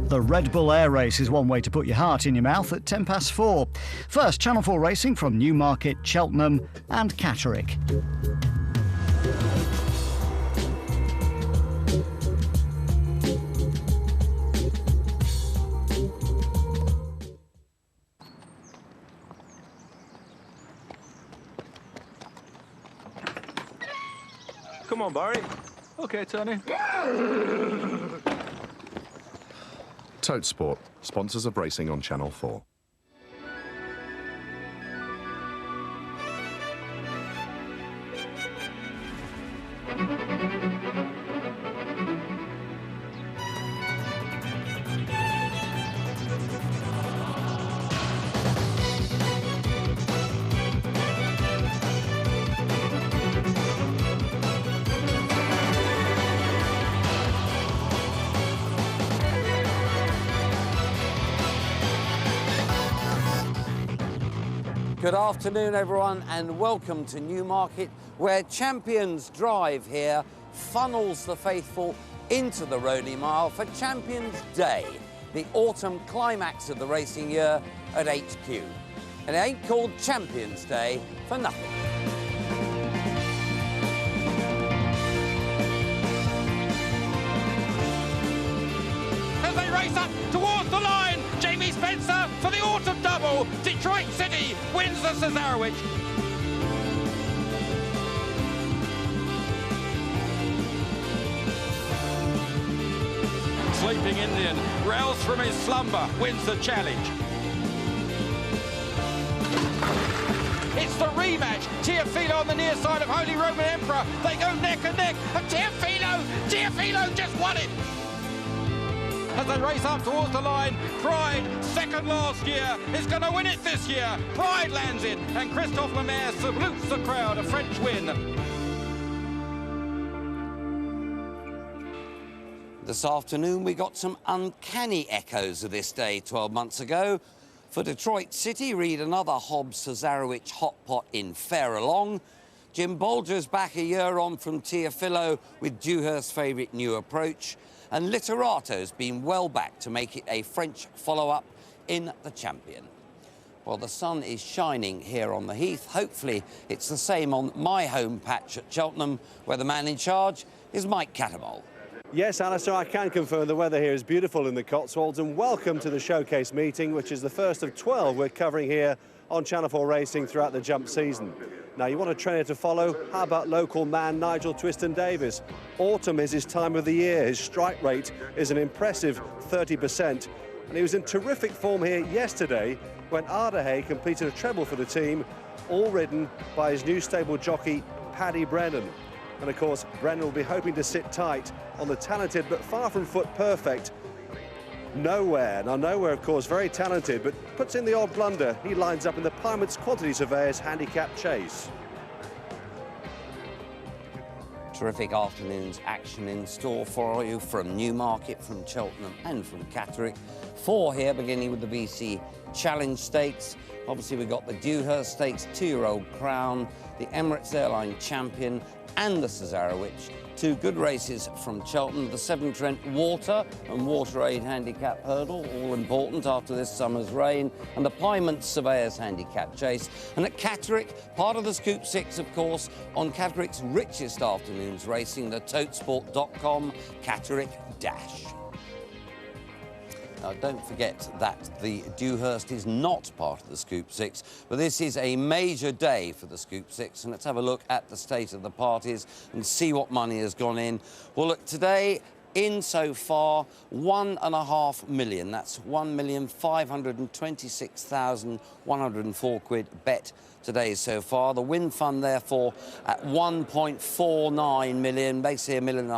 The Red Bull Air Race is one way to put your heart in your mouth at 4:10. First, Channel 4 Racing from Newmarket, Cheltenham and Catterick. Come on, Barry. OK, Tony. Tote Sport, sponsors of racing on Channel 4. Good afternoon, everyone, and welcome to Newmarket, where Champions Drive here funnels the faithful into the Rowley Mile for Champions Day, the autumn climax of the racing year at HQ. And it ain't called Champions Day for nothing. As they race up towards the line, Jamie Spencer for the autumn double. Detroit City wins the Cesarewitch. Sleeping Indian roused from his slumber, wins the challenge. It's the rematch. Teofilo on the near side of Holy Roman Emperor. They go neck and neck. And Teofilo just won it. As they race up towards the line, Pride, second last year, is going to win it this year. Pride lands it, and Christophe Lemaire salutes the crowd, a French win. This afternoon, we got some uncanny echoes of this day 12 months ago. For Detroit City, read another Hobbs Cesarewitch hot pot in Farallon. Jim Bolger's back a year on from Teofilo with Dewhurst's favourite new approach. And Literato's been well back to make it a French follow-up in the Champion. Well, the sun is shining here on the Heath. Hopefully, it's the same on my home patch at Cheltenham, where the man in charge is Mike Cattermole. Yes, Alistair, I can confirm the weather here is beautiful in the Cotswolds, and welcome to the showcase meeting, which is the first of 12 we're covering here on Channel 4 Racing throughout the jump season. Now, you want a trainer to follow? How about local man Nigel Twiston-Davies? Autumn is his time of the year. His strike rate is an impressive 30%. And he was in terrific form here yesterday when Ardehey completed a treble for the team, all ridden by his new stable jockey, Paddy Brennan. And of course, Brennan will be hoping to sit tight on the talented but far from foot perfect Nowhere. Now, Nowhere, of course, very talented, but puts in the odd blunder. He lines up in the Plymouth's Quantity Surveyors handicap chase. Terrific afternoon's action in store for you from Newmarket, from Cheltenham and from Catterick. 4 here, beginning with the BC Challenge Stakes. Obviously, we've got the Dewhurst Stakes, 2-year-old Crown, the Emirates Airline Champion and the Cesarewitch. 2 good races from Cheltenham, the Severn Trent Water and Water Aid Handicap Hurdle, all important after this summer's rain, and the Plymouth Surveyors Handicap Chase. And at Catterick, part of the Scoop 6, of course, on Catterick's richest afternoons racing, the Totesport.com Catterick Dash. Now, don't forget that the Dewhurst is not part of the Scoop 6, but this is a major day for the Scoop 6, and let's have a look at the state of the parties and see what money has gone in. Well, look, today, in so far, 1.5 million. That's 1,526,104 quid bet today so far. The win fund, therefore, at 1.49 million, basically $1.5 million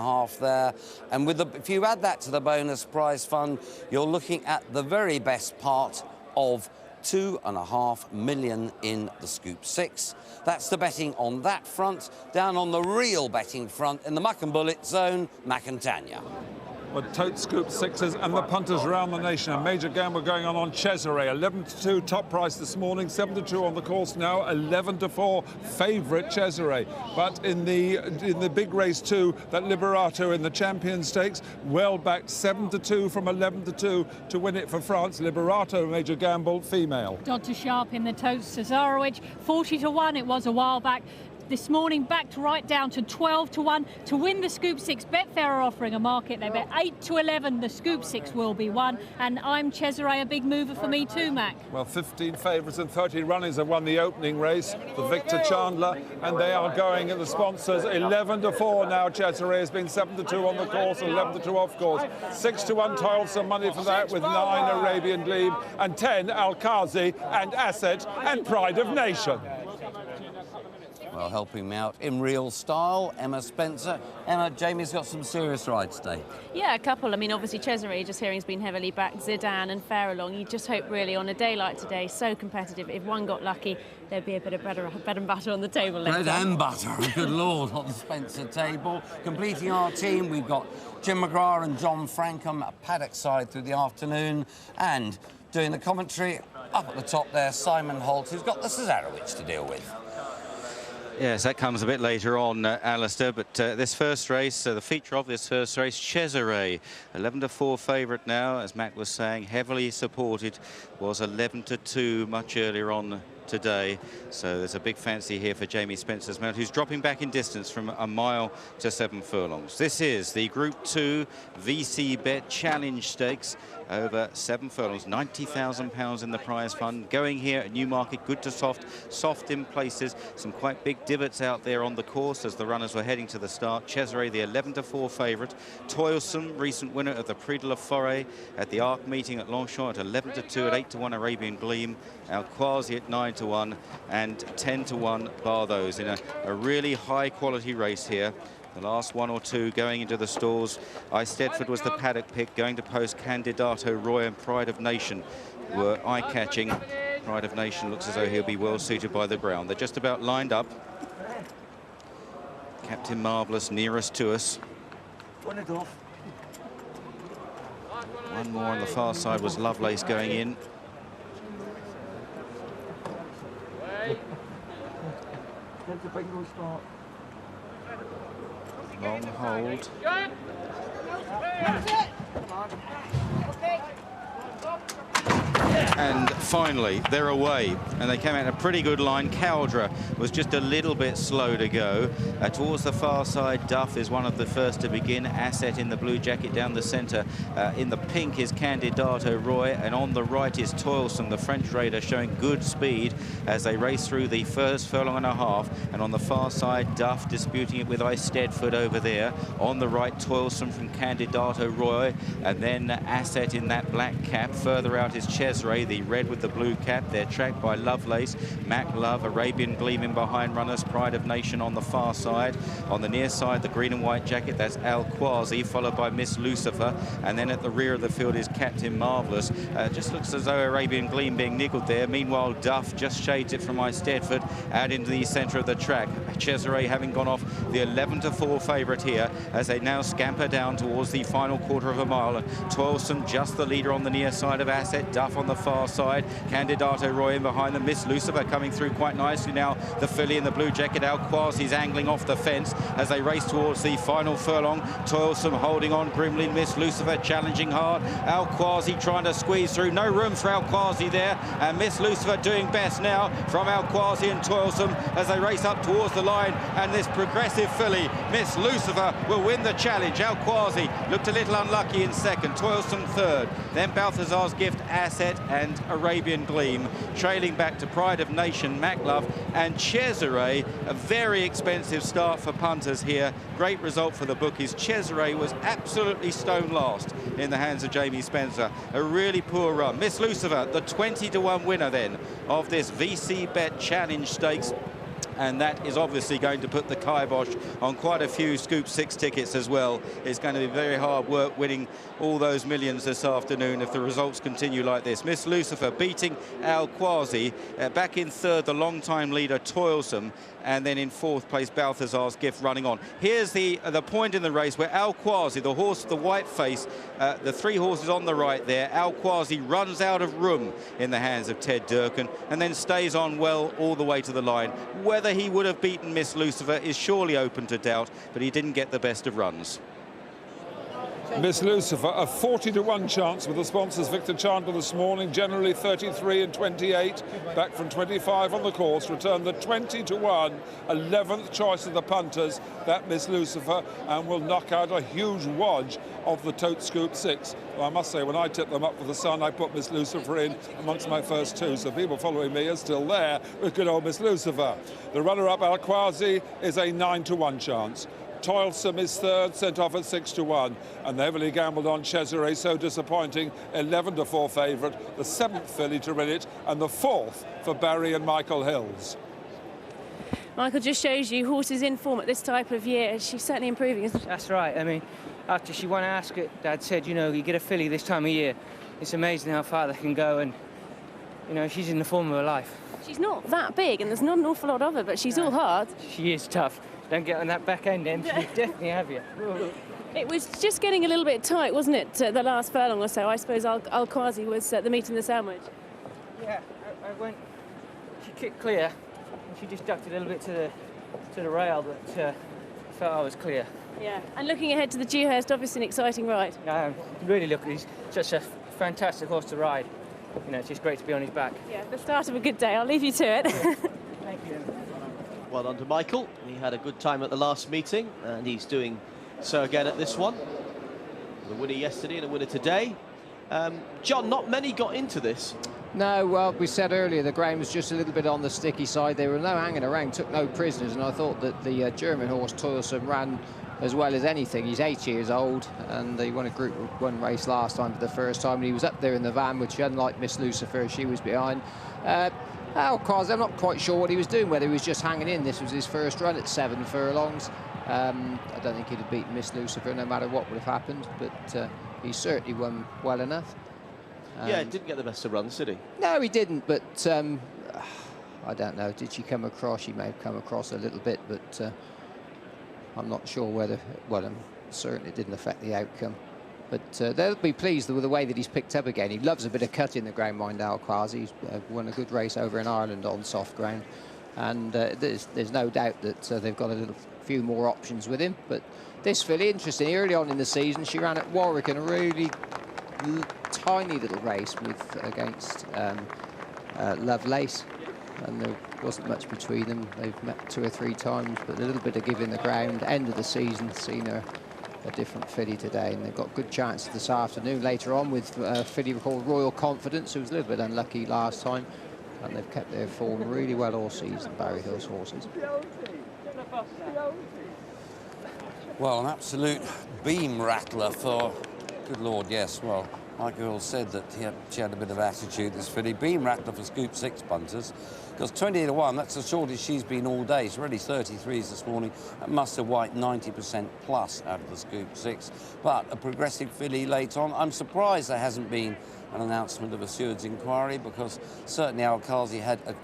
there. And with if you add that to the bonus prize fund, you're looking at the very best part of 2.5 million in the Scoop 6. That's the betting on that front. Down on the real betting front in the Muck and Bullet zone, Mac and Tanya. But Tote Scoop Sixes and the punters around the nation. A major gamble going on Cesare. 11-2 top price this morning, 7-2 on the course now, 11-4 favourite Cesare. But in the big race too, that Liberato in the Champion Stakes, well backed, 7-2 from 11-2 to win it for France. Liberato, major gamble, female. Dr. Sharp in the Tote Cesarewitch, 40-1 it was a while back. This morning backed right down to 12-1 to win the Scoop 6. Betfair are offering a market. They bet 8-11 the Scoop 6 will be won. And I'm Cesare, a big mover for me too, Mac. Well, 15 favourites and 30 runners have won the opening race. The Victor Chandler, and they are going at the sponsors 11-4 now. Cesare has been 7-2 on the course and 11-2 off course. 6-1 Toilsome money for that with 9 Arabian Gleam and 10 Alkazi and Asset and Pride of Nation. Well, helping me out in real style, Emma Spencer. Emma, Jamie's got some serious rides today. Yeah, a couple. I mean, obviously, Cesare, just hearing, has been heavily backed. Zidane and Farallon. You just hope, really, on a day like today, so competitive, if one got lucky, there'd be a bit of bread and butter on the table. Bread and butter, good Lord, on the Spencer table. Completing our team, we've got Jim McGrath and John Frankham, a paddock side through the afternoon, and doing the commentary, up at the top there, Simon Holt, who's got the Cesarewitch to deal with. Yes, that comes a bit later on, Alistair, but this first race, the feature of this first race, Cesare, 11-4 favourite now, as Matt was saying, heavily supported, was 11-2 much earlier on today. So there's a big fancy here for Jamie Spencer's mount, who's dropping back in distance from a mile to 7 furlongs. This is the Group 2 VC Bet Challenge Stakes, over 7 furlongs, £90,000 in the prize fund. Going here at Newmarket, good to soft in places. Some quite big divots out there on the course as the runners were heading to the start. Cesare, the 11-4 favourite. Toilsome, recent winner of the Prix de la Forêt at the Arc meeting at Longchamp at 11-2 at 8-1 Arabian Gleam. Alquasi at 9-1 and 10-1 bar those in a really high quality race here. The last 1 or 2 going into the stalls. Eisteddfod was the paddock pick, going to post Candidato Roy and Pride of Nation were eye-catching. Pride of Nation looks as though he'll be well suited by the ground. They're just about lined up. Captain Marvellous nearest to us. One more on the far side was Lovelace going in. Long hold. And finally, they're away, and they came out in a pretty good line. Cowdra was just a little bit slow to go. Towards the far side, Duff is one of the first to begin. Asset in the blue jacket down the centre. In the pink is Candidato Roy, and on the right is Toilsome, the French raider, showing good speed as they race through the first furlong and a half. And on the far side, Duff disputing it with Eisteddfod over there. On the right, Toilsome from Candidato Roy, and then Asset in that black cap. Further out is Cesare, the red with the blue cap. They're tracked by Lovelace, Mac Love, Arabian Gleam in behind runners, Pride of Nation on the far side. On the near side, the green and white jacket, that's Alquasi, followed by Miss Lucifer. And then at the rear of the field is Captain Marvellous. Just looks as though Arabian Gleam being niggled there. Meanwhile, Duff just shades it from Eisteddfod out into the centre of the track. Cesare having gone off the 11-4 favourite here as they now scamper down towards the final quarter of a mile. And Toilsome just the leader on the near side of Asset, Duff on the far side, Candidato Roy in behind them, Miss Lucifer coming through quite nicely now. The filly in the blue jacket, Alquasi's angling off the fence as they race towards the final furlong. Toilsome holding on grimly, Miss Lucifer challenging hard. Alquasi trying to squeeze through, no room for Alquasi there, and Miss Lucifer doing best now from Alquasi and Toilsome as they race up towards the line. And this progressive filly, Miss Lucifer, will win the challenge. Alquasi looked a little unlucky in second, Toilsome third, then Balthazar's Gift, Asset and Arabian Gleam, trailing back to Pride of Nation, Maclove and Cesare. A very expensive start for punters here. Great result for the bookies. Cesare was absolutely stone last in the hands of Jamie Spencer. A really poor run. Miss Lucifer, the 20-1 winner then of this VC Bet Challenge Stakes. and that is obviously going to put the kibosh on quite a few Scoop 6 tickets as well. It's going to be very hard work winning all those millions this afternoon if the results continue like this. Miss Lucifer beating Al Quasi, back in third the long-time leader Toilsome, and then in fourth place Balthazar's Gift running on. Here's the point in the race where Al Quasi, the horse, the white face, the three horses on the right there, Al Quasi runs out of room in the hands of Ted Durkin and then stays on well all the way to the line. Whether he would have beaten Miss Lucifer is surely open to doubt, but he didn't get the best of runs. Miss Lucifer, a 40-to-1 chance with the sponsors Victor Chandler this morning, generally 33 and 28, back from 25 on the course, returned the 20-to-1, 11th choice of the punters, that Miss Lucifer, and will knock out a huge wodge of the Tote Scoop 6. Well, I must say, when I tipped them up for the Sun, I put Miss Lucifer in amongst my first two, so people following me are still there with good old Miss Lucifer. The runner-up, Al Quasi, is a 9-to-1 chance. Toilsome is third, sent off at 6-to-1, and they heavily gambled on Cesare, so disappointing, 11-to-4 favourite, the 7th filly to win it, and the 4th for Barry and Michael Hills. Michael, just shows you horses in form at this type of year. She's certainly improving, isn't she? That's right. I mean, after she won Ascot, Dad said, you know, you get a filly this time of year, it's amazing how far they can go, and, you know, she's in the form of her life. She's not that big, and there's not an awful lot of her, but she's all hard. She is tough. Don't get on that back end, Em. She'll definitely have you. It was just getting a little bit tight, wasn't it, the last furlong or so? I suppose Al Quasi was the meat in the sandwich. Yeah, I went... She kicked clear, and she just ducked a little bit to the rail, but I felt I was clear. Yeah, and looking ahead to the Dewhurst, obviously an exciting ride. Really looking. He's such a fantastic horse to ride. You know, it's just great to be on his back. Yeah, the start of a good day. I'll leave you to it. Thank you. Well done to Michael. He had a good time at the last meeting, and he's doing so again at this one. The winner yesterday and a winner today. John, not many got into this. No, well, we said earlier the ground was just a little bit on the sticky side. They were no hanging around, took no prisoners, and I thought that the German horse Toilsome ran as well as anything. He's 8 years old, and he won a Group 1 race last time for the first time, and he was up there in the van, which, unlike Miss Lucifer, she was behind. Al Quasi, I'm not quite sure what he was doing, whether he was just hanging in. This was his first run at 7 furlongs. I don't think he'd have beaten Miss Lucifer no matter what would have happened, but he certainly won well enough. Yeah, didn't get the best of runs, did he? No, he didn't, but I don't know. Did she come across? She may have come across a little bit, but I'm not sure whether... Well, certainly it didn't affect the outcome. But they'll be pleased with the way that he's picked up again. He loves a bit of cut in the ground, mind Al Quasi. He's won a good race over in Ireland on soft ground. And there's no doubt that they've got a few more options with him. But this filly, interesting, early on in the season, she ran at Warwick in a really tiny little race against Lovelace. And there wasn't much between them. They've met 2 or 3 times, but a little bit of give in the ground. End of the season, seen her a different filly today, and they've got good chances this afternoon later on with a filly called Royal Confidence, who was a little bit unlucky last time, and they've kept their form really well all season, Barry Hill's horses. Well, an absolute beam rattler for, good Lord, yes, well, Michael said that she had a bit of attitude, this filly. Beam rattler for Scoop 6 punters, because 20-to-1, that's the shortest she's been all day. She's already 33s this morning. That must have wiped 90% plus out of the Scoop 6. But a progressive filly late on. I'm surprised there hasn't been an announcement of a steward's inquiry, because certainly Al Quasi had a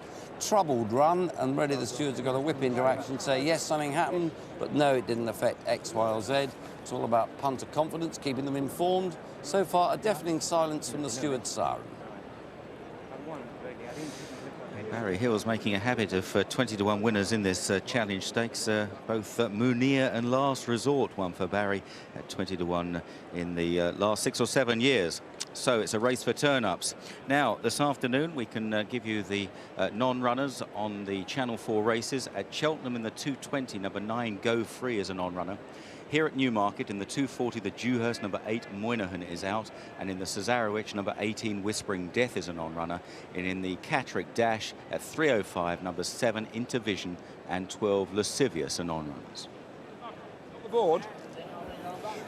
troubled run, and really the stewards have got to whip into action, say, yes, something happened, but no, it didn't affect X, Y, or Z. It's all about punter confidence, keeping them informed. So far, a deafening silence from the steward's siren. Barry Hill's making a habit of 20-to-1 winners in this Challenge Stakes. Both Munir and Last Resort won for Barry at 20-to-1 in the last 6 or 7 years. So it's a race for turn-ups. Now, this afternoon, we can give you the non-runners on the Channel 4 races. At Cheltenham in the 220, number 9, Go Free is a non-runner. Here at Newmarket in the 240, the Dewhurst, number 8, Moynihan is out. And in the Cesarewitch, number 18, Whispering Death is a non-runner. And in the Catterick Dash at 305, number 7, Intervision, and 12, Lascivious are non-runners. The board.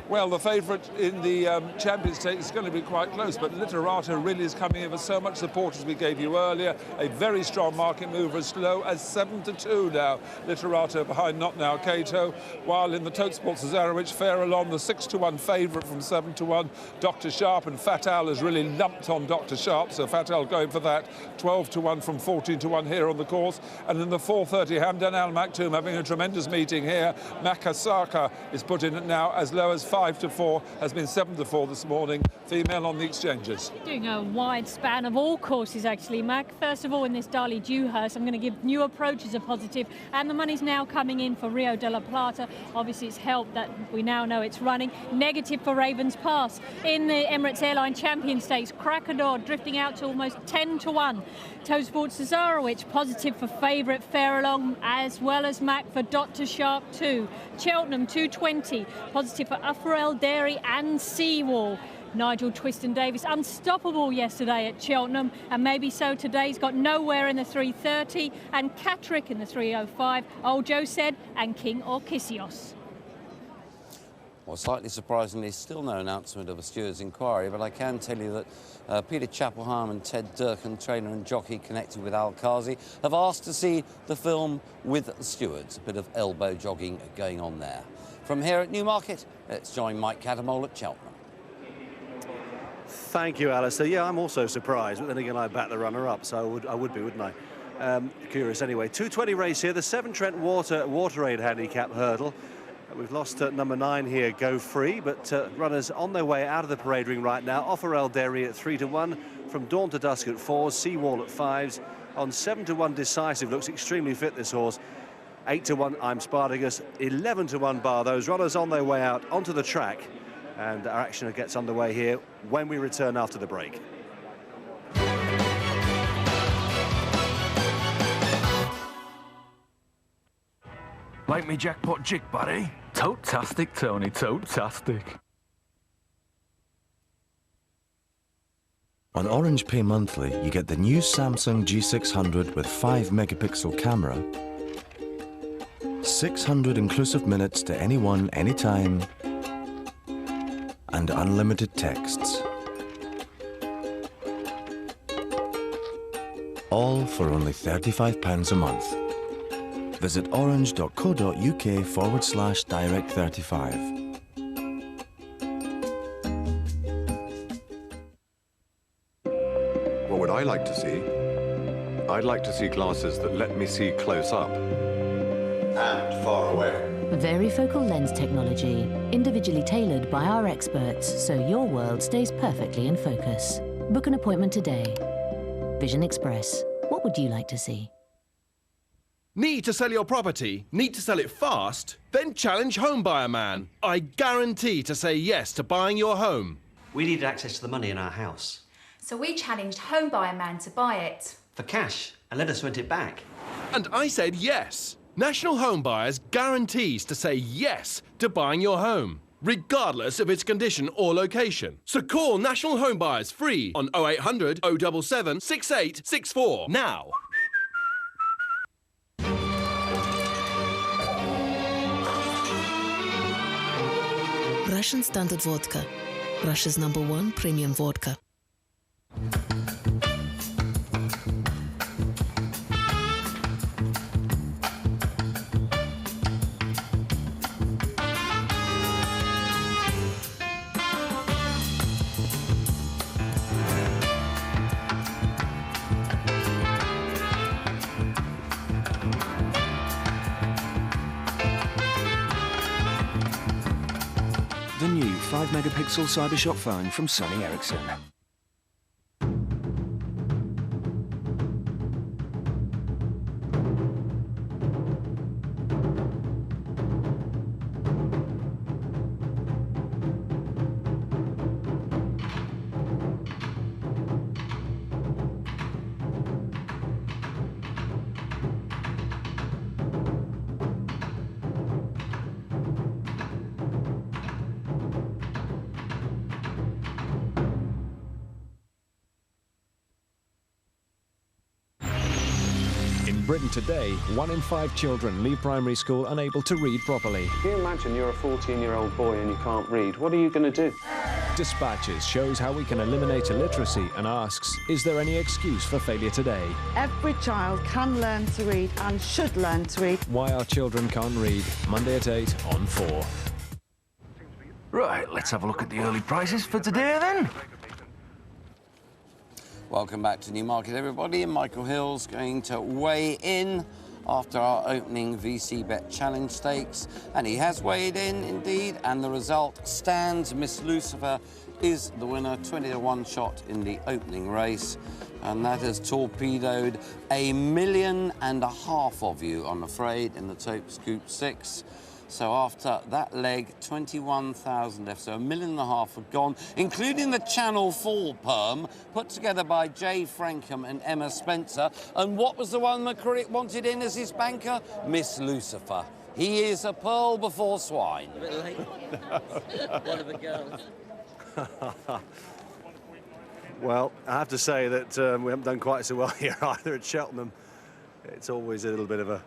Well, the favourite in the Champions Stakes is going to be quite close, but Literata really is coming in with so much support as we gave you earlier. A very strong market mover, as low as 7-2 now. Literata behind Not Now Cato, while in the Tote Sport Cesarewitch, Farallon, the 6-1 favourite from 7-1. Dr. Sharp and Fatal has really lumped on Dr. Sharp, so Fatal going for that. 12-1 from 14-1 here on the course. And in the 4:30, Hamdan Al Maktoum having a tremendous meeting here. Makasaka is put in now as low as 5-4, has been 7-4 this morning. Female on the exchanges. Doing a wide span of all courses, actually, Mac. First of all, in this Dali Dewhurst, I'm going to give New Approaches a positive, and the money's now coming in for Rio de la Plata. Obviously, it's helped that we now know it's running. Negative for Ravens Pass. In the Emirates Airline Champion Stakes, Krakador drifting out to almost 10-1. Tote Sport Cesarewitch positive for favourite Farallon, as well as Mac for Dr. Sharp 2. Cheltenham 220 positive for Uffarell Dairy and Seawall. Nigel Twiston Davis unstoppable yesterday at Cheltenham, and maybe so today's got nowhere in the 3:30, and Catterick in the 3:05. Old Joe said, and King Orkisios. Well, slightly surprisingly, still no announcement of a steward's inquiry, but I can tell you that Peter Chappelham and Ted Durkin, trainer and jockey connected with Al Qazi, have asked to see the film with the stewards. A bit of elbow jogging going on there. From here at Newmarket, let's join Mike Catamole at Cheltenham. Thank you, Alistair. Yeah, I'm also surprised, but then again, I back the runner-up, so I would be, wouldn't I? Curious anyway. 220 race here, the Severn Trent WaterAid handicap hurdle. We've lost number 9 here, Go Free, but runners on their way out of the parade ring right now. Uffarell Dairy at 3-1, From Dawn to Dusk at 4, Seawall at 5s. On 7-1 Decisive, looks extremely fit, this horse. 8-1 I'm Spartacus, 11-1 Bar. Those runners on their way out onto the track, and our action gets underway here when we return after the break. Like me jackpot jig, buddy? Tote-tastic, Tony, tote-tastic. On Orange Pay Monthly, you get the new Samsung G600 with 5-megapixel camera, 600 inclusive minutes to anyone, anytime, and unlimited texts. All for only £35 a month. Visit orange.co.uk/direct35. What would I like to see? I'd like to see glasses that let me see close up and far away. Varifocal lens technology, individually tailored by our experts, so your world stays perfectly in focus. Book an appointment today. Vision Express. What would you like to see? Need to sell your property? Need to sell it fast? Then challenge Homebuyer Man. I guarantee to say yes to buying your home. We needed access to the money in our house. So we challenged Homebuyer Man to buy it. For cash, and let us rent it back. And I said yes. National Home Buyers guarantees to say yes to buying your home, regardless of its condition or location. So call National Home Buyers free on 0800 077 6864 now. Russian Standard Vodka, Russia's #1 premium vodka. The new 5-megapixel Cybershot phone from Sony Ericsson. Britain today, 1 in 5 children leave primary school unable to read properly. If you imagine you're a 14-year-old boy and you can't read, what are you going to do? Dispatches shows how we can eliminate illiteracy and asks, is there any excuse for failure today? Every child can learn to read and should learn to read. Why our children can't read, Monday at 8 on 4. Right, let's have a look at the early prices for today then. Welcome back to Newmarket, everybody, and Michael Hill's going to weigh in after our opening VC Bet Challenge Stakes. And he has weighed in, indeed, and the result stands. Miss Lucifer is the winner, 20-to-1 shot in the opening race. And that has torpedoed 1.5 million of you, I'm afraid, in the Tope Scoop 6. So after that leg, 21,000 left, so 1.5 million have gone, including the Channel 4 perm, put together by Jay Frankham and Emma Spencer. And what was the one McCrick wanted in as his banker? Miss Lucifer. He is a pearl before swine. A bit late. One of the girls. Well, I have to say that we haven't done quite so well here either at Cheltenham. It's always a little bit of a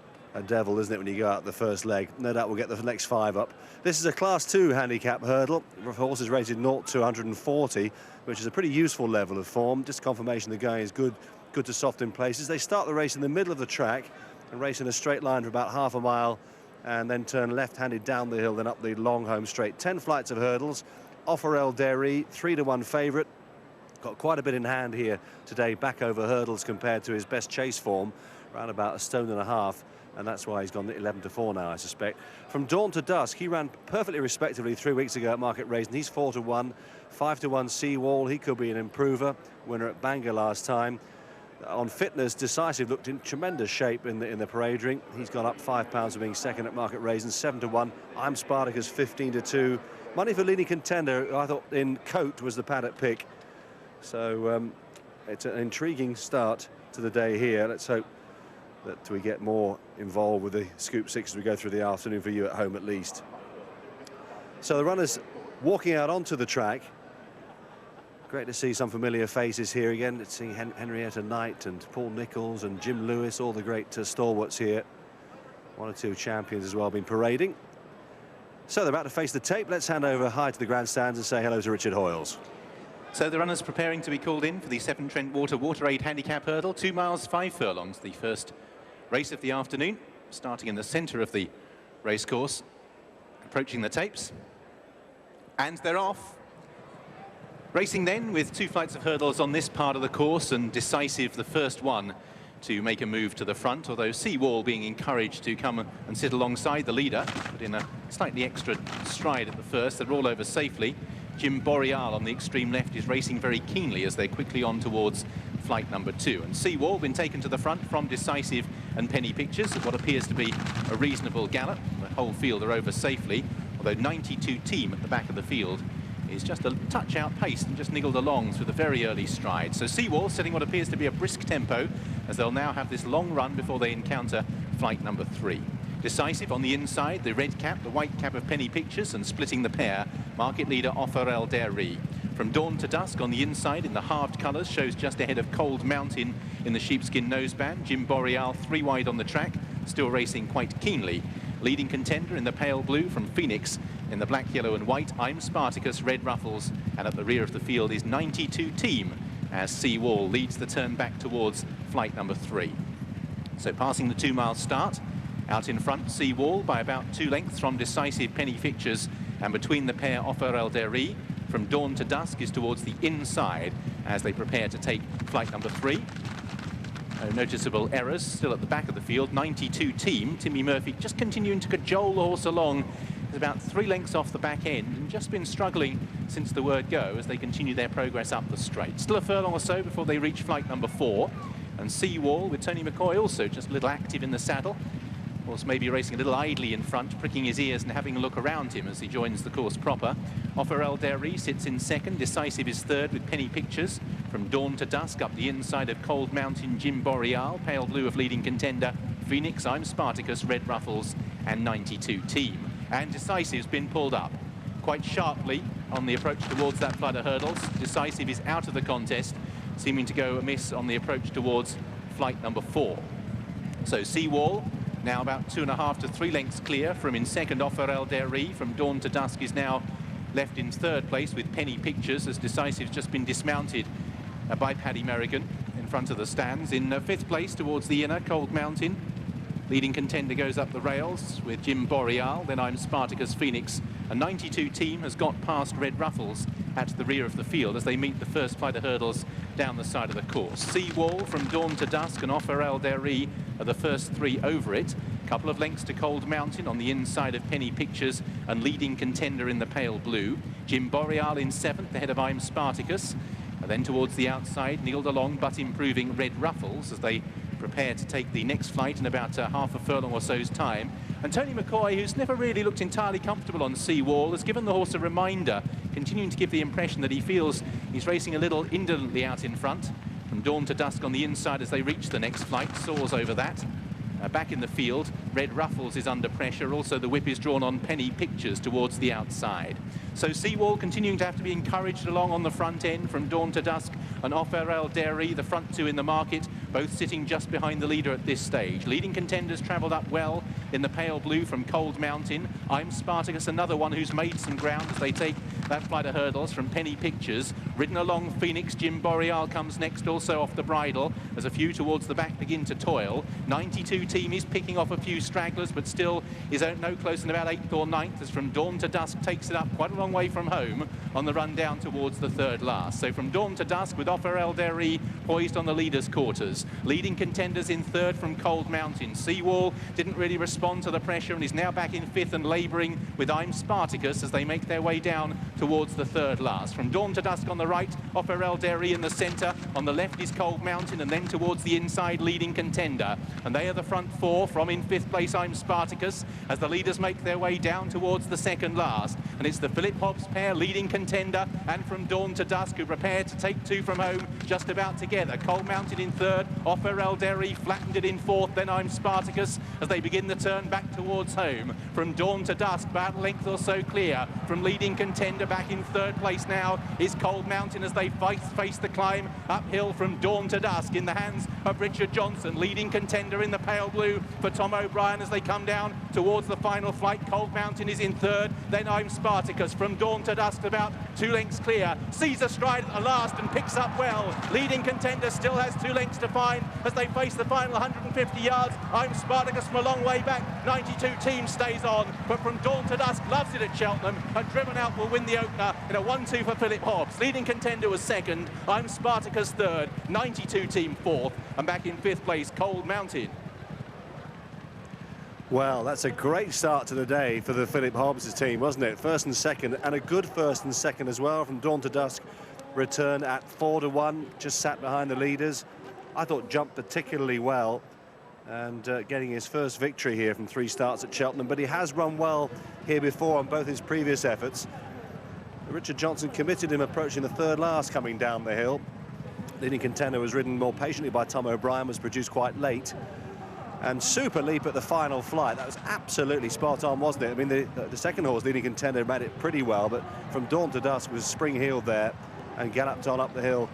devil, isn't it, when you go out the first leg? No doubt we'll get the next 5 up. This is a Class 2 handicap hurdle. The horse is rated 0 to 140, which is a pretty useful level of form. Just confirmation the going is good to soft in places. They start the race in the middle of the track and race in a straight line for about half a mile and then turn left-handed down the hill, then up the long home straight. 10 flights of hurdles. Offer El Dairy, 3-to-1 favourite. Got quite a bit in hand here today, back over hurdles compared to his best chase form, around about 1.5 stones. And that's why he's gone 11-to-4 now, I suspect. From Dawn to Dusk, he ran perfectly respectively 3 weeks ago at Market Rasen. He's 4-to-1, 5-to-1 Seawall. He could be an improver. Winner at Bangor last time. On fitness, Decisive looked in tremendous shape in the parade ring. He's gone up £5 for being second at Market Rasen, 7-to-1. I'm Spartacus, 15-to-2. Money for leading contender, who I thought in Coat was the paddock pick. So it's an intriguing start to the day here. Let's hope that we get more involved with the Scoop 6 as we go through the afternoon, for you at home at least. So the runners walking out onto the track. Great to see some familiar faces here again. Let's see Henrietta Knight and Paul Nicholls and Jim Lewis, all the great stalwarts here. 1 or 2 champions as well been parading. So they're about to face the tape. Let's hand over high to the grandstands and say hello to Richard Hoyles. So the runners preparing to be called in for the Severn Trent Water Aid Handicap Hurdle, 2 miles 5 furlongs, the first race of the afternoon, starting in the centre of the racecourse, approaching the tapes, and they're off. Racing then with 2 flights of hurdles on this part of the course, and Decisive the first one to make a move to the front, although Seawall being encouraged to come and sit alongside the leader, but in a slightly extra stride at the first. They're all over safely. Jim Boreal on the extreme left is racing very keenly as they're quickly on towards flight number 2. And Seawall been taken to the front from Decisive and Penny Pictures at what appears to be a reasonable gallop. The whole field are over safely, although 92 Team at the back of the field is just a touch outpaced and just niggled along through the very early stride. So Seawall setting what appears to be a brisk tempo as they'll now have this long run before they encounter flight number 3. Decisive on the inside, the red cap, the white cap of Penny Pictures, and splitting the pair, market leader Offer El Dairy. From Dawn to Dusk on the inside in the halved colours, shows just ahead of Cold Mountain in the sheepskin noseband. Jim Boreal 3 wide on the track, still racing quite keenly. Leading contender in the pale blue from Phoenix, in the black, yellow and white, I'm Spartacus, red ruffles, and at the rear of the field is 92 Team, as Seawall leads the turn back towards flight number 3. So passing the 2-mile start, out in front, Seawall by about 2 lengths from Decisive, Penny Pictures, and between the pair, Offer El Dairy. From Dawn to Dusk is towards the inside as they prepare to take flight number 3. No noticeable errors, still at the back of the field. 92 Team, Timmy Murphy just continuing to cajole the horse along. He's about 3 lengths off the back end and just been struggling since the word go as they continue their progress up the straight. Still a furlong or so before they reach flight number 4. And Seawall with Tony McCoy also just a little active in the saddle. Horse maybe racing a little idly in front, pricking his ears and having a look around him as he joins the course proper. Offer El Dairy sits in second, Decisive is third with Penny Pictures. From Dawn to Dusk up the inside of Cold Mountain, Jim Boreal, pale blue of leading contender, Phoenix, I'm Spartacus, red ruffles, and 92 Team. And Decisive's been pulled up quite sharply on the approach towards that flood of hurdles. Decisive is out of the contest, seeming to go amiss on the approach towards flight number 4. So Seawall now about 2.5 to 3 lengths clear from in second. Offer El Deri from Dawn to Dusk is now left in third place with Penny Pictures, as Decisive's just been dismounted by Paddy Merrigan in front of the stands. In fifth place towards the inner, Cold Mountain. Leading contender goes up the rails with Jim Boreal. Then I'm Spartacus Phoenix. A 92 team has got past Red Ruffles at the rear of the field as they meet the first flight of hurdles down the side of the course. Seawall from Dawn to Dusk and Offer El Deri are the first 3 over it. Couple of lengths to Cold Mountain on the inside of Penny Pictures and leading contender in the pale blue. Jim Boreal in 7th ahead of I'm Spartacus. And then towards the outside, Neil DeLong but improving Red Ruffles as they prepare to take the next flight in about half a furlong or so's time. And Tony McCoy, who's never really looked entirely comfortable on Seawall, has given the horse a reminder, continuing to give the impression that he feels he's racing a little indolently out in front. From Dawn to Dusk on the inside as they reach the next flight, soars over that. Back in the field, Red Ruffles is under pressure. Also, the whip is drawn on Penny Pictures towards the outside. So Seawall continuing to have to be encouraged along on the front end from Dawn to Dusk and Offer El Deri, the front 2 in the market, both sitting just behind the leader at this stage. Leading contenders travelled up well in the pale blue from Cold Mountain. I'm Spartacus, another one who's made some ground as they take that flight of hurdles from Penny Pictures. Ridden along Phoenix, Jim Boreal comes next, also off the bridle, as a few towards the back begin to toil. 92 team is picking off a few stragglers, but still is no closer than about 8th or 9th, as From Dawn to Dusk takes it up quite a long way from home on the run down towards the third last. So From Dawn to Dusk with Offer El Deri poised on the leaders' quarters. Leading contenders in third from Cold Mountain. Seawall didn't really respond to the pressure and is now back in 5th and labouring with I'm Spartacus as they make their way down towards the third last. From Dawn to Dusk on the right, Offer El Deri in the centre. On the left is Cold Mountain, and then towards the inside, leading contender. And they are the front 4 from in 5th place, I'm Spartacus, as the leaders make their way down towards the second last. And it's the Philip Hobbs pair, leading contender, and From Dawn to Dusk, who prepare to take 2 from home just about together. Cold Mountain in third, Offer El Deri flattened it in 4th, then I'm Spartacus as they begin the turn back towards home. From Dawn to Dusk, about a length or so clear from leading contender. Back in third place now is Cold Mountain as they face the climb uphill from Dawn to Dusk in the hands of Richard Johnson. Leading contender in the pale blue for Tom O'Brien as they come down towards the final flight. Cold Mountain is in third, then I'm Spartacus. From Dawn to Dusk about 2 lengths clear. Sees a stride at the last and picks up well. Leading contender still has 2 lengths to find as they face the final 150 yards. I'm Spartacus from a long way back. 92 team stays on, but From Dawn to Dusk loves it at Cheltenham and driven out will win the opener in a 1-2 for Philip Hobbs. Leading contender was second. I'm Spartacus third. 92 team 4th, and back in 5th place Cold Mountain. Well, that's a great start to the day for the Philip Hobbs team, wasn't it? First and second, and a good first and second as well. From Dawn to Dusk, return at 4 to 1, just sat behind the leaders. I thought jumped particularly well, and getting his first victory here from 3 starts at Cheltenham, but he has run well here before on both his previous efforts. Richard Johnson committed him approaching the third last coming down the hill. Leading contender was ridden more patiently by Tom O'Brien, was produced quite late. And Super Leap at the final flight, that was absolutely spot on, wasn't it? I mean, the second horse, leading contender, made it pretty well, but From Dawn to Dusk was spring-heeled there and galloped on up the hill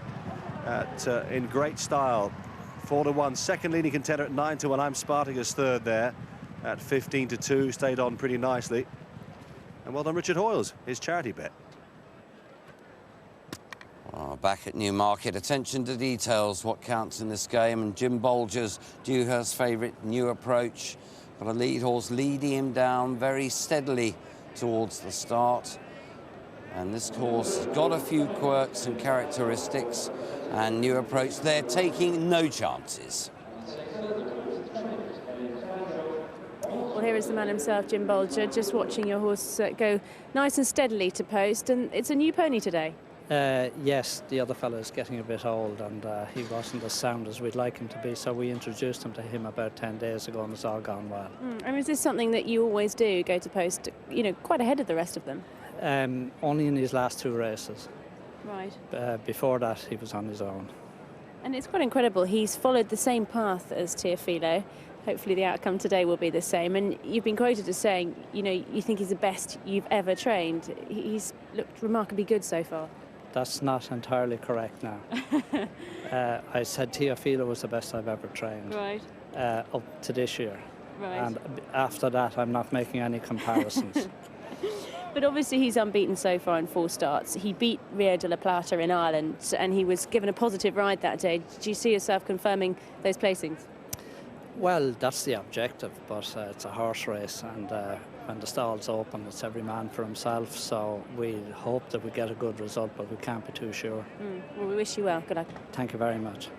in great style. 4 to 1, second leading contender at 9 to 1. I'm Spartacus third there at 15 to 2, stayed on pretty nicely. And well done, Richard Hoyles, his charity bet. Back at Newmarket, attention to details, what counts in this game, and Jim Bolger's Dewhurst's favourite, New Approach. Got a lead horse leading him down very steadily towards the start. And this horse has got a few quirks and characteristics, and New Approach, they're taking no chances. Well, here is the man himself, Jim Bolger, just watching your horse go nice and steadily to post, and it's a new pony today. Yes, the other fellow is getting a bit old, and he wasn't as sound as we'd like him to be, so we introduced him to him about 10 days ago, and it's all gone well. And is this something that you always do, go to post, you know, quite ahead of the rest of them? Only in his last 2 races. Right. Before that, he was on his own. And it's quite incredible. He's followed the same path as Teofilo. Hopefully the outcome today will be the same. And you've been quoted as saying, you know, you think he's the best you've ever trained. He's looked remarkably good so far. That's not entirely correct now. I said Teofilo was the best I've ever trained. Right. up to this year. Right. And after that, I'm not making any comparisons. But obviously he's unbeaten so far in 4 starts. He beat Rio de la Plata in Ireland, and he was given a positive ride that day. Do you see yourself confirming those placings? Well, that's the objective, but it's a horse race, and when the stall's open, it's every man for himself. So we hope that we get a good result, but we can't be too sure. Well, we wish you well. Good luck. Thank you very much.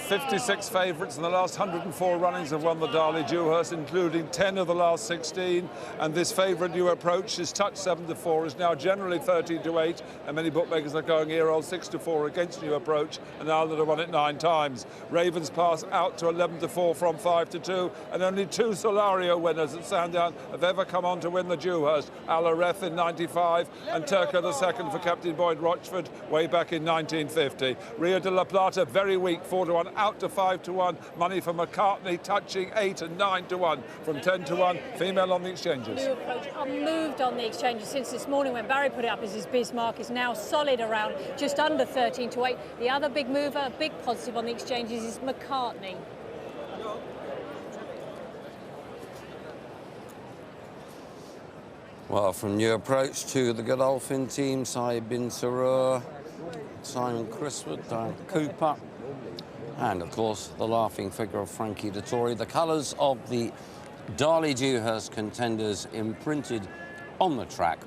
56 favourites in the last 104 runnings have won the Darley Dewhurst, including 10 of the last 16. And this favourite New Approach is touched 7-4, is now generally 13-8. And many bookmakers are going here old 6-4 against New Approach, and now that have won it 9 times. Ravens Pass out to 11-4 from 5-2. And only 2 Solario winners at Sandown have ever come on to win the Dewhurst. Alareth in 95 and Turco II for Captain Boyd Rochford way back in 1950. Rio de la Plata very weak, 4-1. Out to 5-1. Money for McCartney touching 8 and 9-1 from 10-1. Female on the exchanges. New Approach unmoved on the exchanges since this morning when Barry put it up as his Bismarck is now solid around just under 13-8. The other big mover, a big positive on the exchanges is McCartney. Well, from New Approach to the Godolphin team, Saeed bin Sarur, Simon Criswood, Darren Cooper, and, of course, the laughing figure of Frankie Dettori. The colours of the Darley Dewhurst contenders imprinted on the track.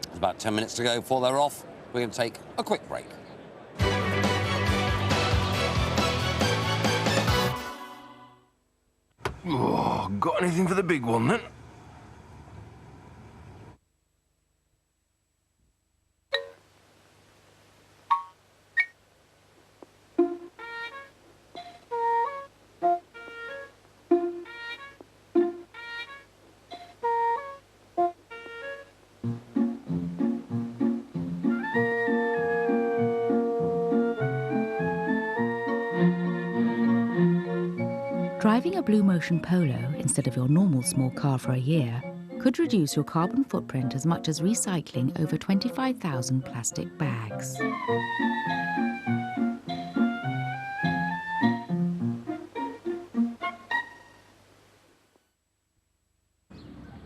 There's about 10 minutes to go before they're off. We're going to take a quick break. Oh, got anything for the big one, then? Driving a Blue Motion Polo instead of your normal small car for a year could reduce your carbon footprint as much as recycling over 25,000 plastic bags.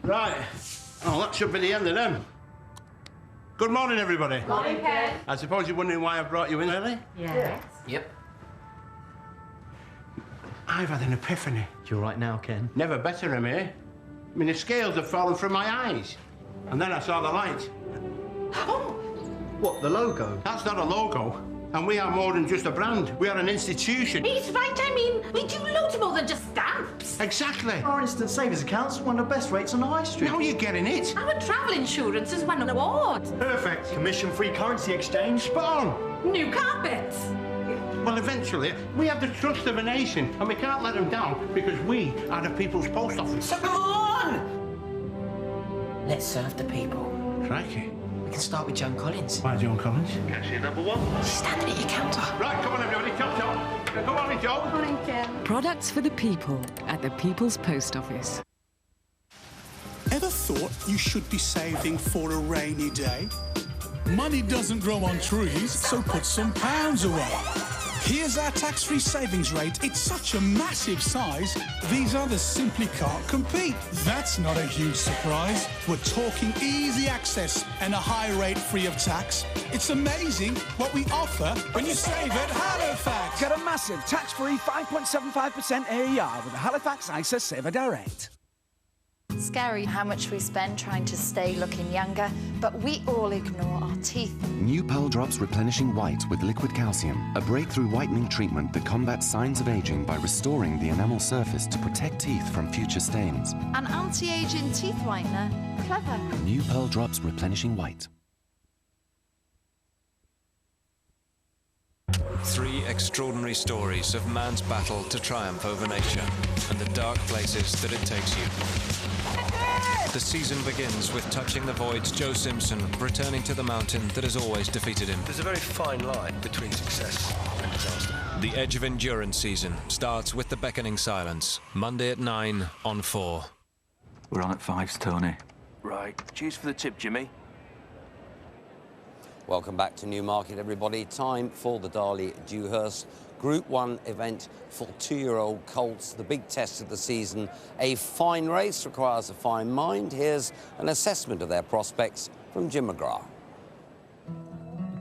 Right. Oh, that should be the end of them. Good morning, everybody. Morning, Ken. I suppose you're wondering why I brought you in early? Yes. Yep. I've had an epiphany. You all right now, Ken? Never better, am I? I mean, the scales have fallen from my eyes. And then I saw the light. Oh! What, the logo? That's not a logo. And we are more than just a brand. We are an institution. He's right, I mean, we do loads more than just stamps. Exactly. Our instant savings account's one of the best rates on the high street. Now you're getting it. Our travel insurance has won an award. Perfect. Commission-free currency exchange. Spot on. New carpets. Well, eventually, we have the trust of a nation, and we can't let them down because we are the people's post office. So come on! Let's serve the people. Crikey. We can start with Joan Collins. Why Joan Collins? Cashier number 1. She's standing at your counter. Right, come on, everybody, chop, chop. Come on, Joe. Morning, Ken. Products for the people at the People's Post Office. Ever thought you should be saving for a rainy day? Money doesn't grow on trees, so put some pounds away. Here's our tax-free savings rate. It's such a massive size, these others simply can't compete. That's not a huge surprise. We're talking easy access and a high rate free of tax. It's amazing what we offer when you save at Halifax. Get a massive tax-free 5.75% AER with the Halifax ISA Saver Direct. Scary how much we spend trying to stay looking younger, but we all ignore our teeth. New Pearl Drops Replenishing White with liquid calcium, a breakthrough whitening treatment that combats signs of aging by restoring the enamel surface to protect teeth from future stains. An anti-aging teeth whitener. Clever. New Pearl Drops Replenishing White. 3 extraordinary stories of man's battle to triumph over nature and the dark places that it takes you. The season begins with Touching the Void's Joe Simpson returning to the mountain that has always defeated him. There's a very fine line between success and disaster. The Edge of Endurance season starts with The Beckoning Silence, Monday at 9 on 4. We're on at 5s, Tony. Right. Cheers for the tip, Jimmy. Welcome back to Newmarket, everybody. Time for the Darley Dewhurst Group 1 event for 2-year-old colts. The big test of the season. A fine race requires a fine mind. Here's an assessment of their prospects from Jim McGrath.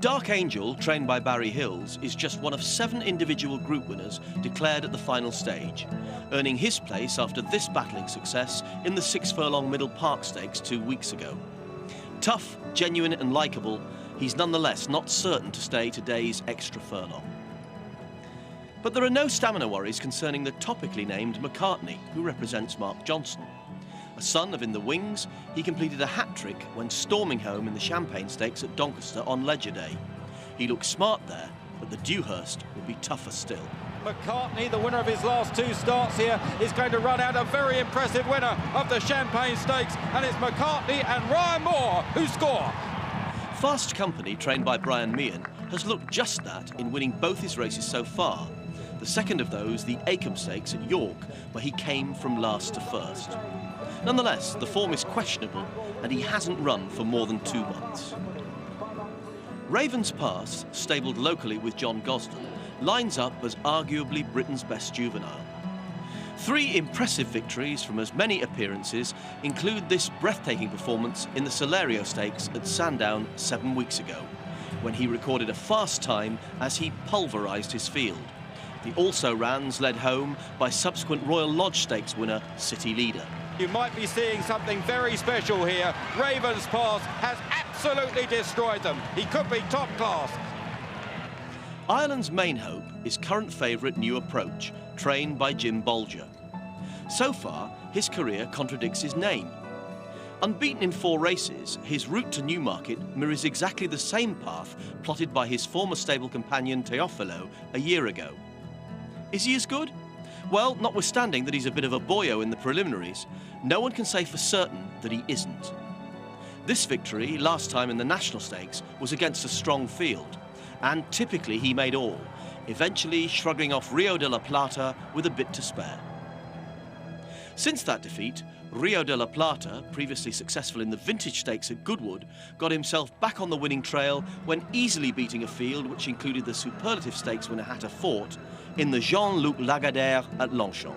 Dark Angel, trained by Barry Hills, is just one of 7 individual group winners declared at the final stage, earning his place after this battling success in the 6-furlong Middle Park Stakes 2 weeks ago. Tough, genuine and likeable, he's nonetheless not certain to stay today's extra furlong. But there are no stamina worries concerning the topically named McCartney, who represents Mark Johnson. A son of In the Wings, he completed a hat-trick when storming home in the Champagne Stakes at Doncaster on Ledger Day. He looks smart there, but the Dewhurst will be tougher still. McCartney, the winner of his last 2 starts here, is going to run out a very impressive winner of the Champagne Stakes, and it's McCartney and Ryan Moore who score. Fast Company, trained by Brian Meehan, has looked just that in winning both his races so far. The second of those, the Acomb Stakes at York, where he came from last to first. Nonetheless, the form is questionable, and he hasn't run for more than 2 months. Ravens Pass, stabled locally with John Gosden, lines up as arguably Britain's best juvenile. 3 impressive victories from as many appearances include this breathtaking performance in the Celerio Stakes at Sandown 7 weeks ago, when he recorded a fast time as he pulverised his field. The also-rans led home by subsequent Royal Lodge Stakes winner City Leader. You might be seeing something very special here. Ravens Pass has absolutely destroyed them. He could be top class. Ireland's main hope is current favourite New Approach, trained by Jim Bolger. So far, his career contradicts his name. Unbeaten in 4 races, his route to Newmarket mirrors exactly the same path plotted by his former stable companion Teofilo a year ago. Is he as good? Well, notwithstanding that he's a bit of a boyo in the preliminaries, no one can say for certain that he isn't. This victory, last time in the National Stakes, was against a strong field, and typically he made all, eventually shrugging off Rio de la Plata with a bit to spare. Since that defeat, Rio de la Plata, previously successful in the Vintage Stakes at Goodwood, got himself back on the winning trail when easily beating a field which included the Superlative Stakes winner Hatter Fort in the Jean-Luc Lagardère at Longchamp.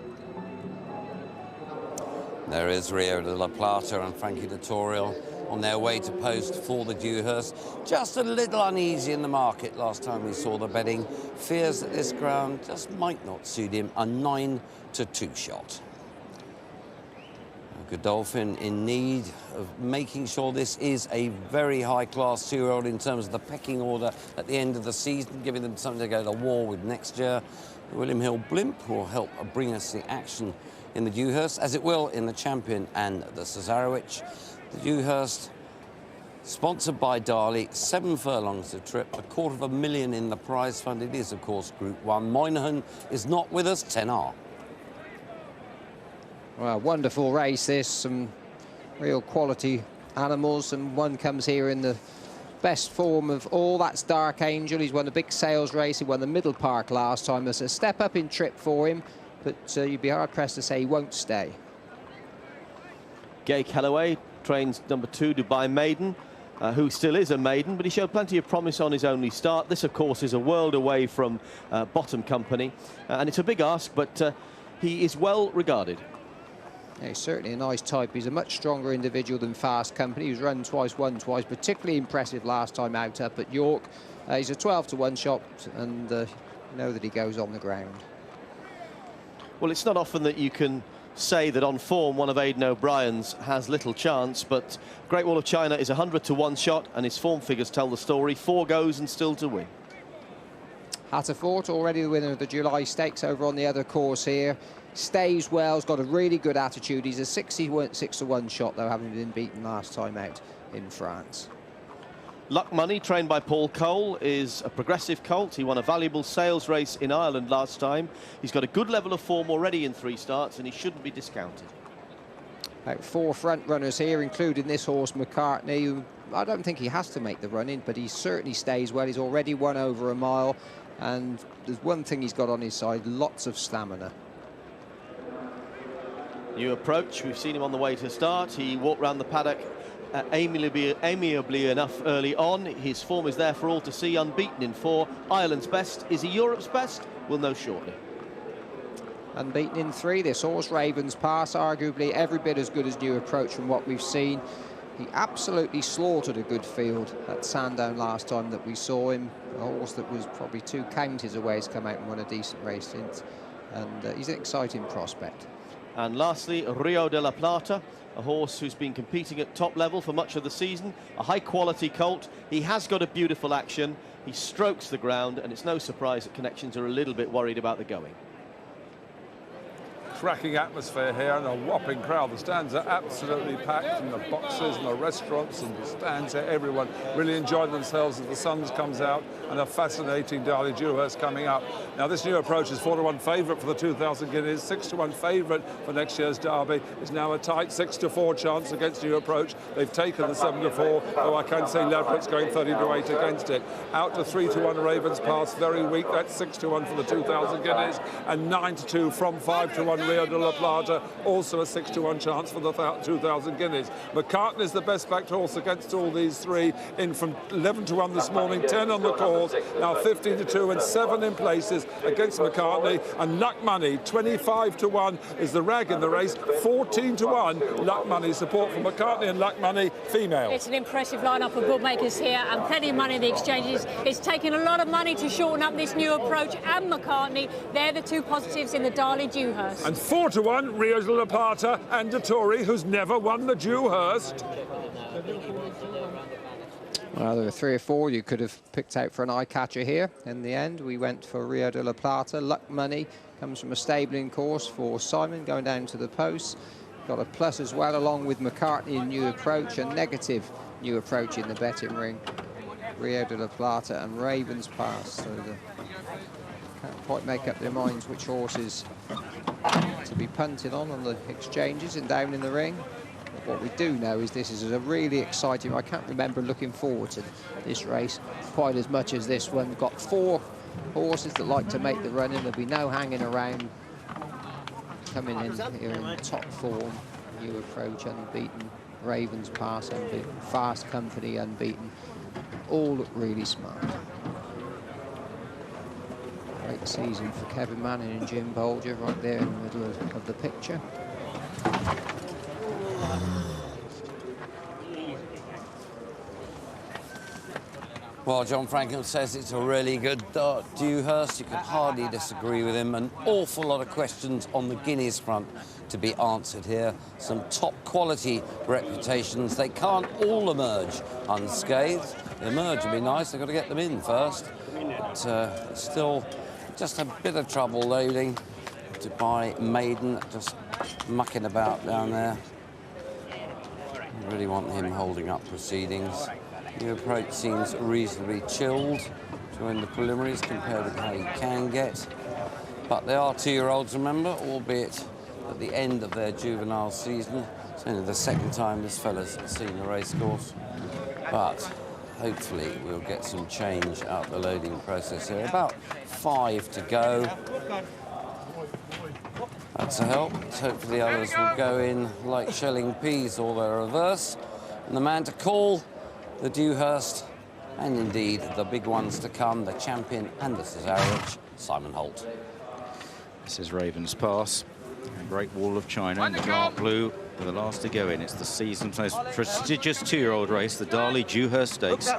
There is Rio de la Plata and Frankie Dettoriel on their way to post for the Dewhurst. Just a little uneasy in the market last time we saw the betting. Fears that this ground just might not suit him. A 9-2 shot. Godolphin in need of making sure this is a very high-class 2-year-old in terms of the pecking order at the end of the season, giving them something to go to war with next year. The William Hill Blimp will help bring us the action in the Dewhurst, as it will in the Champion and the Cesarewitch. The Dewhurst, sponsored by Darley, 7 furlongs a trip, $250,000 in the prize fund. It is, of course, Group 1. Moynihan is not with us, 10R. Well, wonderful race this, some real quality animals, and one comes here in the best form of all. That's Dark Angel. He's won the big sales race. He won the Middle Park last time. There's a step up in trip for him, but you'd be hard-pressed to say he won't stay. Gay Calloway trains number 2, Dubai Maiden, who still is a maiden, but he showed plenty of promise on his only start. This, of course, is a world away from Bottom Company, and it's a big ask, but he is well regarded. Yeah, he's certainly a nice type. He's a much stronger individual than Fast Company. He was run twice, won twice, particularly impressive last time out up at York. He's a 12-1 shot, and you know that he goes on the ground. Well, it's not often that you can say that on form one of Aidan O'Brien's has little chance, but Great Wall of China is a 100-1 shot, and his form figures tell the story. 4 goes and still to win. Hatter Fort, already the winner of the July Stakes over on the other course here. Stays well, has got a really good attitude. He's a 66-1 shot, though, having been beaten last time out in France. Luck Money, trained by Paul Cole, is a progressive colt. He won a valuable sales race in Ireland last time. He's got a good level of form already in 3 starts, and he shouldn't be discounted. About 4 front runners here, including this horse, McCartney, who I don't think he has to make the run-in, but he certainly stays well. He's already won over a mile, and there's one thing he's got on his side, lots of stamina. New Approach, we've seen him on the way to start. He walked round the paddock amiably enough early on. His form is there for all to see, unbeaten in 4. Ireland's best. Is he Europe's best? We'll know shortly. Unbeaten in 3, this horse, Raven's Pass, arguably every bit as good as New Approach from what we've seen. He absolutely slaughtered a good field at Sandown last time that we saw him. A horse that was probably 2 counties away has come out and won a decent race since. And he's an exciting prospect. And lastly, Rio de la Plata, a horse who's been competing at top level for much of the season. A high-quality colt. He has got a beautiful action. He strokes the ground, and it's no surprise that Connections are a little bit worried about the going. Cracking atmosphere here and a whopping crowd. The stands are absolutely packed, and the boxes and the restaurants and the stands here, everyone really enjoying themselves as the sun comes out, and a fascinating Darley Dewhurst coming up. Now this New Approach is 4-to-1 favourite for the 2,000 guineas, 6-to-1 favourite for next year's Derby. Is now a tight 6-to-4 chance against New Approach. They've taken the 7-to-4, though I can say Ladbrokes going 30-to-8 against it. Out to 3-to-1 Ravens Pass, very weak. That's 6-to-1 for the 2,000 guineas, and 9-to-2 from 5-to-1 Rio de la Plata, also a 6-to-1 chance for the 2,000 guineas. McCartney's the best backed horse against all these 3, in from 11-to-1 this morning, 10 on the course, now 15-to-2 and 7 in places against McCartney. And Luck Money, 25-to-1 is the rag in the race, 14-to-1 Luck Money. Support for McCartney and Luck Money, female. It's an impressive lineup of bookmakers here, and plenty of money in the exchanges. It's taken a lot of money to shorten up this New Approach and McCartney. They're the 2 positives in the Darley Dewhurst. And 4-to-1 Rio de la Plata and Dettori, who's never won the Dewhurst. Well, there were 3 or 4 you could have picked out for an eye-catcher here. In the end, we went for Rio de la Plata. Luck Money comes from a stabling course for Simon, going down to the posts. Got a plus as well, along with McCartney and New Approach, a negative New Approach in the betting ring. Rio de la Plata and Ravens Pass, so they can't quite make up their minds which horses to be punted on the exchanges and down in the ring. But what we do know is this is a really exciting. I can't remember looking forward to this race quite as much as this one. We've got 4 horses that like to make the run in. There'll be no hanging around. Coming in here in top form. New Approach unbeaten, Ravens Pass unbeaten, Fast Company unbeaten. All look really smart. Great season for Kevin Manning and Jim Bolger right there in the middle of the picture. Well, John Franklin says it's a really good Dewhurst. You can hardly disagree with him. An awful lot of questions on the Guineas front to be answered here. Some top quality reputations. They can't all emerge unscathed. The emerge would be nice. They've got to get them in first. But still just a bit of trouble loading. Dubai Maiden just mucking about down there. I really want him holding up proceedings. New Approach seems reasonably chilled during the preliminaries compared with how you can get. But they are 2-year-olds, remember, albeit at the end of their juvenile season. It's only the 2nd time this fella's seen the racecourse. But hopefully we'll get some change out the loading process here. About 5 to go. That's a help. Let's hope the others will go in like shelling peas or the reverse. And the man to call the Dewhurst, and indeed the big ones to come, the Champion and the Cesarewitch, Simon Holt. This is Ravens Pass, a Great Wall of China in the dark blue for the last to go in. It's the season's most prestigious 2-year-old race, the Darley Dewhurst Stakes.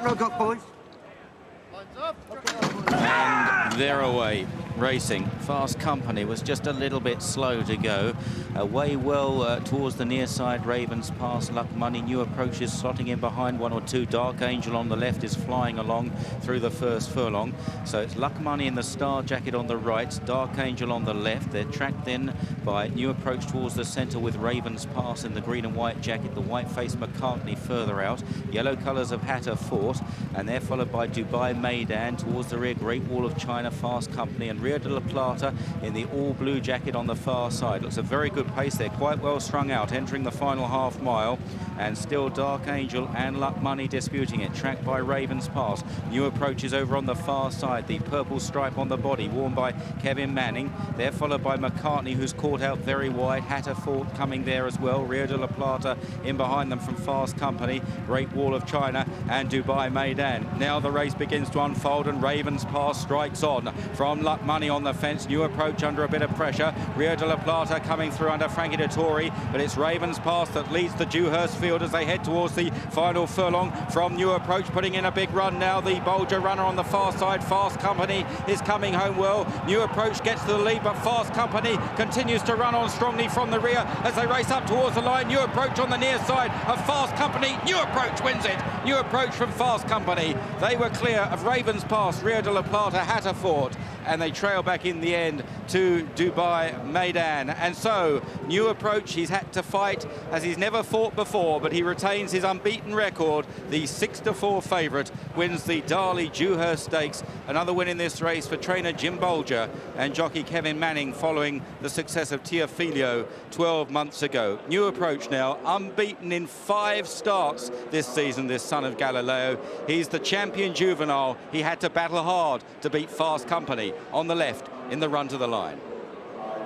And they're away, racing. Fast Company was just a little bit slow to go. Away well towards the near side, Ravens Pass, Luck Money. New Approaches slotting in behind 1 or 2. Dark Angel on the left is flying along through the first furlong. So it's Luck Money in the star jacket on the right, Dark Angel on the left. They're tracked in by New Approach towards the centre with Ravens Pass in the green and white jacket. The white-faced McCartney further out. Yellow colours of Hatter fourth, and they're followed by Dubai Maidan towards the rear. Great Wall of China, Fast Company, and Rio de la Plata in the all-blue jacket on the far side. Looks a very good pace. They're quite well strung out, entering the final half mile. And still Dark Angel and Luck Money disputing it, tracked by Ravens Pass. New Approaches over on the far side, the purple stripe on the body, worn by Kevin Manning. They're followed by McCartney, who's caught out very wide. Hatterford coming there as well. Rio de la Plata in behind them from Fast Company, Great Wall of China and Dubai Maidan. Now the race begins to unfold and Ravens Pass strikes on from Luck Money on the fence. New Approach under a bit of pressure. Rio de la Plata coming through under Frankie Dettori, but it's Ravens Pass that leads the Dewhurst field as they head towards the final furlong. From New Approach putting in a big run now, the Bolger runner on the far side. Fast Company is coming home well. New Approach gets to the lead, but Fast Company continues to run on strongly from the rear as they race up towards the line. New Approach on the near side of Fast Company. New Approach wins it. New Approach from Fast Company. They were clear of Ravens Pass, Rio de la Plata, Hatterford, and they trail back in the end to Dubai Maidan. And so New Approach, he's had to fight as he's never fought before, but he retains his unbeaten record. The 6-4 favourite wins the Darley Dewhurst Stakes. Another win in this race for trainer Jim Bolger and jockey Kevin Manning, following the success of Teofilio 12 months ago. New Approach now unbeaten in 5 starts this season, this son of Galileo. He's the champion juvenile. He had to battle hard to beat Fast Company on the left in the run to the line.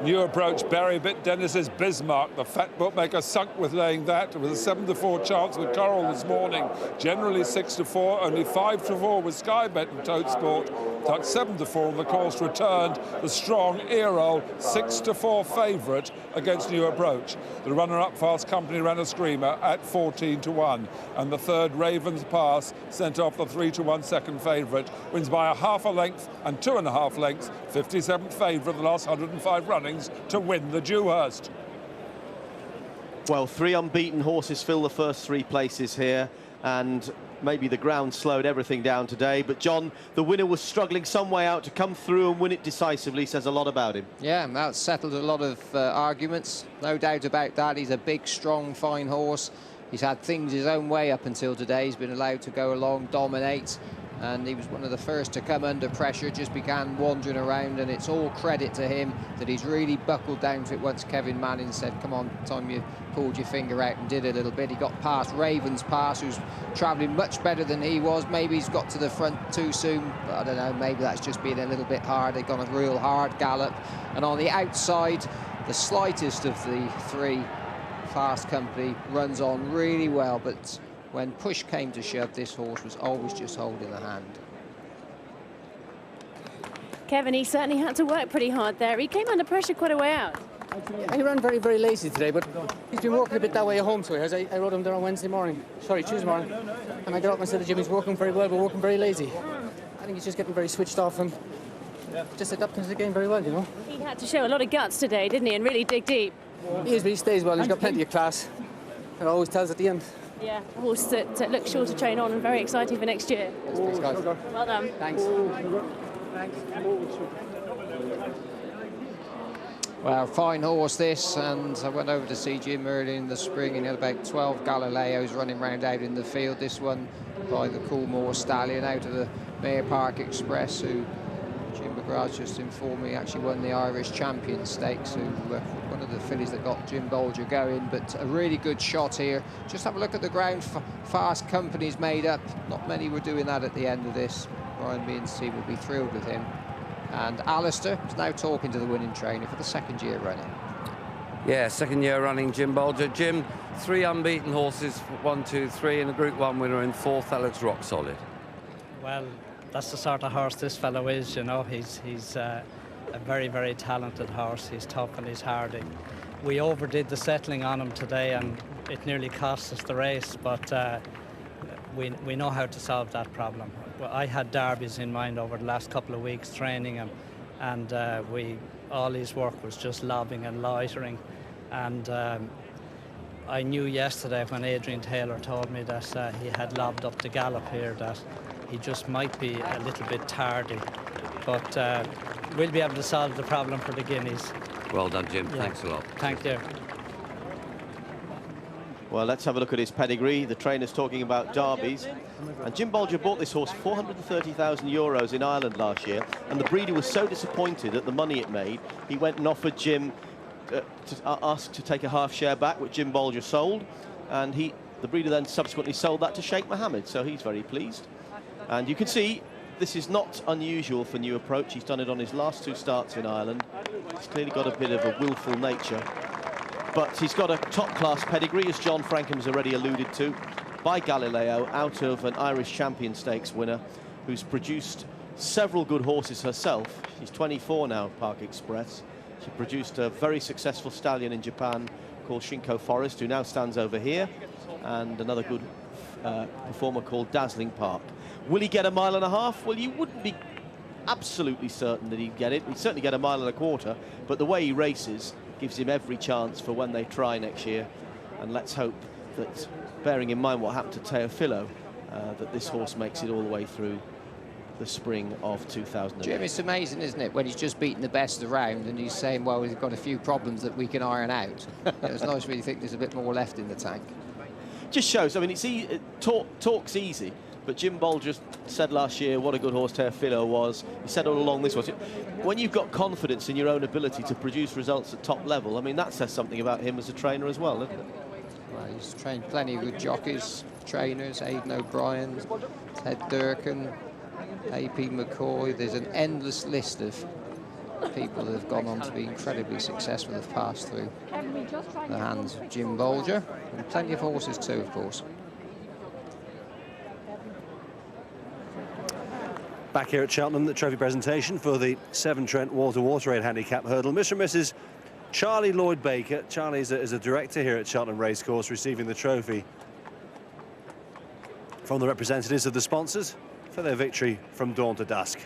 New Approach, Barry Bit Dennis's Bismarck. The fat bookmaker sunk with laying that. It was a 7-4 chance with Coral this morning. Generally 6-4, only 5-4 with Sky Bet and Tote Sport. Tucked 7-4 on the course, returned the strong Erol 6-4 favourite against New Approach. The runner-up Fast Company ran a screamer at 14-1, and the third Ravens Pass sent off the 3-1 second favourite. Wins by a half a length and 2.5 lengths. 57th favourite of the last 105 runnings to win the Dewhurst. Well, 3 unbeaten horses fill the first 3 places here, and maybe the ground slowed everything down today. But John, the winner was struggling some way out. To come through and win it decisively says a lot about him. Yeah, that settled a lot of arguments, no doubt about that. He's a big, strong, fine horse. He's had things his own way up until today. He's been allowed to go along, dominate, and he was one of the first to come under pressure, just began wandering around, and it's all credit to him that he's really buckled down to it once Kevin Manning said, come on, time you pulled your finger out and did a little bit. He got past Ravens Pass, who's travelling much better than he was. Maybe he's got to the front too soon, but I don't know, maybe that's just been a little bit hard. They've gone a real hard gallop. And on the outside, the slightest of the 3, Fast Company, runs on really well, but when push came to shove, this horse was always just holding the hand. Kevin, he certainly had to work pretty hard there. He came under pressure quite a way out. Yeah, he ran very, very lazy today, but he's been working a bit that way at home today. As I rode him there on Tuesday morning, and I got up and I said to Jim, he's working very well, but working very lazy. I think he's just getting very switched off and just adapting to the game very well, you know. He had to show a lot of guts today, didn't he, and really dig deep. He is, but he stays well. He's got plenty of class. It always tells at the end. Yeah, a horse that looks sure to train on and very exciting for next year. Thanks, guys. Well done. Thanks. Well, fine horse this, and I went over to see Jim early in the spring, and he had about 12 Galileos running round out in the field. This one by the Coolmore Stallion out of the Mayor Park Express, who Jim McGrath just informed me actually won the Irish Champion Stakes, who one of the fillies that got Jim Bolger going. But a really good shot here. Just have a look at the ground. Fast Company's made up. Not many were doing that at the end of this. Brian B&C will be thrilled with him. And Alistair is now talking to the winning trainer for the 2nd year running. Yeah, 2nd year running, Jim Bolger. Jim, 3 unbeaten horses, 1, 2, 3, and a Group 1 winner in 4th. That looks rock solid. Well, that's the sort of horse this fellow is, you know. He's a very, very talented horse. He's tough and he's hardy. We overdid the settling on him today, and it nearly cost us the race, but we know how to solve that problem. Well, I had derbies in mind over the last couple of weeks training him, and all his work was just lobbing and loitering. And I knew yesterday when Adrian Taylor told me that he had lobbed up the gallop here that he just might be a little bit tardy. But we'll be able to solve the problem for the Guineas. Well done, Jim. Yeah. Thanks a lot. Thank you. Well, let's have a look at his pedigree. The trainer's talking about derbies. And Jim Bolger bought this horse 430,000 euros in Ireland last year, and the breeder was so disappointed at the money it made, he went and offered Jim asked to take a half share back, which Jim Bolger sold, and the breeder then subsequently sold that to Sheikh Mohammed, so he's very pleased. And you can see this is not unusual for New Approach. He's done it on his last 2 starts in Ireland. He's clearly got a bit of a willful nature, but he's got a top-class pedigree, as John Frankham's already alluded to, by Galileo, out of an Irish Champion Stakes winner who's produced several good horses herself. She's 24 now, Park Express. She produced a very successful stallion in Japan called Shinko Forest, who now stands over here, and another good performer called Dazzling Park. Will he get a 1.5 miles? Well, you wouldn't be absolutely certain that he'd get it. He'd certainly get a 1.25 miles, but the way he races gives him every chance for when they try next year. And let's hope that, bearing in mind what happened to Teofilo, that this horse makes it all the way through the spring of 2008. Jim, it's amazing, isn't it, when he's just beaten the best of the round and he's saying, well, we've got a few problems that we can iron out. It's nice when you think there's a bit more left in the tank. Just shows, I mean, talk's easy, but Jim Bolger said last year what a good horse Teofilo was. He said all along this was. When you've got confidence in your own ability to produce results at top level, I mean, that says something about him as a trainer as well, doesn't it? Well, he's trained plenty of good jockeys, trainers, Aidan O'Brien, Ted Durkin, AP McCoy. There's an endless list of people that have gone on to be incredibly successful, have passed through the hands of Jim Bolger, and plenty of horses too, of course. Back here at Cheltenham, the trophy presentation for the Severn Trent Water 8 handicap hurdle. Mr. and Mrs. Charlie Lloyd Baker. Charlie is a director here at Cheltenham Racecourse, receiving the trophy from the representatives of the sponsors for their victory from dawn to dusk.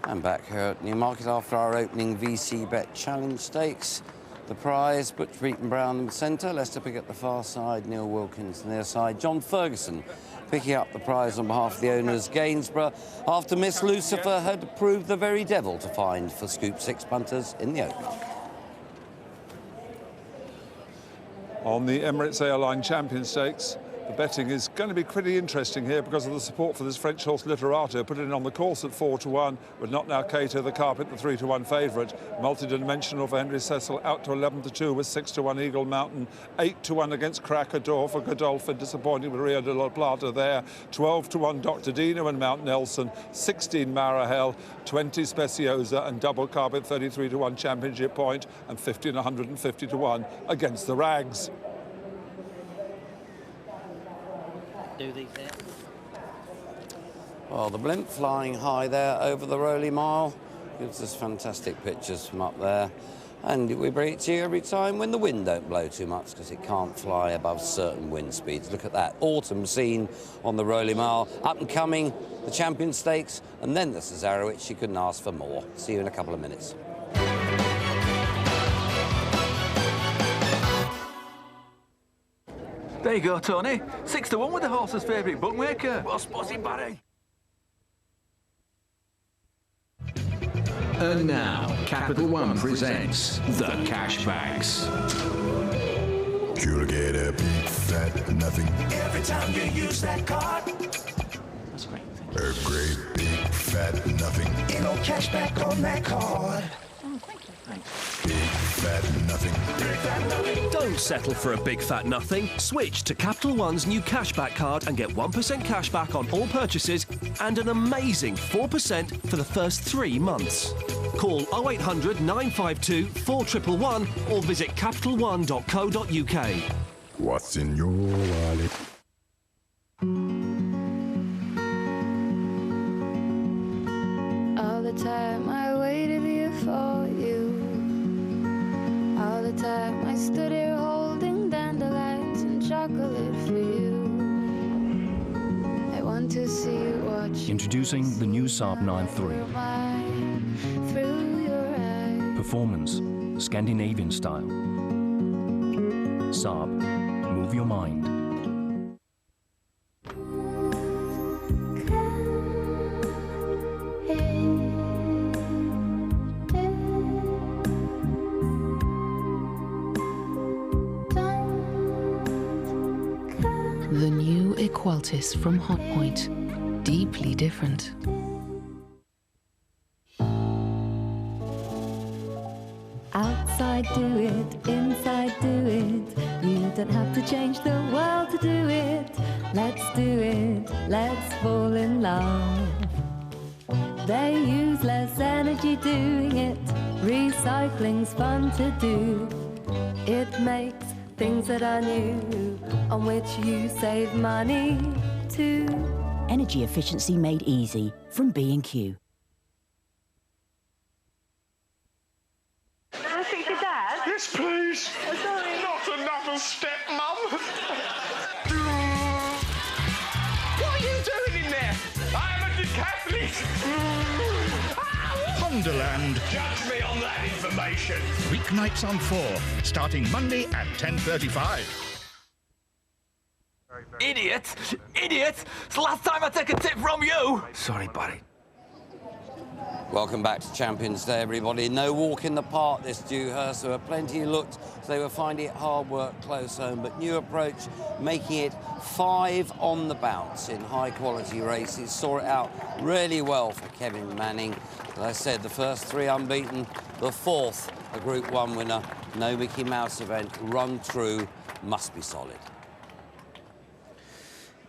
And back here at Newmarket after our opening VC Bet Challenge Stakes. The prize, Butch Beaton Brown in the centre, Lester Pick at the far side, Neil Wilkins on their side, John Ferguson picking up the prize on behalf of the owners, Gainsborough, after Miss Lucifer had proved the very devil to find for Scoop 6 punters in the opening. On the Emirates Airline Champion Stakes, the betting is going to be pretty interesting here because of the support for this French horse Literato. Put it on the course at 4-1, with Not Now Cato, the carpet, the 3-1 favourite. Multidimensional for Henry Cecil, out to 11-2 with 6-1 Eagle Mountain. 8-1 against Krakador for Godolphin, disappointing with Rio de la Plata there. 12-1 Dr. Dino and Mount Nelson. 16 Marahel, 20 Speciosa, and double carpet 33-1 Championship Point, and 50 and 150-1 against the Rags. Well, the blimp flying high there over the Rowley Mile gives us fantastic pictures from up there, and we bring it to you every time when the wind don't blow too much, because it can't fly above certain wind speeds. Look at that autumn scene on the Rowley Mile, up and coming, the Champion Stakes, and then the Cesarewitch. You couldn't ask for more. See you in a couple of minutes. There you go, Tony. 6-1 with the horse's favourite bookmaker. Well spotted, Barry. And now, Capital One presents the Cash Bags. You'll get a big fat nothing every time you use that card. That's great. A great big fat nothing. You know, cash back on that card. Big fat nothing. Big fat nothing. Don't settle for a big fat nothing. Switch to Capital One's new cashback card and get 1% cashback on all purchases and an amazing 4% for the first 3 months. Call 0800 952 4111 or visit capitalone.co.uk. What's in your wallet? All the time I waited here for you. All the time I stood here holding dandelions and chocolate for you. I want to see you watch. Introducing the new Saab 9-3. Through your eyes. Performance, Scandinavian style. Saab, move your mind. Altis from Hotpoint. Deeply different. Outside do it, inside do it. You don't have to change the world to do it. Let's do it, let's fall in love. They use less energy doing it. Recycling's fun to do. It makes things that are new, on which you save money too. Energy efficiency made easy from B&Q. Can I speak to Dad? Yes, please. Oh, sorry. Not another step, Mum. What are you doing in there? I'm a decathlete. Ponderland. Judge me on that information. Weeknights on 4, starting Monday at 10:35. Idiot! Idiot! It's the last time I take a tip from you! Sorry, buddy. Welcome back to Champions Day, everybody. No walk in the park, this Dewhurst. There were plenty who looked, so they were finding it hard work close home, but New Approach making it 5 on the bounce in high-quality races. Saw it out really well for Kevin Manning. As I said, the first 3 unbeaten, the 4th a Group 1 winner. No Mickey Mouse event, run true, must be solid.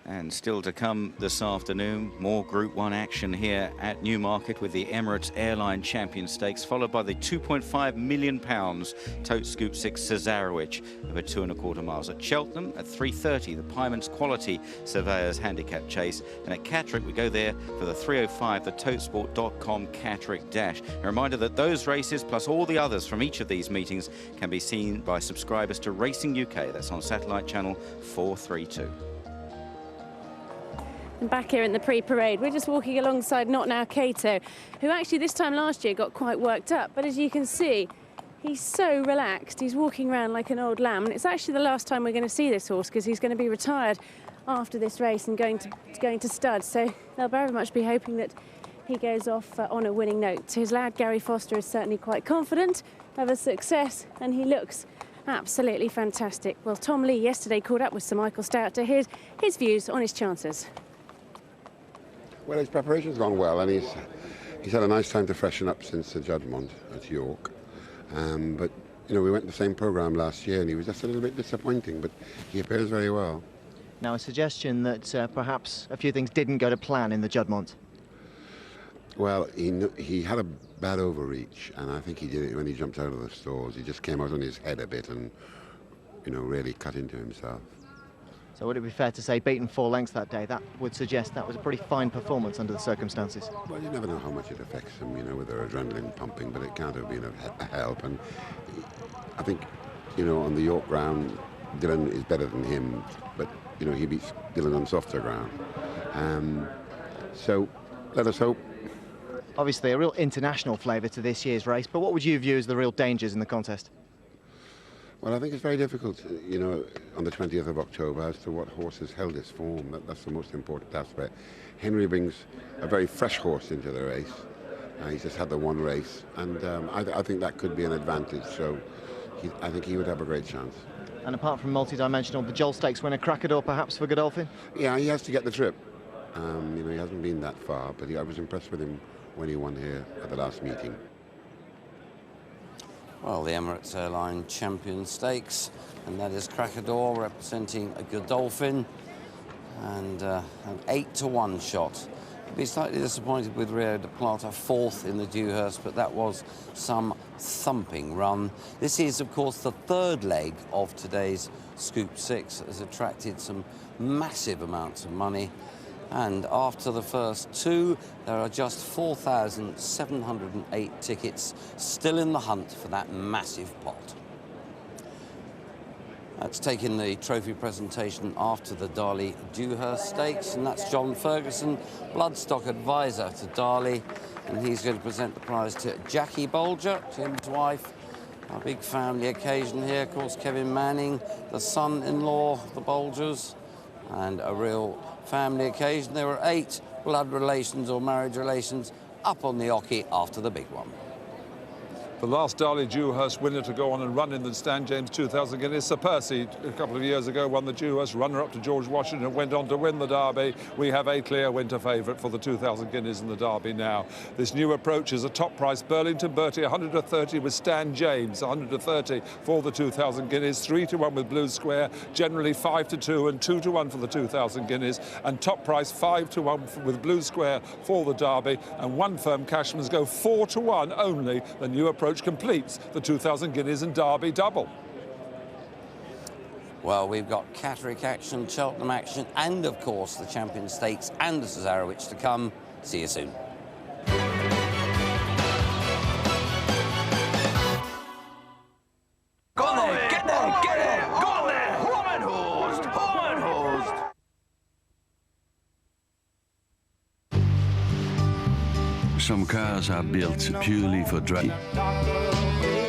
And still to come this afternoon, more Group 1 action here at Newmarket with the Emirates Airline Champion Stakes, followed by the £2.5 million Tote Scoop 6 Cesarewitch over 2¼ miles. At Cheltenham at 3:30, the Pyman's Quality Surveyors Handicap Chase. And at Catterick, we go there for the 3:05, the Totesport.com Catterick Dash. A reminder that those races, plus all the others from each of these meetings, can be seen by subscribers to Racing UK. That's on satellite channel 432. And back here in the pre-parade, we're just walking alongside Not Now Cato, who actually this time last year got quite worked up. But as you can see, he's so relaxed. He's walking around like an old lamb. And it's actually the last time we're going to see this horse, because he's going to be retired after this race and going to stud. So they'll very much be hoping that he goes off on a winning note. So his lad, Gary Foster, is certainly quite confident of a success, and he looks absolutely fantastic. Well, Tom Lee yesterday caught up with Sir Michael Stoute to hear his views on his chances. Well, his preparation's gone well, and he's had a nice time to freshen up since the Judgment at York. But, you know, we went the same programme last year, and he was just a little bit disappointing, but he appears very well. Now, a suggestion that perhaps a few things didn't go to plan in the Judgment. Well, he had a bad overreach, and I think he did it when he jumped out of the stalls. He just came out on his head a bit and, you know, really cut into himself. So would it be fair to say, beaten 4 lengths that day, that would suggest that was a pretty fine performance under the circumstances? Well, you never know how much it affects them, you know, with their adrenaline pumping, but it can't have been a help. And I think, you know, on the York ground, Dylan is better than him, but, you know, he beats Dylan on softer ground. So let us hope. Obviously, a real international flavour to this year's race, but what would you view as the real dangers in the contest? Well, I think it's very difficult, you know, on the 20th of October as to what horse has held its form. That's the most important aspect. Henry brings a very fresh horse into the race. He's just had the one race, and I think that could be an advantage. So I think he would have a great chance. And apart from multi-dimensional, the Joel Stakes winner, Krakador perhaps for Godolphin? Yeah, he has to get the trip. You know, he hasn't been that far, but I was impressed with him when he won here at the last meeting. Well, the Emirates Airline Champion Stakes, and that is Krakador representing a Godolphin, and an 8-to-1 shot. I'd be slightly disappointed with Rio de Plata, 4th in the Dewhurst, but that was some thumping run. This is, of course, the 3rd leg of today's Scoop 6 that has attracted some massive amounts of money. And after the first 2, there are just 4,708 tickets still in the hunt for that massive pot. That's taking the trophy presentation after the Darley Dewhurst Stakes, and that's John Ferguson, bloodstock advisor to Darley, and he's going to present the prize to Jackie Bolger, Tim's wife. A big family occasion here, of course, Kevin Manning, the son-in-law of the Bolgers, and a real family occasion. There were 8 blood relations or marriage relations up on the Ocky after the big one. The last Darley Dewhurst winner to go on and run in the Stan James 2000 Guineas. Sir Percy, a couple of years ago, won the Dewhurst, runner-up to George Washington, and went on to win the Derby. We have a clear winter favourite for the 2000 Guineas in the Derby now. This new approach is a top price. Burlington Bertie, 130 with Stan James, 130 for the 2000 Guineas, 3-1 with Blue Square, generally 5-2 and 2-1 for the 2000 Guineas, and top price 5-1 with Blue Square for the Derby, and one firm Cashman's go 4-1 only. The new approach completes the 2000 Guineas and Derby double. Well, we've got Catterick action, Cheltenham action, and of course the Champion Stakes and the Cesarewitch to come. See you soon. Go on there, get there, get there, go on there, Hornhorst, Hornhorst. Some cars are built purely for driving.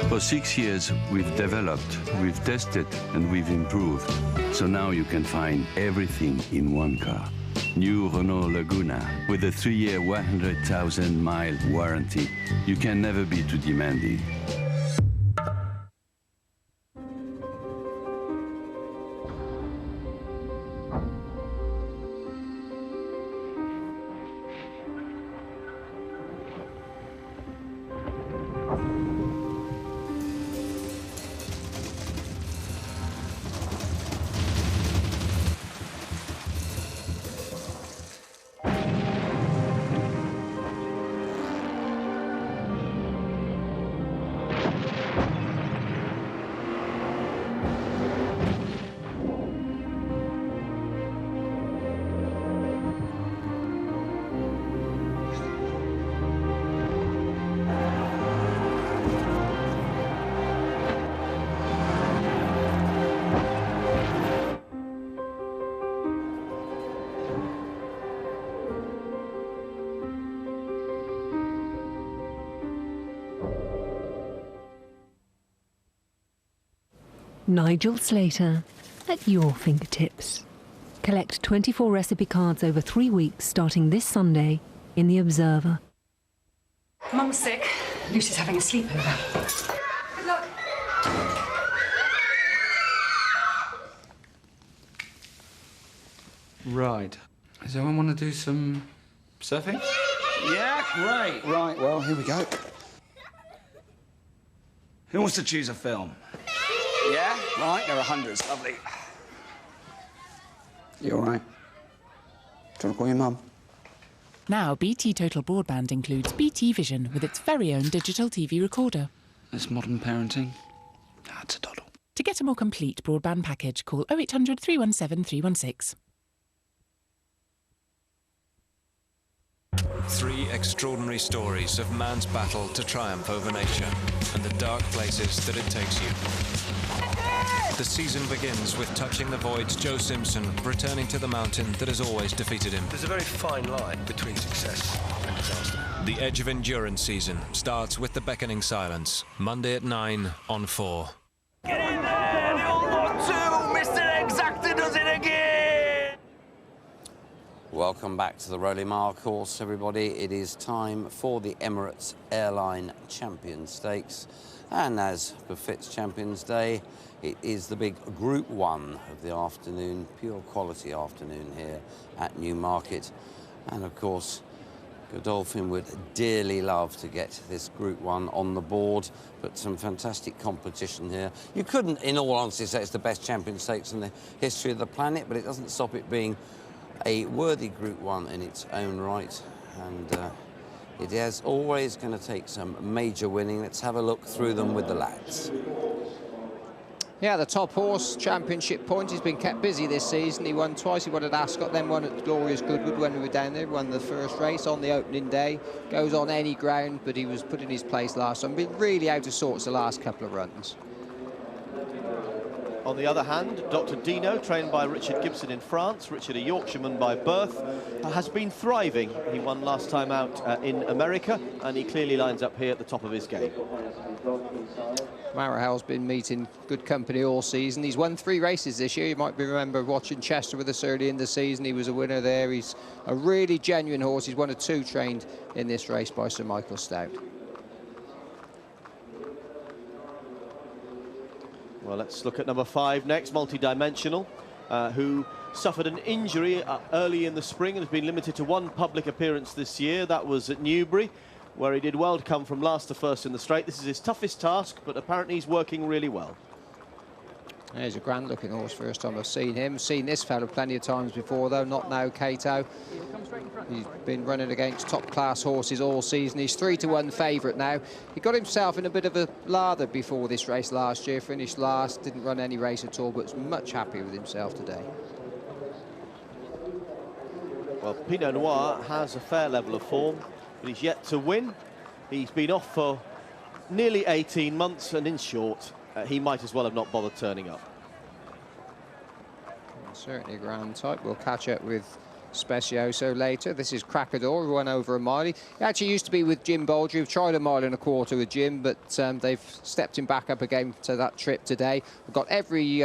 For 6 years, we've developed, we've tested, and we've improved. So now you can find everything in one car. New Renault Laguna with a 3-year, 100,000-mile warranty. You can never be too demanding. Nigel Slater, at your fingertips. Collect 24 recipe cards over 3 weeks, starting this Sunday in The Observer. Mum's sick. Lucy's having a sleepover. Good luck. Right. Does anyone want to do some surfing? Yeah, great. Right, well, here we go. Who wants to choose a film? Yeah, right, there are hundreds. Lovely. You all right? Do you want to call your mum? Now, BT Total Broadband includes BT Vision with its very own digital TV recorder. That's modern parenting. That's a doddle. To get a more complete broadband package, call 0800 317 316. 3 extraordinary stories of man's battle to triumph over nature and the dark places that it takes you. The season begins with Touching the Void's Joe Simpson returning to the mountain that has always defeated him. There's a very fine line between success and disaster. The Edge of Endurance season starts with The Beckoning Silence, Monday at 9 on 4. Get in there, the old lot too! Mr. Exactor does it again! Welcome back to the Rolling Mile course, everybody. It is time for the Emirates Airline Champion Stakes. And as befits Champions Day, it is the big Group 1 of the afternoon, pure quality afternoon here at Newmarket. And of course, Godolphin would dearly love to get this Group 1 on the board, but some fantastic competition here. You couldn't, in all honesty, say it's the best Champion Stakes in the history of the planet, but it doesn't stop it being a worthy Group 1 in its own right. And it is always going to take some major winning. Let's have a look through them with the lads. Yeah, the top horse, Championship Point, he's been kept busy this season. He won twice. He won at Ascot, then won at Glorious Goodwood when we were down there. Won the first race on the opening day. Goes on any ground, but he was put in his place last time. Been really out of sorts the last couple of runs. On the other hand, Dr. Dino, trained by Richard Gibson in France, Richard a Yorkshireman by birth, has been thriving. He won last time out in America, and he clearly lines up here at the top of his game. Marahal's been meeting good company all season. He's won 3 races this year. You might remember watching Chester with us early in the season. He was a winner there. He's a really genuine horse. He's one of 2 trained in this race by Sir Michael Stout. Well, let's look at number 5 next, Multidimensional, who suffered an injury early in the spring and has been limited to 1 public appearance this year. That was at Newbury, where he did well to come from last to first in the straight. This is his toughest task, but apparently he's working really well. There's a grand-looking horse, first time I've seen him. Seen this fella plenty of times before, though, not now, Cato. He's been running against top-class horses all season. He's 3-1 favourite now. He got himself in a bit of a lather before this race last year, finished last, didn't run any race at all, but was much happier with himself today. Well, Pinot Noir has a fair level of form, but he's yet to win. He's been off for nearly 18 months, and in short, he might as well have not bothered turning up. Certainly a grand type. We'll catch up with Specioso later. This is Cracador, who won over a mile. He actually used to be with Jim Bolger, who tried 1.25 miles with Jim, but they've stepped him back up again to that trip today. We've got every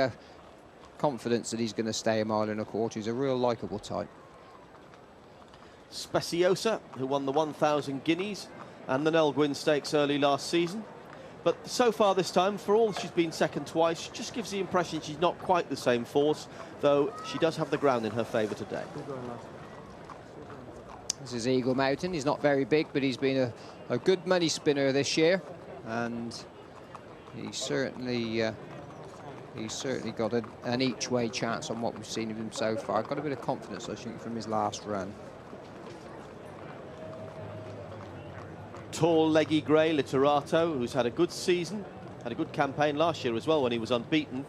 confidence that he's going to stay 1.25 miles. He's a real likeable type. Speciosa, who won the 1,000 guineas and the Nell Gwyn Stakes early last season. But so far this time, for all she's been second twice, she just gives the impression she's not quite the same force, though she does have the ground in her favour today. This is Eagle Mountain. He's not very big, but he's been a good money spinner this year, and he's certainly got an each-way chance on what we've seen of him so far. Got a bit of confidence, I think, from his last run. Tall, leggy grey Literato, who's had a good season, had a good campaign last year as well when he was unbeaten.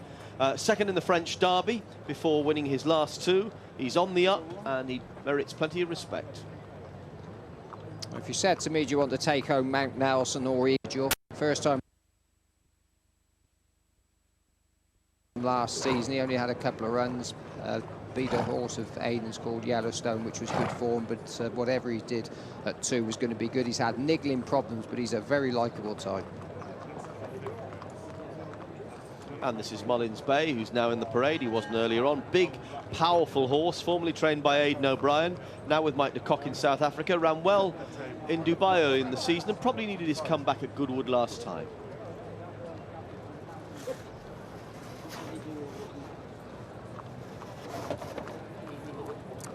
Second in the French Derby before winning his last 2. He's on the up and he merits plenty of respect. If you said to me, do you want to take home Mount Nelson or Eagle, first time last season, he only had a couple of runs. Beat a horse of Aiden's called Yellowstone, which was good form, but whatever he did at 2 was going to be good. He's had niggling problems, but he's a very likeable type. And this is Mullins Bay, who's now in the parade. He wasn't earlier on. Big, powerful horse, formerly trained by Aidan O'Brien, now with Mike de Kock in South Africa. Ran well in Dubai early in the season and probably needed his comeback at Goodwood last time.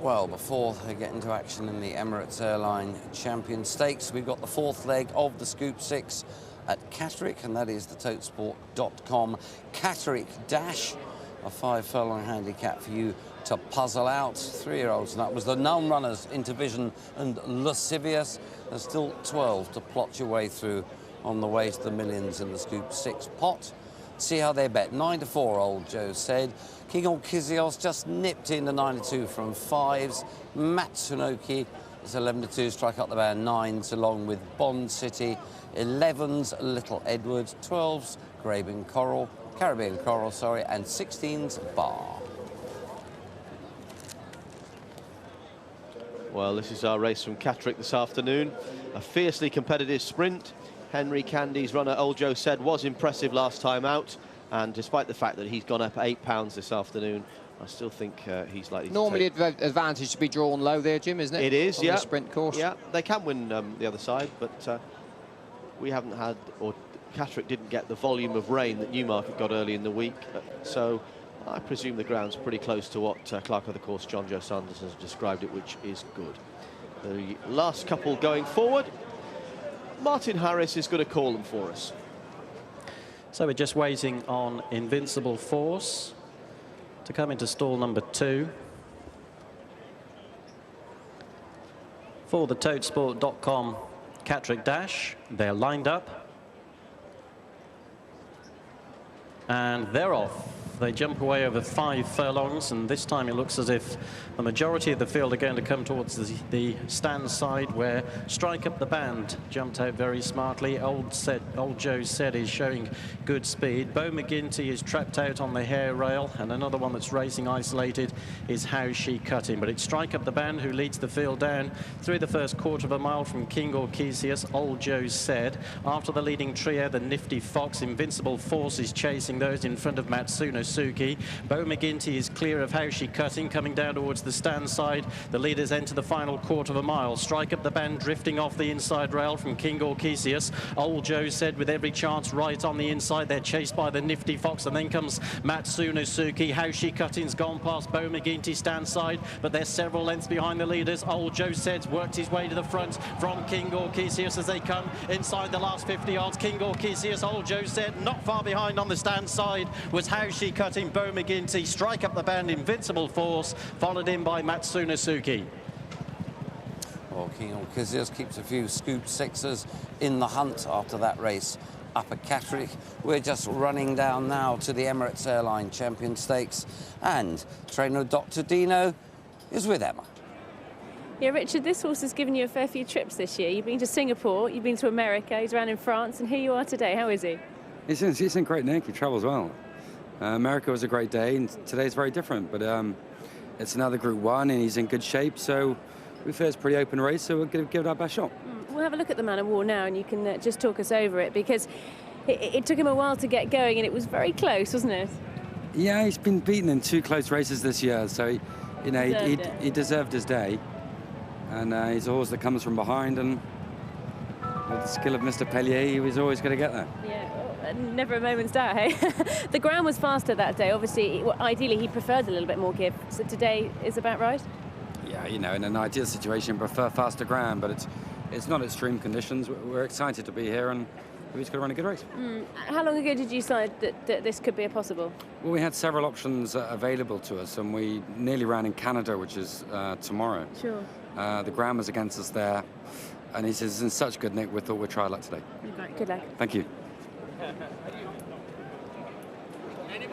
Well, before they get into action in the Emirates Airline Champion Stakes, we've got the 4th leg of the Scoop 6 at Catterick, and that is the totesport.com Catterick Dash, a 5-furlong handicap for you to puzzle out. 3-year-olds, and that was the known runners, Intervision and Lascivious. There's still 12 to plot your way through on the way to the millions in the Scoop 6 pot. See how they bet. 9-4, Old Joe said. King Orkizios just nipped in the 9-2 from 5s. Matsunoki is 11-2, strike up the band 9s along with Bond City. 11s, Little Edwards. 12s, Caribbean Coral, and 16s, Bar. Well, this is our race from Catterick this afternoon. A fiercely competitive sprint. Henry Candy's runner, Old Joe said, was impressive last time out, and despite the fact that he's gone up 8 pounds this afternoon, I still think he's likely normally to take... advantage to be drawn low there, Jim, isn't it? It is, on yeah. The sprint course. Yeah, they can win the other side, but we haven't had, or Catterick didn't get the volume of rain that Newmarket got early in the week, so I presume the ground's pretty close to what Clerk of the Course John Joe Sanders has described it, which is good. The last couple going forward. Martin Harris is going to call them for us. So we're just waiting on Invincible Force to come into stall number 2. For the totesport.com Catterick Dash, they're lined up. And they're off. They jump away over 5 furlongs, and this time it looks as if the majority of the field are going to come towards the stand side, where Strike Up the Band jumped out very smartly. Old Joe said he's showing good speed. Bo McGinty is trapped out on the hair rail, and another one that's racing isolated is How She Cut Him. But it's Strike Up the Band who leads the field down through the first 1/4 mile from King Orkizios. Old Joe said. After the leading trio, the Nifty Fox, Invincible Force is chasing those in front of Matsuno Suki. Bo McGinty is clear of How She Cutting, coming down towards the stand side. The leaders enter the final quarter of a mile. Strike Up the Band drifting off the inside rail from King Orchesius. Old Joe Said with every chance right on the inside. They're chased by the Nifty Fox, and then comes Matsunosuke. How She Cutting's gone past Bo McGinty stand side, but they're several lengths behind the leaders. Old Joe Said's worked his way to the front from King Orchesius as they come inside the last 50 yards. King Orchesius, Old Joe Said, not far behind on the stand side was How She Cutting, Bo McGinty. Strike Up the Band, Invincible Force, followed in by Matsunosuke. Well, King Orchesius keeps a few scoop sixers in the hunt after that race up at Catterick. We're just running down now to the Emirates Airline Champion Stakes, and trainer Dr. Dino is with Emma. Yeah, Richard, this horse has given you a fair few trips this year. You've been to Singapore, you've been to America, he's ran in France, and here you are today. How is he? He's in great nick. He travels well. America was a great day, and today's very different. But it's another Group 1, and he's in good shape, so we feel it's a pretty open race, so we'll give it our best shot. We'll have a look at the Man of War now, and you can just talk us over it, because it took him a while to get going, and it was very close, wasn't it? Yeah, he's been beaten in 2 close races this year, so he deserved his day. And he's a horse that comes from behind, and with the skill of Mr. Pellier, he was always going to get there. Yeah, never a moment's doubt, hey? The ground was faster that day. Obviously, ideally, he preferred a little bit more give. So today is about right? Yeah, you know, in an ideal situation, prefer faster ground, but it's not extreme conditions. We're excited to be here, and he's going to run a good race. How long ago did you decide that this could be possible? Well, we had several options available to us, and we nearly ran in Canada, which is tomorrow. Sure. The ground was against us there, and he says, in such good nick, we thought we'd try luck today. Good luck. Thank you.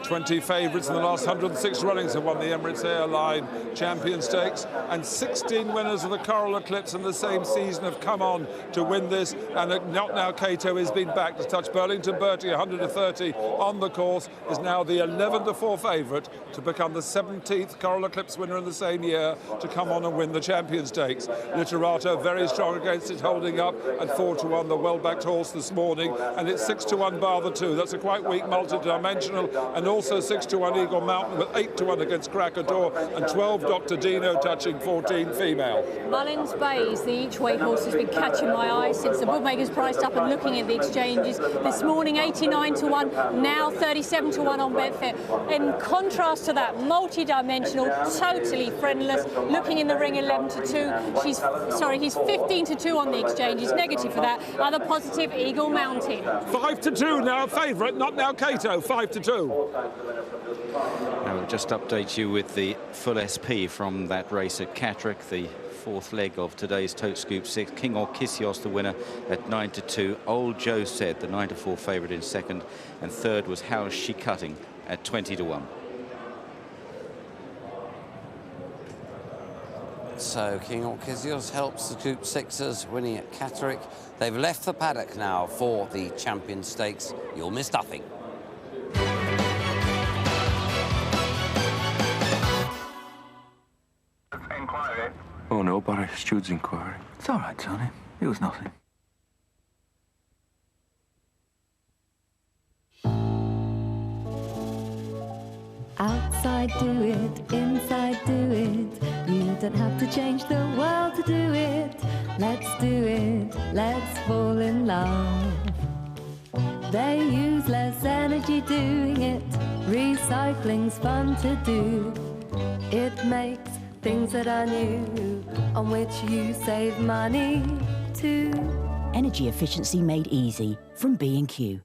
20 favourites in the last 106 runnings have won the Emirates Airline Champion Stakes, and 16 winners of the Coral Eclipse in the same season have come on to win this. And Not Now Cato has been back to touch. Burlington Bertie, 130 on the course, is now the 11-4 favourite to become the 17th Coral Eclipse winner in the same year to come on and win the Champion Stakes. Literato very strong against it, holding up at 4-1, the well-backed horse this morning, and it's 6-1 bar the 2. That's a quite weak multi-dimensional, and also 6-1 Eagle Mountain with 8-1 against Krakatoa, and 12 Dr. Dino touching 14 female. Mullins Bays, the each-way horse, has been catching my eye since the bookmakers priced up and looking at the exchanges. This morning 89-1, now 37-1 on Betfair. In contrast to that, multi-dimensional, totally friendless, looking in the ring 11-2. He's 15-2 on the exchanges. Negative for that. Other positive, Eagle Mountain. 5-2 now, favourite, Not Now Cato, 5-2. Now we'll just update you with the full SP from that race at Catterick, the 4th leg of today's Tote Scoop 6. King Orchesius, the winner, at 9-2. Old Joe Said, the 9-4 favourite, in second, and third was How She Cutting at 20-1. So King Orchesius helps the Group 6ers winning at Catterick. They've left the paddock now for the Champion Stakes. You'll miss nothing. Oh no, Barry, Stu's inquiry. It's all right, Tony. It was nothing. Outside do it, inside do it. You don't have to change the world to do it. Let's do it, let's fall in love. They use less energy doing it. Recycling's fun to do. It makes things that are new, on which you save money too. Energy efficiency made easy from B&Q.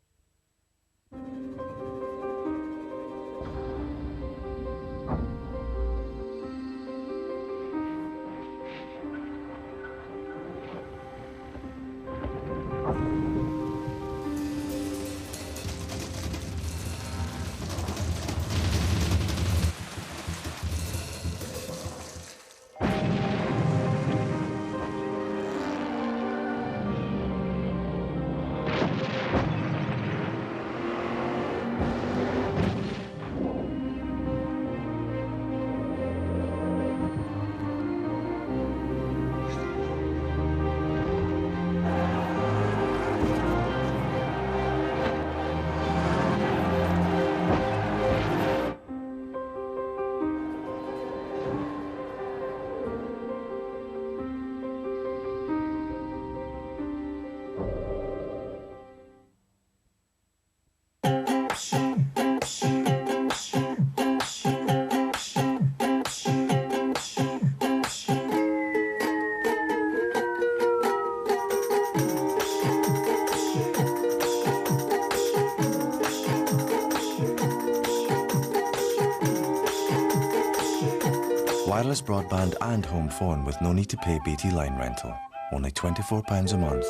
wireless broadband and home phone with no need to pay BT line rental. Only £24 a month.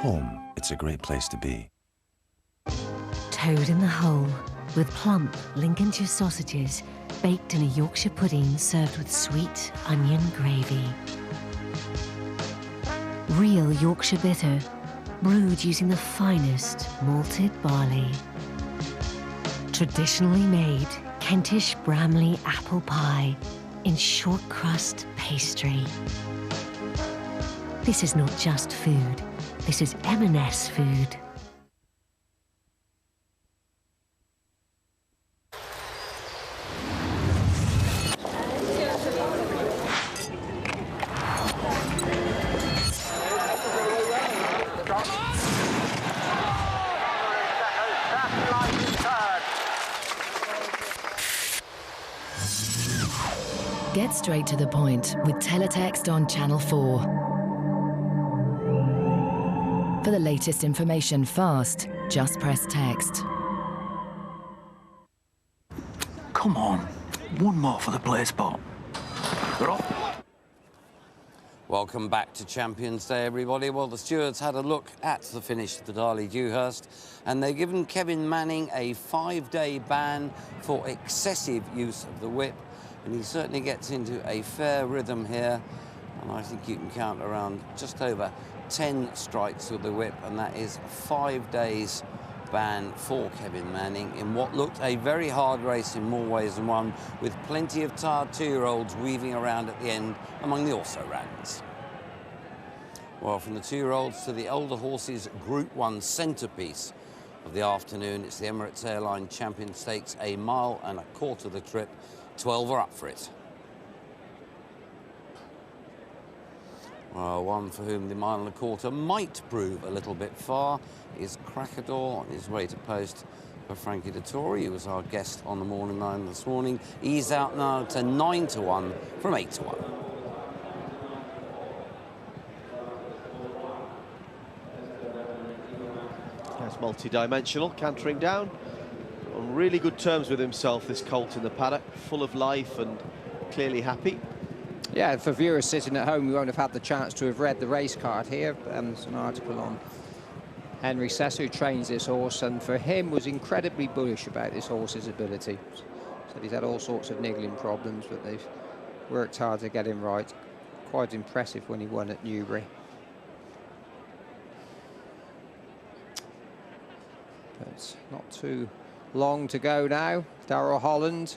Home, it's a great place to be. Toad in the hole with plump Lincolnshire sausages baked in a Yorkshire pudding served with sweet onion gravy. Real Yorkshire bitter, brewed using the finest malted barley. Traditionally made Kentish Bramley apple pie in short crust pastry. This is not just food, this is M&S food. Get straight to the point with teletext on Channel 4. For the latest information fast, just press text. Come on, one more for the play spot. They're off. Welcome back to Champions Day, everybody. Well, the stewards had a look at the finish of the Darley-Dewhurst, and they've given Kevin Manning a 5-day ban for excessive use of the whip, and he certainly gets into a fair rhythm here, and I think you can count around just over 10 strikes with the whip, and that is 5 days ban for Kevin Manning in what looked a very hard race in more ways than one, with plenty of tired 2-year-olds weaving around at the end among the also-rans. Well, from the 2-year-olds to the older horses, Group 1 centrepiece of the afternoon, it's the Emirates Airline Champion Stakes, a mile and a quarter the trip. 12 are up for it. Well, one for whom the mile and a quarter might prove a little bit far is Cracador on his way to post for Frankie Dettori, who was our guest on the morning line this morning. He's out now to 9-1 from 8-1. That's multi-dimensional, cantering down. On really good terms with himself, this colt in the paddock, full of life and clearly happy. Yeah, for viewers sitting at home who won't have had the chance to have read the race card here, there's an article on Henry Sessa, who trains this horse, and for him was incredibly bullish about this horse's ability. Said he's had all sorts of niggling problems, but they've worked hard to get him right. Quite impressive when he won at Newbury. But it's not too long to go now. Darrell Holland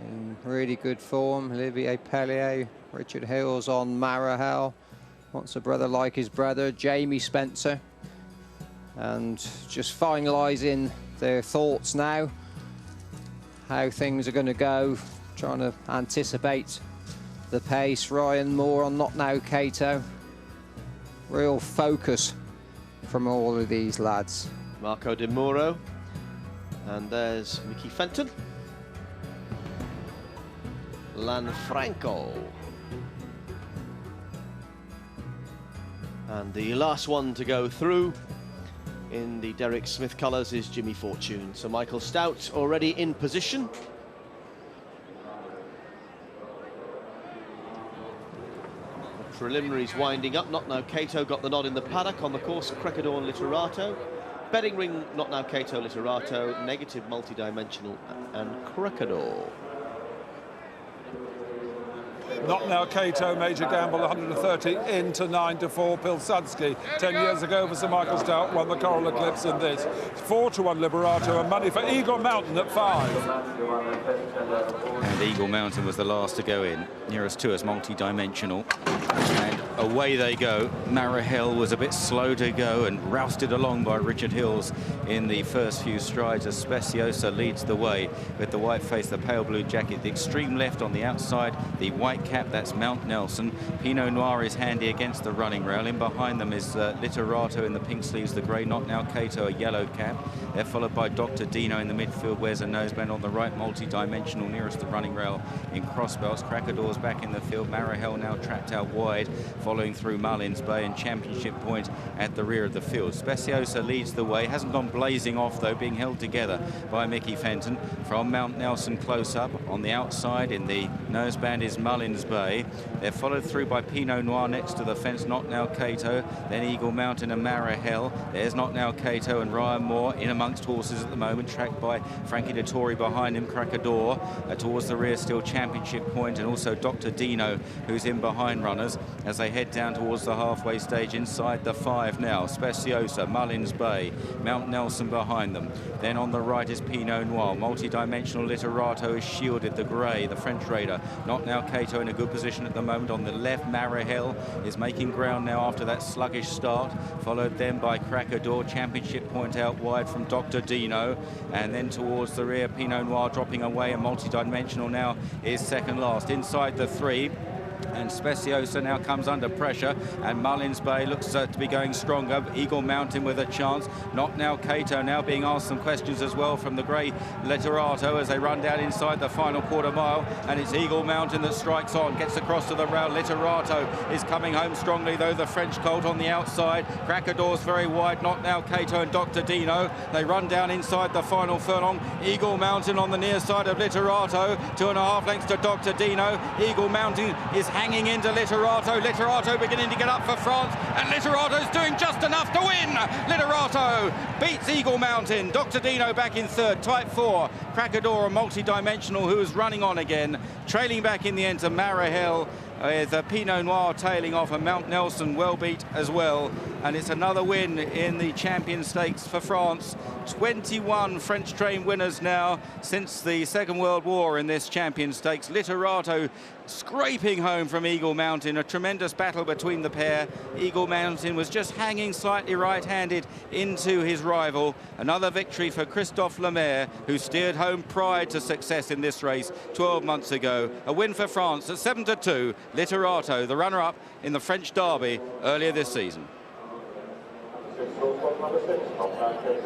in really good form. Olivier Pellier, Richard Hills on Marahel. Wants a brother like his brother, Jamie Spencer. And just finalising their thoughts now. How things are going to go. Trying to anticipate the pace. Ryan Moore on Not Now Cato. Real focus from all of these lads. Marco De Muro. And there's Mickey Fenton. Lanfranco. And the last one to go through in the Derek Smith colours is Jimmy Fortune. So Michael Stout already in position. The preliminaries winding up. Not Now Cato got the nod in the paddock. On the course, Cracador and Literato. Betting ring, Not Now Cato, Literato. Negative, Multidimensional and Cracador. Not Now Cato, Major Gamble, 130 into 9-4. Pilsudski, 10 years ago for Sir Michael Stout, won the Coral Eclipse in this. 4-1 Liberato, and money for Eagle Mountain at 5. And Eagle Mountain was the last to go in. Nearest to us, Multidimensional. And away they go. Marahel was a bit slow to go and rousted along by Richard Hills in the first few strides as Speciosa leads the way with the white face, the pale blue jacket, the extreme left on the outside, the white cap, that's Mount Nelson. Pinot Noir is handy against the running rail. In behind them is Literato in the pink sleeves, the grey Not Now Cato, a yellow cap. They're followed by Dr. Dino in the midfield, wears a noseband on the right, Multidimensional nearest the running rail in crossbelts. Cracador's back in the field. Marahel now trapped out wide. following through Mullins Bay and Championship Point at the rear of the field. Speciosa leads the way, hasn't gone blazing off though, being held together by Mickey Fenton. From Mount Nelson close up on the outside in the noseband is Mullins Bay. They're followed through by Pinot Noir next to the fence, Not Now Cato, then Eagle Mountain and Marahel. There's Not Now Cato and Ryan Moore in amongst horses at the moment, tracked by Frankie Dettori behind him, Crackador. Towards the rear still Championship Point and also Dr. Dino, who's in behind runners as they head down towards the halfway stage inside the 5 now. Speciosa, Mullins Bay, Mount Nelson behind them. Then on the right is Pinot Noir. Multi-dimensional Literato is shielded, the grey, the French Raider. Not Now Cato in a good position at the moment. On the left, Marahel is making ground now after that sluggish start, followed then by Crackador. Championship Point out wide from Dr. Dino, and then towards the rear, Pinot Noir dropping away, and Multi-dimensional now is second last inside the 3. And Speciosa now comes under pressure, and Mullins Bay looks to be going stronger. Eagle Mountain with a chance. Not Now Cato now being asked some questions as well from the grey Literato as they run down inside the final quarter mile, and it's Eagle Mountain that strikes on, gets across to the rail. Literato is coming home strongly though, the French colt on the outside. Crackador's very wide. Not Now Cato and Dr. Dino, they run down inside the final furlong. Eagle Mountain on the near side of Literato, 2.5 lengths to Dr. Dino. Eagle Mountain is hanging into Literato. Literato beginning to get up for France, and Literato's doing just enough to win. Literato beats Eagle Mountain. Dr. Dino back in third, tight 4. Crackador, a Multi-dimensional who is running on again, trailing back in the end to Marahel, with Pinot Noir tailing off, and Mount Nelson well beat as well. And it's another win in the Champion Stakes for France. 21 French train winners now since the Second World War in this Champion Stakes. Literato scraping home from Eagle Mountain. A tremendous battle between the pair. Eagle Mountain was just hanging slightly right-handed into his rival. Another victory for Christophe Lemaire, who steered home pride to success in this race 12 months ago. A win for France at 7-2. Literato, the runner-up in the French Derby earlier this season.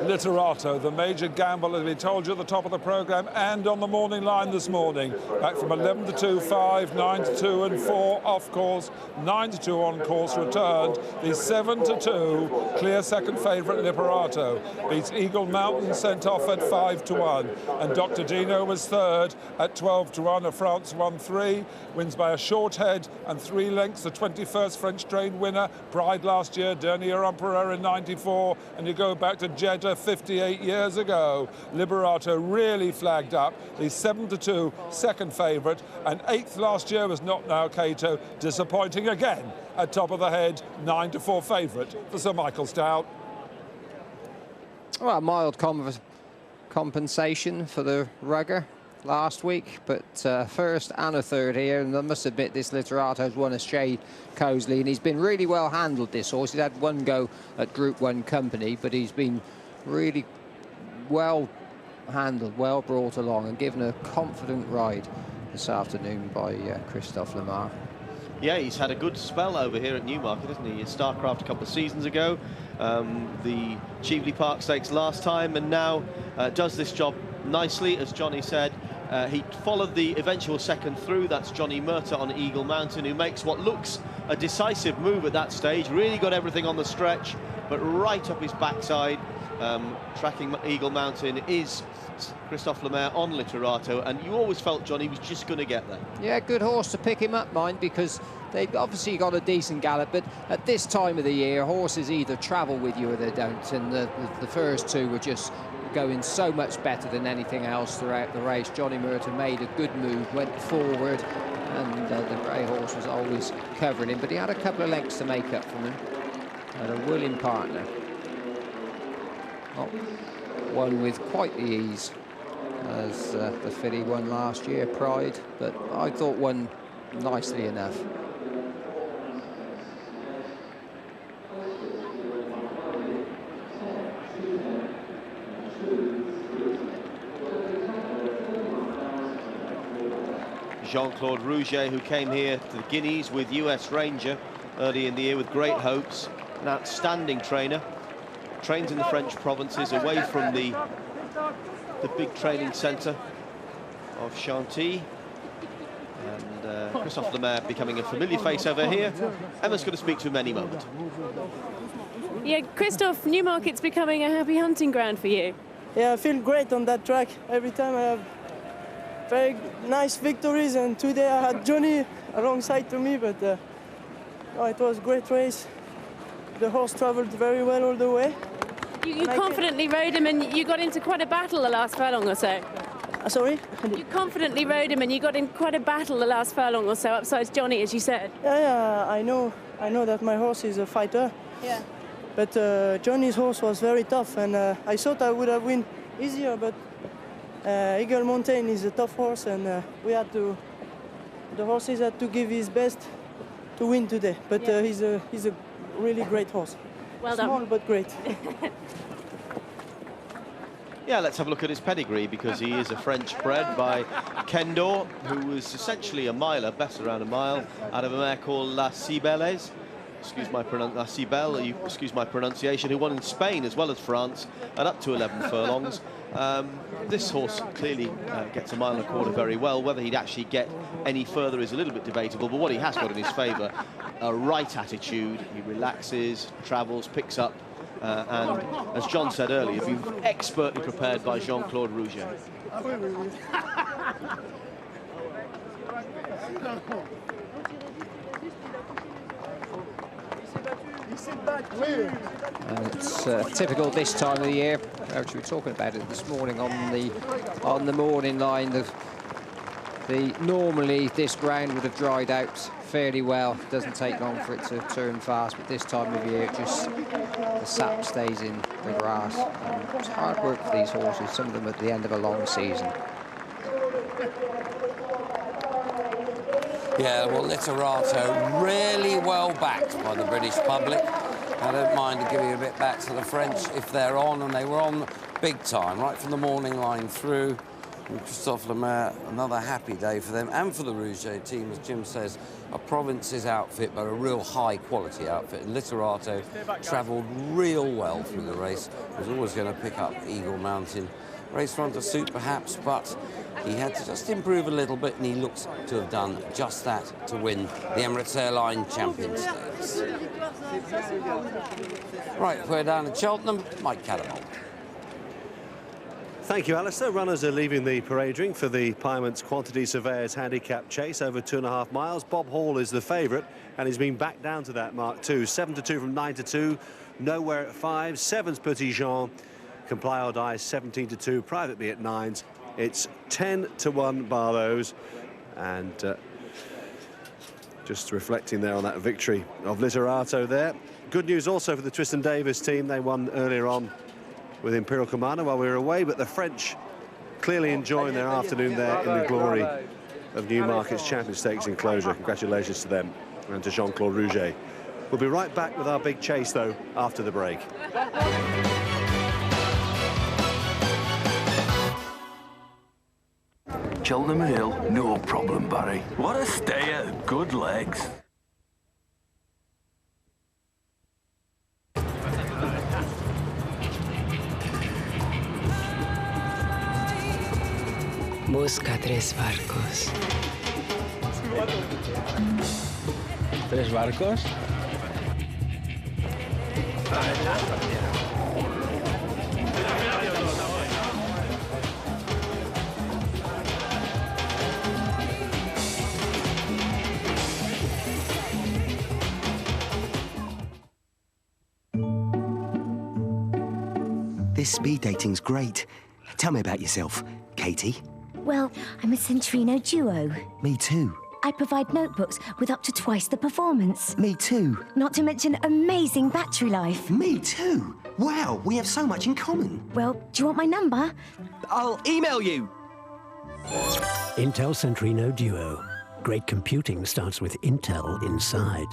Literato, the major gamble, as we told you at the top of the programme and on the morning line this morning. Back from 11-2, 5, 9-2 and 4 off course, 9-2 on course returned. The 7-2 clear second favourite Literato beats Eagle Mountain, sent off at 5-1. And Dr. Dino was third at 12-1. A France 1-3, wins by a short head and 3 lengths. The 21st French train winner, Pride last year, Dernier Empereur in 94, and you go back to Jeddah 58 years ago. Liberato really flagged up. The 7-2 second favourite, and 8th last year was Not Now Cato, disappointing again at top of the head, 9-4 favourite for Sir Michael Stout. Well, mild compensation for the rugger last week, but first and a third here, and I must admit this Literato's won a shade cosily, and he's been really well handled, this horse. He's had one go at Group 1 company, but he's been really well handled, well brought along, and given a confident ride this afternoon by Christophe Lemaire. Yeah, he's had a good spell over here at Newmarket, hasn't he? At Starcraft a couple of seasons ago, the Cheveley Park Stakes last time, and now does this job nicely, as Johnny said. He followed the eventual second through. That's Johnny Murtagh on Eagle Mountain, who makes what looks a decisive move at that stage. Really got everything on the stretch, but right up his backside. Tracking Eagle Mountain is Christophe Lemaire on Literato, and you always felt Johnny was just going to get there. Yeah, good horse to pick him up, mind, because they've obviously got a decent gallop, but at this time of the year, horses either travel with you or they don't, and the first two were just going so much better than anything else throughout the race. Johnny Murtagh made a good move, went forward, and the grey horse was always covering him, but he had a couple of lengths to make up from him. Had a willing partner. Not one with quite the ease as the filly won last year, Pride, but I thought won nicely enough. Jean-Claude Rouget, who came here to the Guineas with US Ranger early in the year with great hopes, an outstanding trainer, trains in the French provinces away from the big training centre of Chantilly, and Christophe Lemaire becoming a familiar face over here. Emma's going to speak to him any moment. Yeah, Christophe, Newmarket's becoming a happy hunting ground for you. Yeah, I feel great on that track. Every time I have very nice victories, and today I had Johnny alongside to me, but oh, it was a great race. The horse travelled very well all the way. You confidently rode him, and you got into quite a battle the last furlong or so. Sorry? You confidently rode him, and you got in quite a battle the last furlong or so, upsides Johnny, as you said. Yeah, I know that my horse is a fighter. Yeah. But Johnny's horse was very tough, and I thought I would have won easier, but Eagle Mountain is a tough horse, and the horses had to give his best to win today. But he's a really great horse. Well done. Small but great. Yeah, let's have a look at his pedigree, because he is a French bred by Kendor, who was essentially a miler, best around a mile, out of a mare called La Cibelles. Excuse my pronunciation, who won in Spain as well as France and up to 11 furlongs. This horse clearly gets a mile and a quarter very well. Whether he'd actually get any further is a little bit debatable, but what he has got in his favour, a right attitude. He relaxes, travels, picks up, and as John said earlier, been expertly prepared by Jean-Claude Rouget. It's typical this time of the year. Actually, we were talking about it this morning on the morning line. Normally this ground would have dried out fairly well. It doesn't take long for it to turn fast, but this time of year, the sap stays in the grass. And it's hard work for these horses. Some of them at the end of a long season. Yeah, well, Literato really well backed by the British public. I don't mind giving a bit back to the French if they're on, and they were on big time, right from the morning line through. And Christophe Lemaire, another happy day for them and for the Rouget team, as Jim says, a Province's outfit, but a real high-quality outfit. And Literato travelled real well through the race. Was always going to pick up Eagle Mountain. Race run to suit, perhaps, but he had to just improve a little bit, and he looks to have done just that to win the Emirates Airline Champion Stakes. Right, we're down at Cheltenham. Mike Catamol. Thank you, Alistair. Runners are leaving the parade ring for the Pyrmonts Quantity Surveyors Handicap Chase over 2.5 miles. Bob Hall is the favourite, and he's been back down to that mark too. 7-2 from 9-2. Nowhere at 5. 7's Petit Jean. Comply or Die 17-2. Private B at 9s. It's 10-1 Barlows, and just reflecting there on that victory of Literato there. Good news also for the Tristan Davis team. They won earlier on with Imperial Commander while we were away, but the French clearly enjoying their afternoon there in the glory of Newmarket's Champion Stakes enclosure. Congratulations to them and to Jean-Claude Rouget. We'll be right back with our big chase, though, after the break. Cheltenham Hill, no problem, Barry. What a stayer, good legs. Busca 3 barcos. 3 barcos. This speed dating's great. Tell me about yourself, Katie. Well, I'm a Centrino duo. Me too. I provide notebooks with up to twice the performance. Me too. Not to mention amazing battery life. Me too. Wow, we have so much in common. Well, do you want my number? I'll email you. Intel Centrino Duo. Great computing starts with Intel inside.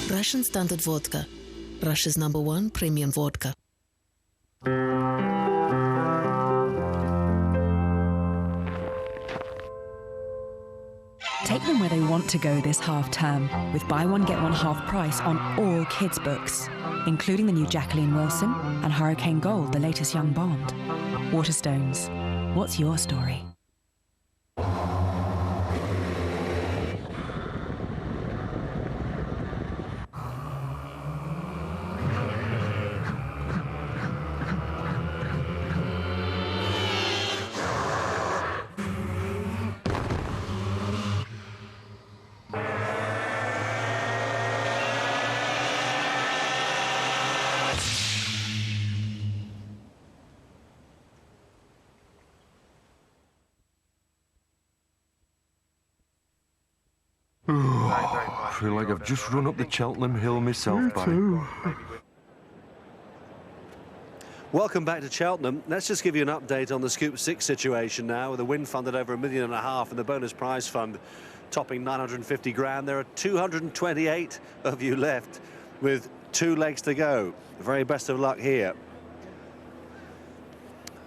Russian Standard Vodka. Russia's #1 premium vodka. Take them where they want to go this half-term with buy one, get one half price on all kids' books, including the new Jacqueline Wilson and Hurricane Gold, the latest young Bond. Waterstones, what's your story? I feel like I've just run up the Cheltenham Hill myself, Barry. Welcome back to Cheltenham. Let's just give you an update on the Scoop 6 situation now, with the win fund at over £1.5 million and the bonus prize fund topping 950 grand. There are 228 of you left with 2 legs to go. Very best of luck here.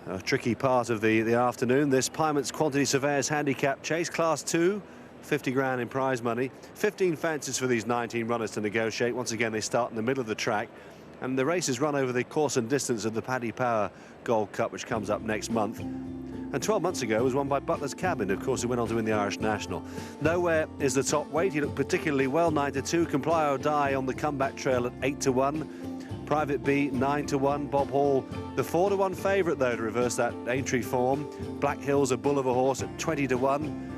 A tricky part of the afternoon, this Pymonts Quantity Surveyors Handicap Chase, Class 2. 50 grand in prize money, 15 fences for these 19 runners to negotiate. Once again, they start in the middle of the track, and the race is run over the course and distance of the Paddy Power Gold Cup, which comes up next month. And 12 months ago was won by Butler's Cabin, of course, who went on to win the Irish National. Nowhere is the top weight. He looked particularly well, 9-2. Comply or Die on the comeback trail at 8-1. Private B, 9-1. Bob Hall, the 4-1 favourite, though, to reverse that Aintree form. Black Hills, a bull of a horse, at 20-1.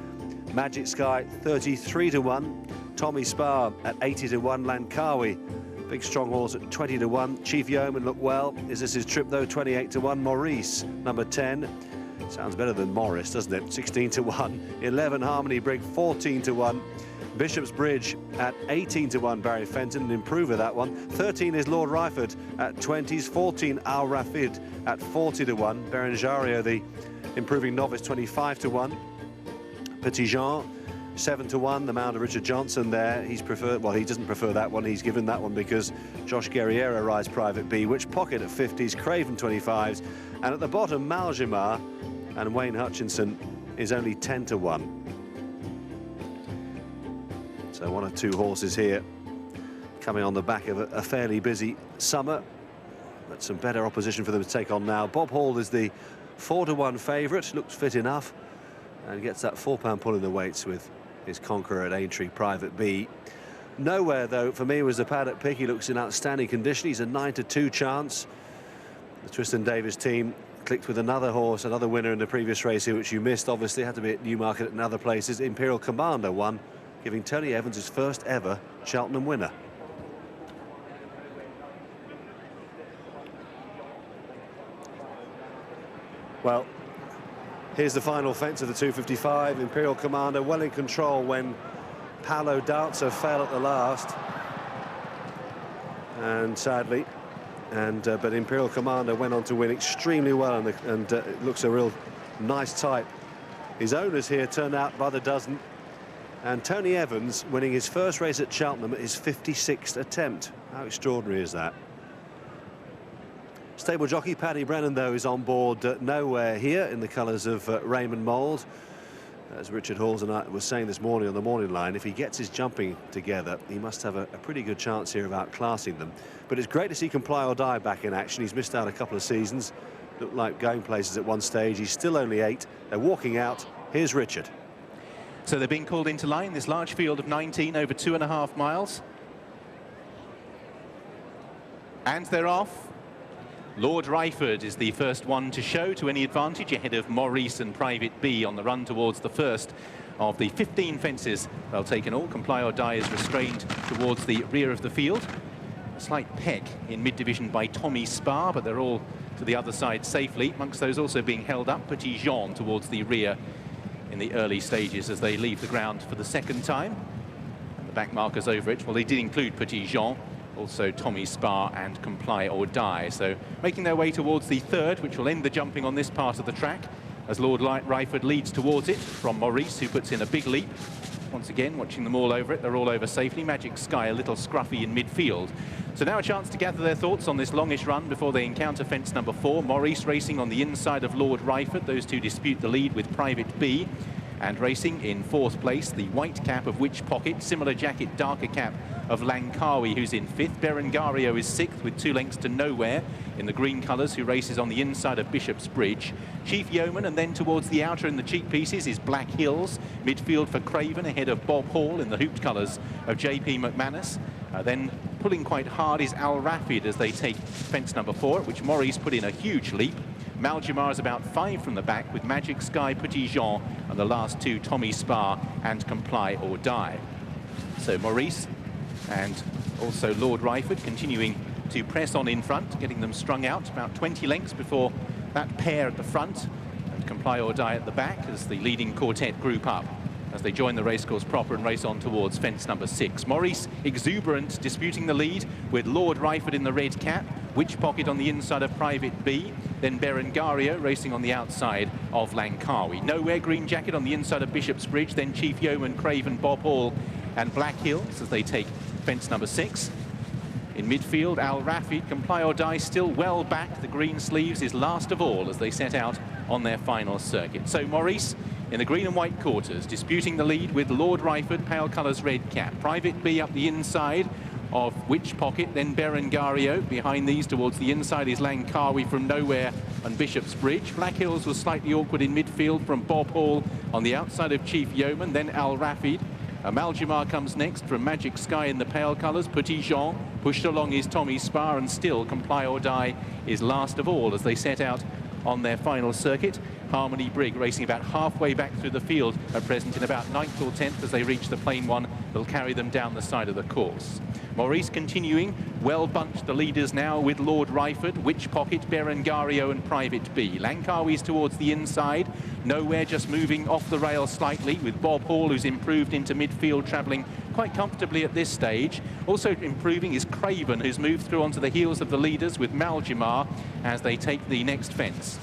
Magic Sky, 33-1. Tommy Spa at 80-1. Lankawi, big strong horse, at 20-1. Chief Yeoman looked well. Is this his trip, though? 28-1. Maurice, number 10. Sounds better than Morris, doesn't it? 16-1. 11, Harmony Brig, 14-1. Bishop's Bridge at 18-1. Barry Fenton, an improver, that one. 13 is Lord Ryford at 20s. 14, Al Rafid at 40-1. Berengario, the improving novice, 25-1. Petit Jean, 7-1. The Mount of Richard Johnson there. He's preferred, well, he doesn't prefer that one. He's given that one because Josh Guerriero rides Private B. Witch Pocket at 50s. Craven 25s. And at the bottom, Maljamar and Wayne Hutchinson is only 10-1. So 1 or 2 horses here coming on the back of a fairly busy summer. But some better opposition for them to take on now. Bob Hall is the 4-1 favourite. Looks fit enough. And gets that £4 pull in the weights with his conqueror at Aintree, Private B. Nowhere, though, for me, was the paddock pick. He looks in outstanding condition. He's a 9-2 chance. The Tristan Davis team clicked with another horse, another winner in the previous race here, which you missed, obviously. Had to be at Newmarket and other places. Imperial Commander won, giving Tony Evans his first ever Cheltenham winner. Well, here's the final fence of the 255. Imperial Commander well in control when Paolo Danza fell at the last. And sadly, but Imperial Commander went on to win extremely well, and it looks a real nice type. His owners here turned out by the dozen. And Tony Evans winning his first race at Cheltenham at his 56th attempt. How extraordinary is that? Stable jockey Paddy Brennan, though, is on board Nowhere here in the colours of Raymond Mould. As Richard Halls and I was saying this morning on the morning line, if he gets his jumping together, he must have a pretty good chance here of outclassing them. But it's great to see Comply or Die back in action. He's missed out a couple of seasons. Looked like going places at one stage. He's still only 8. They're walking out. Here's Richard. So they're being called into line, this large field of 19 over 2.5 miles. And they're off. Lord Ryford is the first one to show to any advantage ahead of Maurice and Private B on the run towards the first of the 15 fences. They'll take in all. Comply or Die is restrained towards the rear of the field. A slight peck in mid-division by Tommy Spa, but they're all to the other side safely. Amongst those also being held up, Petit Jean towards the rear in the early stages as they leave the ground for the second time. And the back markers over it, well, they did include Petit Jean, also Tommy Spa and Comply or Die. So making their way towards the third, which will end the jumping on this part of the track, as Lord Ryford leads towards it from Maurice, who puts in a big leap. Once again, watching them all over it. They're all over safely. Magic Sky a little scruffy in midfield. So now a chance to gather their thoughts on this longish run before they encounter fence number 4. Maurice racing on the inside of Lord Ryford. Those two dispute the lead with Private B. And racing in 4th place, the white cap of Which Pocket, similar jacket, darker cap of Langkawi, who's in 5th. Berengario is 6th with 2 lengths to Nowhere in the green colours, who races on the inside of Bishop's Bridge. Chief Yeoman, and then towards the outer in the cheek pieces is Black Hills. Midfield for Craven ahead of Bob Hall in the hooped colours of JP McManus. Then pulling quite hard is Al Rafid as they take fence number 4, which Maurice put in a huge leap. Maljamar is about 5 from the back with Magic Sky, Petit Jean, and the last 2, Tommy Spa and Comply or Die. So Maurice and also Lord Ryford continuing to press on in front, getting them strung out about 20 lengths before that pair at the front and Comply or Die at the back as the leading quartet group up as they join the racecourse proper and race on towards fence number 6. Maurice exuberant, disputing the lead with Lord Ryford in the red cap, Which Pocket on the inside of Private B, then Berengario racing on the outside of Langkawi. Nowhere green jacket on the inside of Bishop's Bridge, then Chief Yeoman, Craven, Bob Hall and Black Hills as they take fence number 6. In midfield, Al Rafid, Comply or Die still well back. The green sleeves is last of all as they set out on their final circuit. So Maurice in the green and white quarters, disputing the lead with Lord Ryford, pale colours red cap. Private B up the inside of Which Pocket, then Berengario. Behind these towards the inside is Langkawi from Nowhere and Bishop's Bridge. Black Hills was slightly awkward in midfield from Bob Hall on the outside of Chief Yeoman, then Al Rafid. Maljamar comes next from Magic Sky in the pale colours. Petit Jean pushed along is Tommy Spa, and still Comply or Die is last of all as they set out on their final circuit. Harmony Brig racing about halfway back through the field at present in about 9th or 10th as they reach the plain one that'll carry them down the side of the course. Maurice continuing, well bunched the leaders now with Lord Ryford, Which Pocket, Berengario and Private B. Langkawi's towards the inside, Nowhere just moving off the rail slightly with Bob Hall, who's improved into midfield, travelling quite comfortably at this stage. Also improving is Craven, who's moved through onto the heels of the leaders with Maljamar as they take the next fence,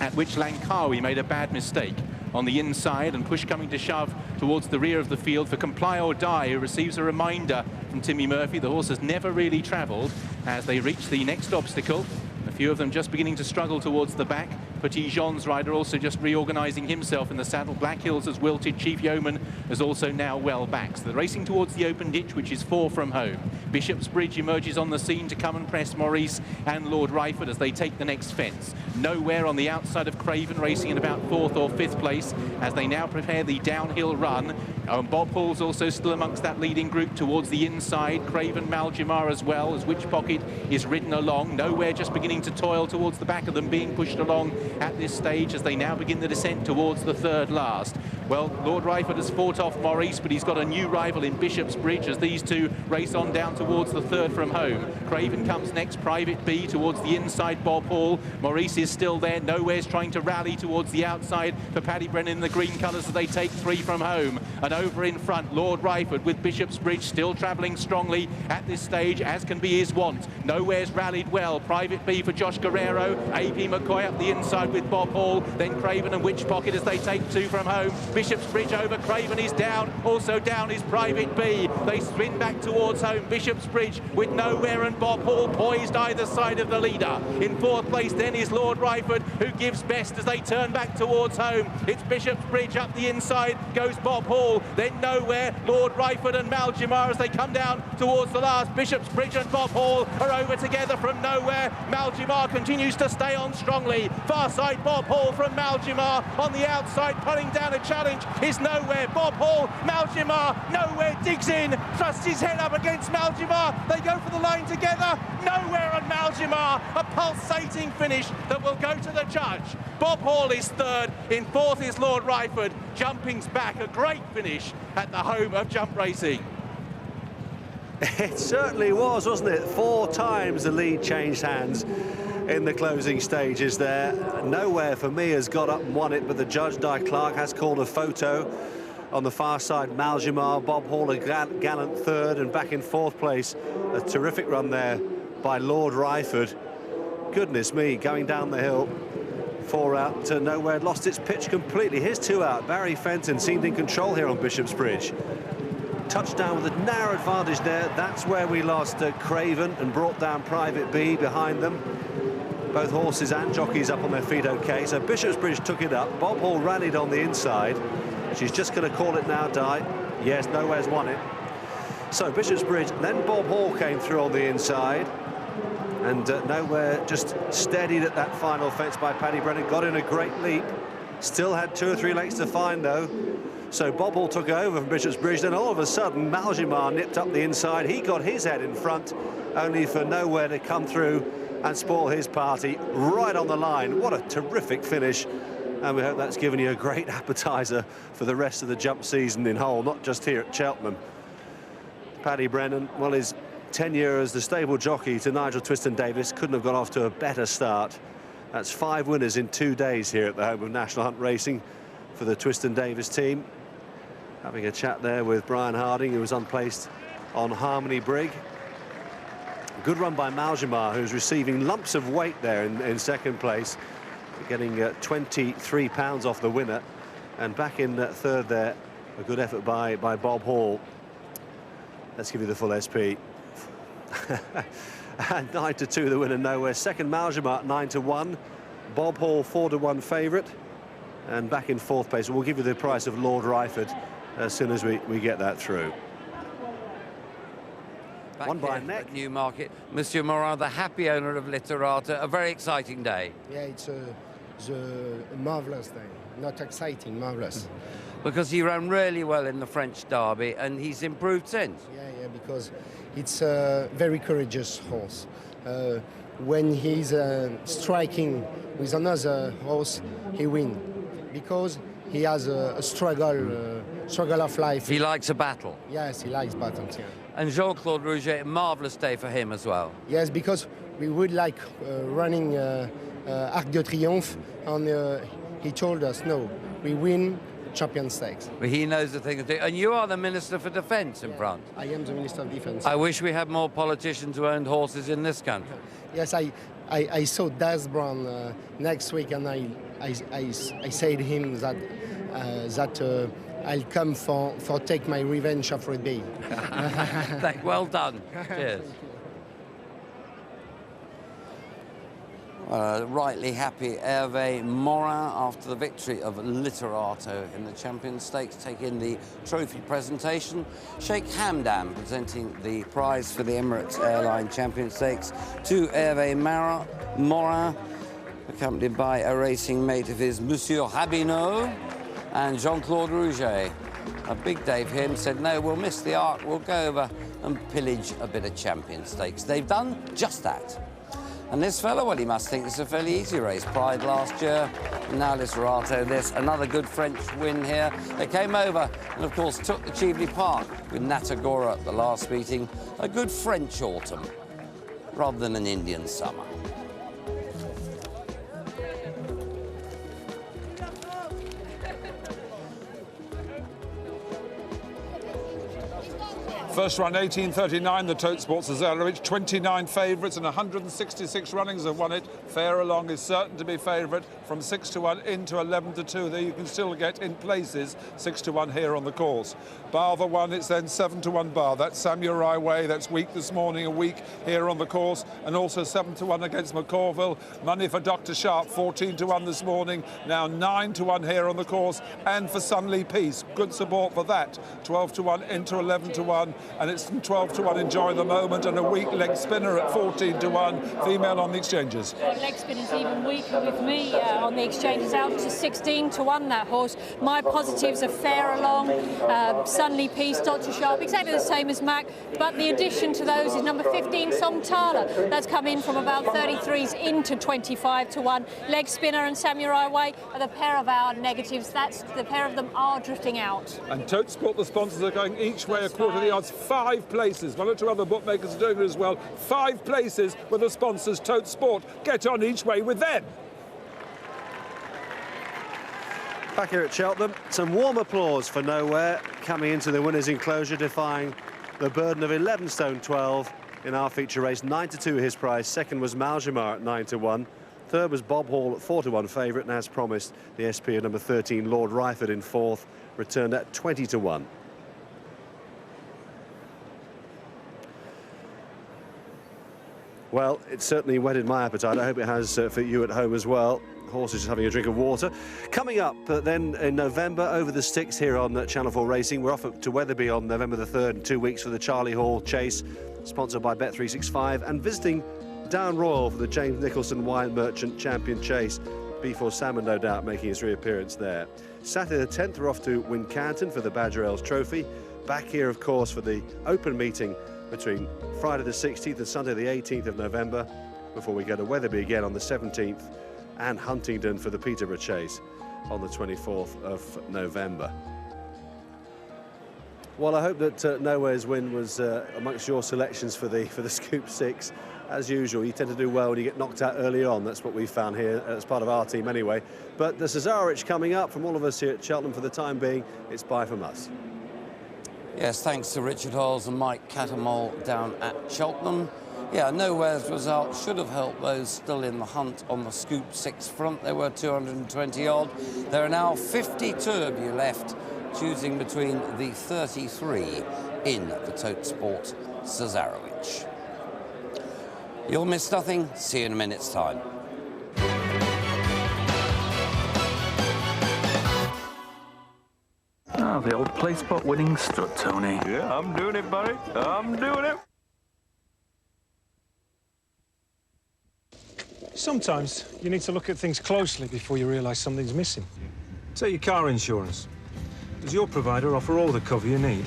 at which Langkawi made a bad mistake on the inside and push coming to shove towards the rear of the field for Comply or Die, who receives a reminder from Timmy Murphy. The horse has never really travelled as they reach the next obstacle. A few of them just beginning to struggle towards the back. Petit Jean's rider also just reorganising himself in the saddle. Black Hills has wilted. Chief Yeoman is also now well back. So they're racing towards the open ditch, which is 4 from home. Bishop's Bridge emerges on the scene to come and press Maurice and Lord Ryford as they take the next fence. Nowhere on the outside of Craven, racing in about 4th or 5th place as they now prepare the downhill run. Bob Hall's also still amongst that leading group towards the inside. Craven, Maljamar as well, as Which Pocket is ridden along. Nowhere just beginning to toil towards the back of them, being pushed along at this stage as they now begin the descent towards the 3rd last. Well, Lord Ryford has fought off Maurice, but he's got a new rival in Bishop's Bridge as these two race on down towards the 3rd from home. Craven comes next, Private B towards the inside, Bob Hall. Maurice is still there. Nowhere's trying to rally towards the outside for Paddy Brennan in the green colours as they take 3 from home. And over in front, Lord Ryford with Bishop's Bridge still travelling strongly at this stage, as can be his want. Nowhere's rallied well. Private B for Josh Guerrero. AP McCoy up the inside with Bob Hall. Then Craven and Which Pocket as they take 2 from home. Bishop's Bridge over, Craven is down. Also down is Private B. They spin back towards home. Bishop's Bridge with Nowhere and Bob Hall poised either side of the leader. In 4th place then is Lord Ryford, who gives best as they turn back towards home. It's Bishop's Bridge up the inside, goes Bob Hall, then Nowhere, Lord Ryford and Maljamar as they come down towards the last. Bishop's Bridge and Bob Hall are over together from Nowhere. Maljamar continues to stay on strongly. Far side Bob Hall from Maljamar. On the outside, pulling down a challenge is Nowhere. Bob Hall, Maljamar, Nowhere digs in, thrusts his head up against Maljamar. They go for the line together. Nowhere and Maljamar, a pulsating finish that will go to the judge. Bob Hall is 3rd. In 4th is Lord Ryford. Jumping's back, a great finish at the home of jump racing. It certainly was, wasn't it? 4 times the lead changed hands in the closing stages there. Nowhere for me has got up and won it, but the judge, Di Clark, has called a photo. On the far side, Maljamar, Bob Hall a gallant 3rd, and back in 4th place. A terrific run there by Lord Ryford. Goodness me, going down the hill. 4 out to Nowhere, lost its pitch completely. Here's 2 out. Barry Fenton seemed in control here on Bishop's Bridge. Touchdown with a narrow advantage there. That's where we lost Craven and brought down Private B behind them. Both horses and jockeys up on their feet okay. So Bishopsbridge took it up. Bob Hall rallied on the inside. She's just going to call it now, Di. Yes, Nowhere's won it. So Bishopsbridge, then Bob Hall came through on the inside. And Nowhere just steadied at that final fence by Paddy Brennan. Got in a great leap. Still had 2 or 3 lengths to find, though. So Bob Hall took over from Bishopsbridge. Then all of a sudden, Maljimar nipped up the inside. He got his head in front, only for Nowhere to come through and spoil his party right on the line. What a terrific finish. And we hope that's given you a great appetizer for the rest of the jump season in Hull, not just here at Cheltenham. Paddy Brennan, well, his tenure as the stable jockey to Nigel Twiston-Davies couldn't have gone off to a better start. That's 5 winners in 2 days here at the home of National Hunt Racing for the Twiston-Davies team. Having a chat there with Brian Harding, who was unplaced on Harmony Brig. Good run by Maljimar, who's receiving lumps of weight there in second place, getting 23 pounds off the winner. And back in third there, a good effort by Bob Hall. Let's give you the full SP. And 9-2 the winner, Nowhere. Second Maljimar 9-1. Bob Hall 4-1 favourite. And back in fourth place, we'll give you the price of Lord Ryford as soon as we get that through. Back One by neck. Newmarket, Monsieur Morin, the happy owner of Literata. A very exciting day. Yeah, it's a marvellous day. Not exciting, marvellous. Because he ran really well in the French Derby, and he's improved since. Yeah, because it's a very courageous horse. When he's striking with another horse, he wins. Because he has a struggle of life. He likes a battle. Yes, he likes battles, yeah. And Jean-Claude Rouget, a marvellous day for him as well. Yes, because we would like running Arc de Triomphe, and he told us, no, we win Champion Stakes. But he knows the thing to do. And you are the Minister for Defence in France. I am the Minister of Defence. I wish we had more politicians who owned horses in this country. Yes, I saw Daz Brown next week, and I said to him that I'll come for take my revenge of Red Bay. Well done. Cheers. Rightly happy Hervé Morin after the victory of Literato in the Champions Stakes, taking the trophy presentation. Sheikh Hamdan presenting the prize for the Emirates Airline Champions Stakes to Hervé Morin, accompanied by a racing mate of his, Monsieur Rabineau, and Jean-Claude Rouget. A big day for him, said, no, we'll miss the Arc, we'll go over and pillage a bit of Champions Stakes. They've done just that. And this fellow, well, he must think it's a fairly easy race. Pride last year, and now Literato this. Another good French win here. They came over and, of course, took the Cheveley Park with Natagora at the last meeting. A good French autumn, rather than an Indian summer. First run, 1839, the Tote Sports Azarovich. 29 favourites and 166 runnings have won it. Fair Along is certain to be favourite from 6-1 into 11-2. There you can still get in places 6-1 here on the course. Bar the one, it's then 7-1 Bar. That's Samurai Way, that's weak this morning, a week here on the course. And also 7-1 against McCorville. Money for Dr. Sharp, 14-1 this morning. Now 9-1 here on the course. And for Sunley Peace, good support for that. 12-1 into 11-1. And it's 12-1 Enjoy the Moment, and a weak leg spinner at 14-1, female on the exchanges. Leg spinner's even weaker with me on the exchanges, out to 16-1 that horse. My positives are Fair Along, Sunley Peace, Dr. Sharp, exactly the same as Mac, but the addition to those is number 15, Somtala. That's come in from about 33s into 25-1. Leg spinner and Samurai Way are the pair of our negatives. That's the pair of them are drifting out. And Tote Sport, the sponsors, are going each way a quarter of the odds. 5 places. 1 or 2 other bookmakers are doing it as well. 5 places with the sponsors, Tote Sport. Get on each way with them. Back here at Cheltenham, some warm applause for Nowhere coming into the winners' enclosure, defying the burden of 11 stone 12 in our feature race. 9-2 his price. Second was Maljimar at 9-1. Third was Bob Hall at 4-1 favourite, and as promised, the SP at number 13, Lord Ryford, in fourth, returned at 20-1. Well, it's certainly whetted my appetite. I hope it has for you at home as well. Horses just having a drink of water. Coming up then in November, Over the Sticks here on Channel 4 Racing. We're off to Wetherby on November the 3rd in 2 weeks for the Charlie Hall Chase, sponsored by Bet365, and visiting Down Royal for the James Nicholson Wine Merchant Champion Chase. B4 Salmon, no doubt, making his reappearance there. Saturday the 10th, we're off to Wincanton for the Badger Ells Trophy. Back here, of course, for the open meeting between Friday the 16th and Sunday the 18th of November, before we go to Wetherby again on the 17th, and Huntingdon for the Peterborough Chase on the 24th of November. Well, I hope that Nowhere's Win was amongst your selections for the Scoop 6. As usual, you tend to do well when you get knocked out early on. That's what we found here as part of our team anyway. But the Cesarewitch coming up from all of us here at Cheltenham for the time being. It's bye from us. Yes, thanks to Richard Hoyles and Mike Cattermole down at Cheltenham. Yeah, Nowhere's result should have helped those still in the hunt on the Scoop 6 front. There were 220 odd. There are now 52 of you left, choosing between the 33 in the Tote Sport Cesarewitch. You'll miss nothing. See you in a minute's time. Ah, the old play spot winning strut, Tony. Yeah, I'm doing it, buddy. I'm doing it. Sometimes you need to look at things closely before you realise something's missing. Say your car insurance. Does your provider offer all the cover you need?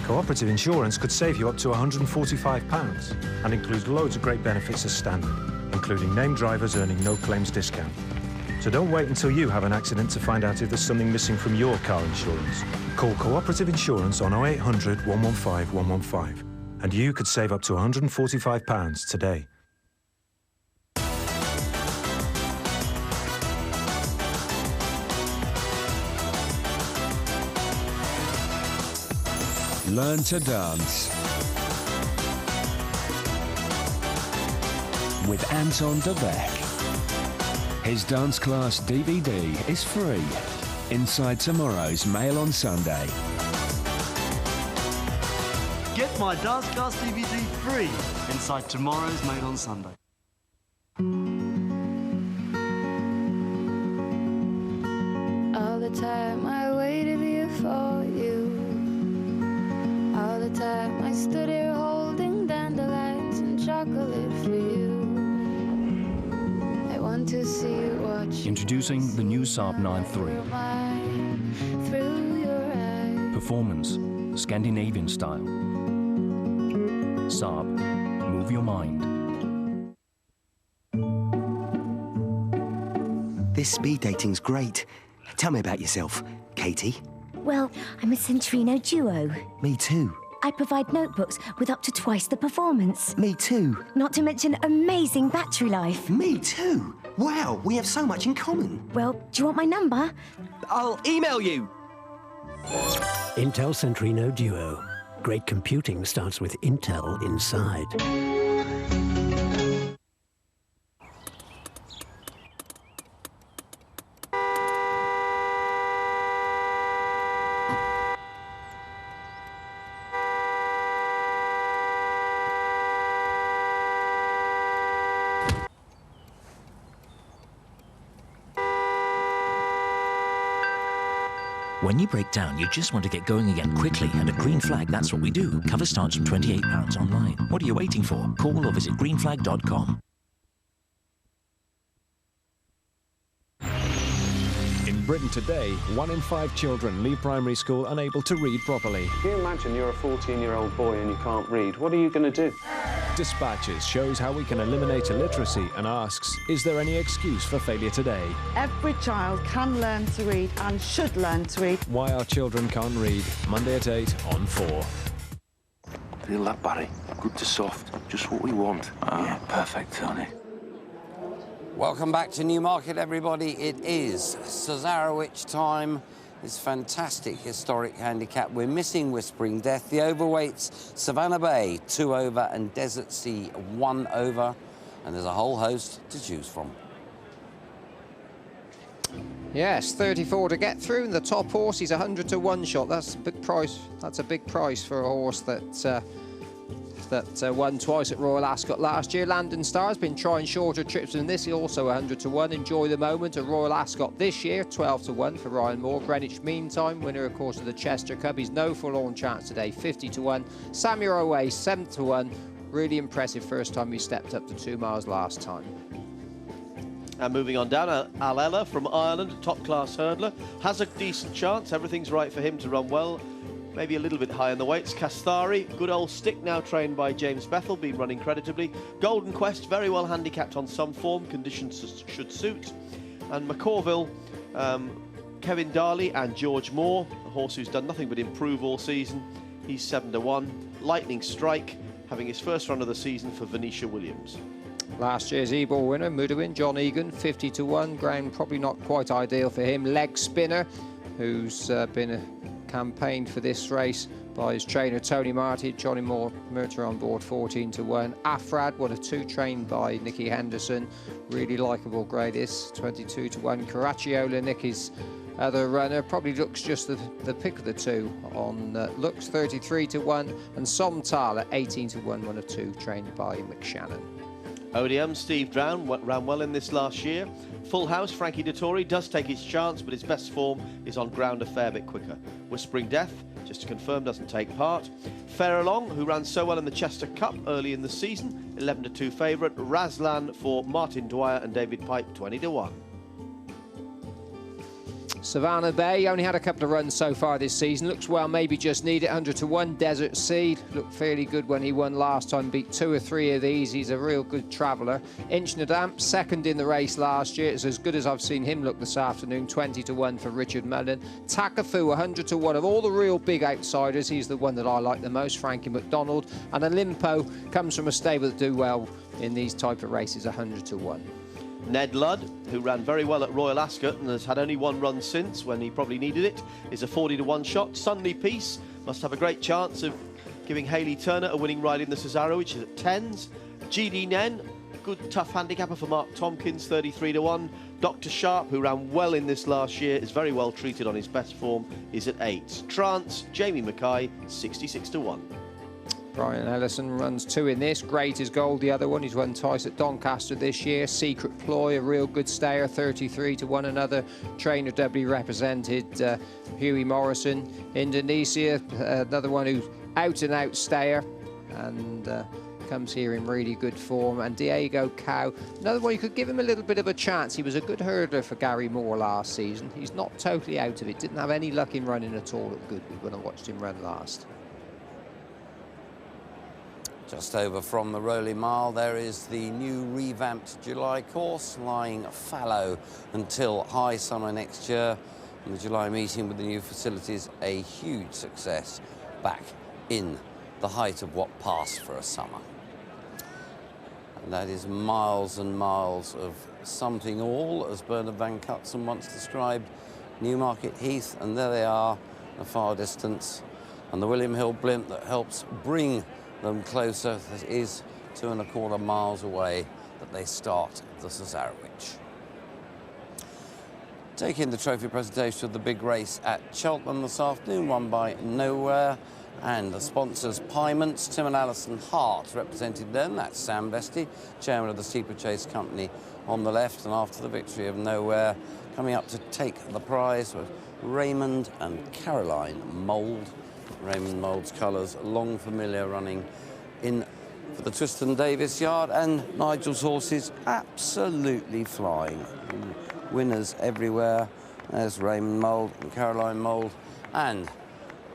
Cooperative insurance could save you up to £145 and includes loads of great benefits as standard, including named drivers earning no claims discount. So don't wait until you have an accident to find out if there's something missing from your car insurance. Call Cooperative Insurance on 0800 115 115 and you could save up to £145 today. Learn to dance with Anton de Beck. His dance class DVD is free inside tomorrow's Mail on Sunday. Get my dance class DVD free inside tomorrow's Mail on Sunday. All the time I waited here for you. All the time I stood here holding dandelions and chocolate for you. I want to see you watch. Introducing the new Saab 9-3. Through your eyes. Performance, Scandinavian style. Saab, move your mind. This speed dating's great. Tell me about yourself, Katie. Well, I'm a Centrino duo. Me too. I provide notebooks with up to twice the performance. Me too. Not to mention amazing battery life. Me too. Wow, we have so much in common. Well, do you want my number? I'll email you. Intel Centrino Duo. Great computing starts with Intel inside. When you break down, you just want to get going again quickly, and at Green Flag, that's what we do. Cover starts from £28 online. What are you waiting for? Call or visit greenflag.com. In Britain today, 1 in 5 children leave primary school unable to read properly. Can you imagine you're a 14-year-old boy and you can't read? What are you going to do? Dispatches shows how we can eliminate illiteracy and asks, is there any excuse for failure today? Every child can learn to read and should learn to read. Why our children can't read. Monday at 8 on 4. Feel that, Barry? Good to soft. Just what we want. Yeah, perfect, Tony. Welcome back to Newmarket, everybody. It is Cesarewitch time. This fantastic historic handicap. We're missing Whispering Death. The overweights, Savannah Bay, 2 over, and Desert Sea, 1 over. And there's a whole host to choose from. Yes, 34 to get through, and the top horse, he's 100 to 1 shot. That's a big price. That's a big price for a horse that that won twice at Royal Ascot last year. Landon Starr's been trying shorter trips than this. He also 100 to 1. Enjoy the Moment at Royal Ascot this year, 12 to 1 for Ryan Moore. Greenwich Meantime, winner of course of the Chester Cup. He's no forlorn chance today, 50 to 1. Samuel Away, 7 to 1. Really impressive first time he stepped up to 2 miles last time. And moving on down, Al Ella from Ireland, top-class hurdler, has a decent chance. Everything's right for him to run well. Maybe a little bit high in the weights. Castari, good old stick, now trained by James Bethel, been running creditably. Golden Quest, very well handicapped on some form, conditions should suit. And McCorville, Kevin Darley and George Moore, a horse who's done nothing but improve all season. He's 7 to 1. Lightning Strike, having his first run of the season for Venetia Williams. Last year's Ebor winner, Mudawin, John Egan, 50 to 1. Ground probably not quite ideal for him. Leg Spinner, who's been campaigned for this race by his trainer Tony Marty. Johnny Murter on board, 14 to 1. Afrad, one of 2, trained by Nicky Henderson. Really likeable grade is 22 to 1. Caracciolo, Nicky's other runner, probably looks just the pick of the two on looks, 33 to 1. And Somtal at 18 to 1, one of 2, trained by McShannon. ODM, Steve Brown ran well in this last year. Full House, Frankie Dettori does take his chance, but his best form is on ground a fair bit quicker. Whispering Death, just to confirm, doesn't take part. Farallon, who ran so well in the Chester Cup early in the season, 11 to 2 favourite. Razlan for Martin Dwyer and David Pipe, 20 to 1. Savannah Bay only had a couple of runs so far this season. Looks well, maybe just need it. 100 to 1. Desert Seed looked fairly good when he won last time. Beat 2 or 3 of these. He's a real good traveller. Inch Nadamp, second in the race last year. It's as good as I've seen him look this afternoon. 20 to 1 for Richard Mullen. Takafu, 100 to 1. Of all the real big outsiders, he's the one that I like the most. Frankie McDonald. And Olimpo comes from a stable that do well in these type of races. 100 to 1. Ned Ludd, who ran very well at Royal Ascot and has had only 1 run since when he probably needed it, is a 40 to 1 shot. Sunny Peace must have a great chance of giving Hayley Turner a winning ride in the Cesaro, which is at 10s. GD Nen, good tough handicapper for Mark Tompkins, 33 to 1. Dr. Sharp, who ran well in this last year, is very well treated on his best form, is at 8s. Trance, Jamie Mackay, 66 to 1. Brian Ellison runs 2 in this. Great is Gold, the other one. He's won twice at Doncaster this year. Secret Ploy, a real good stayer, 33 to 1. Another trainer doubly represented, Huey Morrison. Indonesia, another one who's out-and-out stayer and comes here in really good form. And Diego Cow, another one you could give him a little bit of a chance. He was a good hurdler for Gary Moore last season. He's not totally out of it. Didn't have any luck in running at all at Goodwood when I watched him run last. Just over from the Rolling Mile, there is the new revamped July course, lying fallow until high summer next year. And the July meeting with the new facilities, a huge success back in the height of what passed for a summer. And that is miles and miles of something all, as Bernard Van Cutsem once described Newmarket Heath, and there they are, the far distance, and the William Hill blimp that helps bring them closer. That is 2¼ miles away that they start the Cesarewitch. Taking the trophy presentation of the big race at Cheltenham this afternoon, won by Nowhere, and the sponsors Pymont, Tim and Alison Hart represented them. That's Sam Vesty, chairman of the Steeplechase Company, on the left, and after the victory of Nowhere, coming up to take the prize was Raymond and Caroline Mould. Raymond Mould's colours, long familiar, running in for the Tristan Davis yard, and Nigel's horses absolutely flying. Winners everywhere. There's Raymond Mould and Caroline Mould, and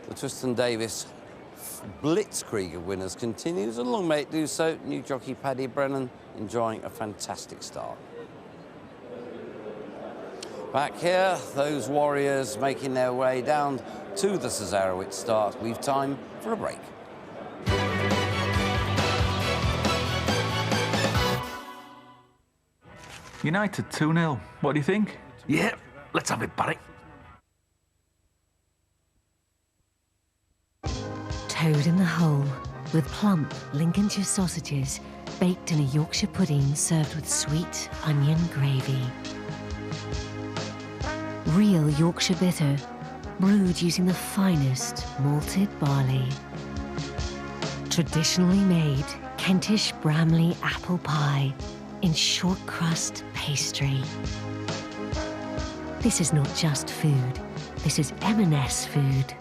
the Tristan Davis blitzkrieg of winners continues, and long may it do so. New jockey Paddy Brennan enjoying a fantastic start. Back here, those warriors making their way down to the Cesarewitch start. We've time for a break. United 2-0. What do you think? Yeah, let's have it, Barry. Toad in the Hole, with plump Lincolnshire sausages baked in a Yorkshire pudding served with sweet onion gravy. Real Yorkshire bitter, brewed using the finest malted barley. Traditionally made Kentish Bramley apple pie in short crust pastry. This is not just food, this is M&S food.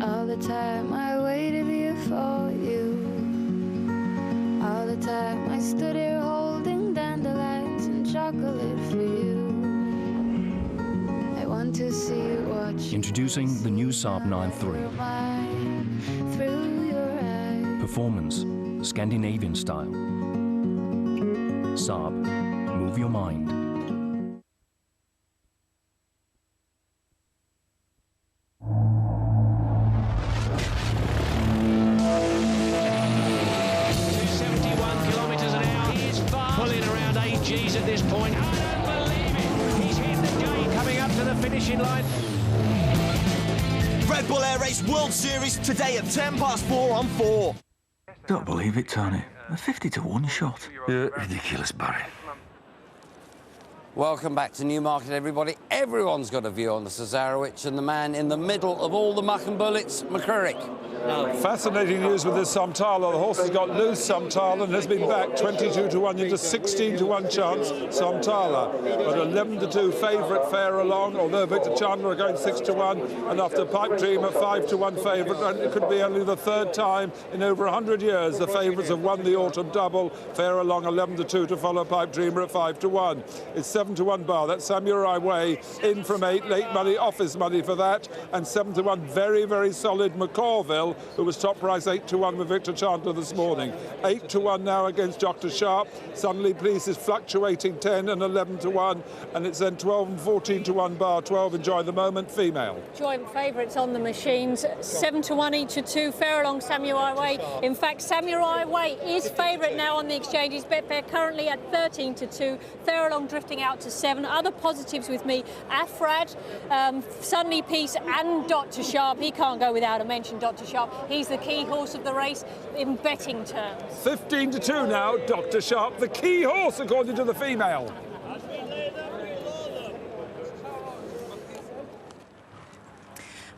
All the time I waited here for you. All the time I stood here holding dandelions and chocolate for you. I want to see you watch. Introducing the new Saab 9-3. Through your eyes. Performance, Scandinavian style. Saab, move your mind. Pulling around 8 Gs at this point. I don't believe it. He's hit the gate coming up to the finishing line. Red Bull Air Race World Series today at 4:10 on 4. Don't believe it, Tony. A 50-to-1 shot. Yeah, ridiculous, Barry. Welcome back to Newmarket, everybody. Everyone's got a view on the Cesarewitch, and the man in the middle of all the muck and bullets, McCurrick. Fascinating news with this Samtala. The horse has got loose, Samtala, and has been back 22-to-1 into 16-to-1 chance, Samtala. But 11-to-2 favourite Fair Along, although Victor Chandler are going 6-to-1, and after Pipe Dream a 5-to-1 favourite, and it could be only the third time in over 100 years the favourites have won the autumn double. Fair Along 11-to-2 to follow Pipe Dreamer at 5-to-1. It's 7-to-1 bar. That's Samurai Way in from 8, late money, office money for that, and 7-to-1 very, very solid McCorville, who was top price 8-to-1 with Victor Chandler this morning. 8-to-1 now against Dr. Sharp. Suddenly Please is fluctuating 10 and 11-to-1, and it's then 12 and 14-to-1 bar. 12 Enjoy the Moment female. Joint favourites on the machines, 7-to-1 each of 2. Fair Along, Samurai Way. In fact, Samurai Way is favourite now on the exchanges. Betfair currently at 13-to-2. Fair Along drifting out to 7. Other positives with me: Afrad, Sunny Peace, and Dr. Sharp. He can't go without a mention, Dr. Sharp. He's the key horse of the race in betting terms. 15-to-2 now, Dr. Sharp, the key horse according to the female.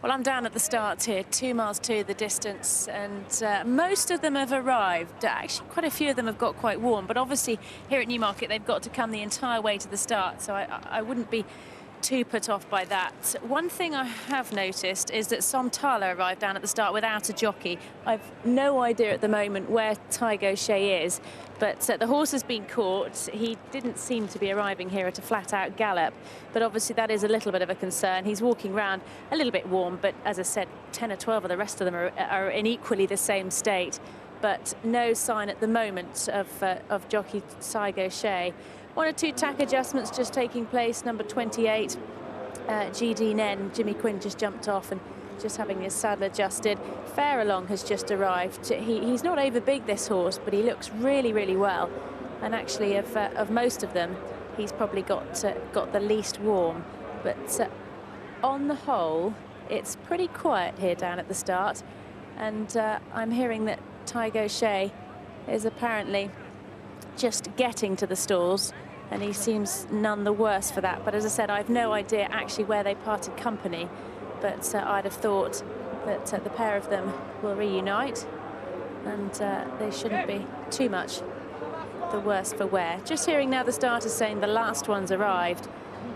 Well, I'm down at the start here, 2 miles to the distance, and most of them have arrived. Actually, quite a few of them have got quite warm, but obviously here at Newmarket they've got to come the entire way to the start, so I wouldn't be too put off by that. One thing I have noticed is that Samtala arrived down at the start without a jockey. I've no idea at the moment where Tai Gaucher is, but the horse has been caught. He didn't seem to be arriving here at a flat-out gallop, but obviously that is a little bit of a concern. He's walking around a little bit warm, but as I said, 10 or 12 of the rest of them are in equally the same state, but no sign at the moment of jockey Tai Gaucher. 1 or 2 tack adjustments just taking place. Number 28, GD Nen, Jimmy Quinn just jumped off and just having his saddle adjusted. Fair Along has just arrived. He's not over big, this horse, but he looks really, really well. And actually, of most of them, he's probably got the least warm. But on the whole, it's pretty quiet here down at the start. And I'm hearing that Tai Gaucher is apparently just getting to the stalls, and he seems none the worse for that. But as I said, I have no idea actually where they parted company, but I'd have thought that the pair of them will reunite, and they shouldn't be too much the worse for wear. Just hearing now the starters saying the last one's arrived,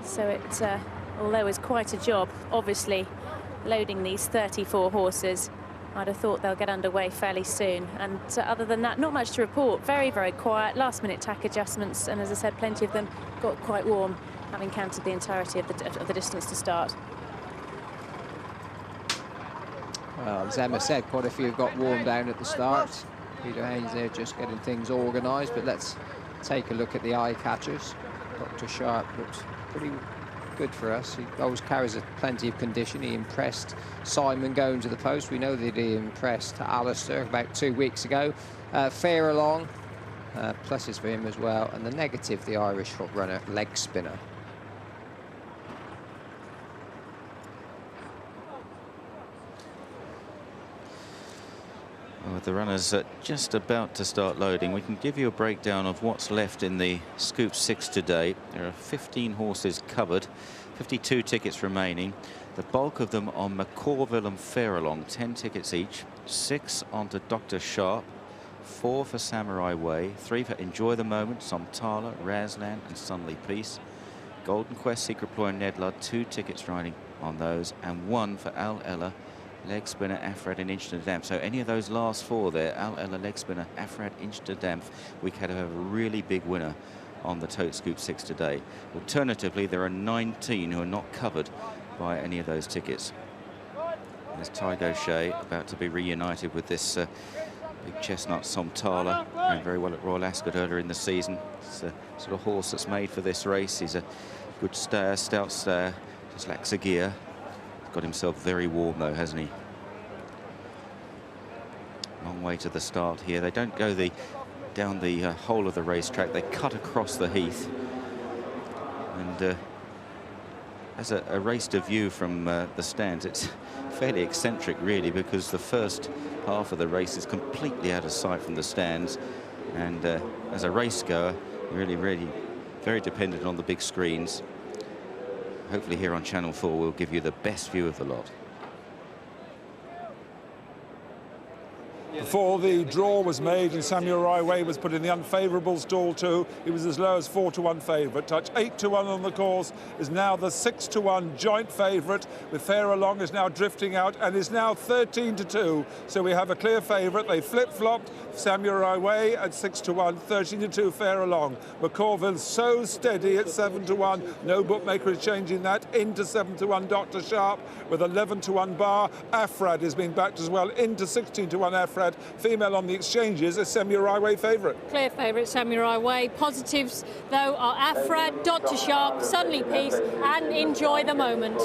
so it although it's quite a job obviously loading these 34 horses, I'd have thought they'll get underway fairly soon. And other than that, not much to report. Very, very quiet. Last-minute tack adjustments, and as I said, plenty of them got quite warm, having counted the entirety of the distance to start. Well, as Emma said, quite a few have got warm down at the start. Peter Haynes there just getting things organised, but let's take a look at the eye catchers. Dr. Sharp looks pretty good for us. He always carries plenty of condition. He impressed Simon going to the post. We know that he impressed Alistair about 2 weeks ago. Fair Along, pluses for him as well. And the negative, the Irish foot runner, Leg Spinner. With the runners just about to start loading, we can give you a breakdown of what's left in the Scoop 6 today. There are 15 horses covered, 52 tickets remaining. The bulk of them on McCorville and Farallon, 10 tickets each, 6 onto Dr. Sharp, 4 for Samurai Way, 3 for Enjoy the Moment, Somtala, Razlan and Sunley Peace. Golden Quest, Secret Ploy and Ned Ludd, 2 tickets riding on those, and 1 for Al Ella, Leg Spinner, Afrad and Inch to Damp. So any of those last 4 there, Al Ella, Leg Spinner, Afrad, Inch to Damp, we could have a really big winner on the Tote Scoop 6 today. Alternatively, there are 19 who are not covered by any of those tickets. There's Tygo Shea about to be reunited with this big chestnut Somtala, ran very well at Royal Ascot earlier in the season. It's a sort of horse that's made for this race. He's a good stayer, stout stayer, just lacks a gear. Got himself very warm though, hasn't he? Long way to the start here. They don't go down the whole of the racetrack. They cut across the heath. And as a race to view from the stands, it's fairly eccentric really, because the first half of the race is completely out of sight from the stands, and as a race goer, really very dependent on the big screens. Hopefully here on Channel 4 we'll give you the best view of the lot. Before the draw was made and Samurai Way was put in the unfavourable stall too, he was as low as 4-1 favourite. Touch 8-1 on the course, is now the 6-1 joint favourite, with Farallon is now drifting out and is now 13-2. So we have a clear favourite. They flip-flopped. Samurai Way at 6-1, 13-2 Farallon. McCorville so steady at 7-1. No bookmaker is changing that. Into 7-1 Dr. Sharp with 11-1 Bar. Afrad is being backed as well into 16-1 Afrad. Female on the exchanges, a Samurai Way favourite. Clear favourite, Samurai Way. Positives, though, are Afrad, Dr. Sharp, Sunley Peace and Enjoy the Moment.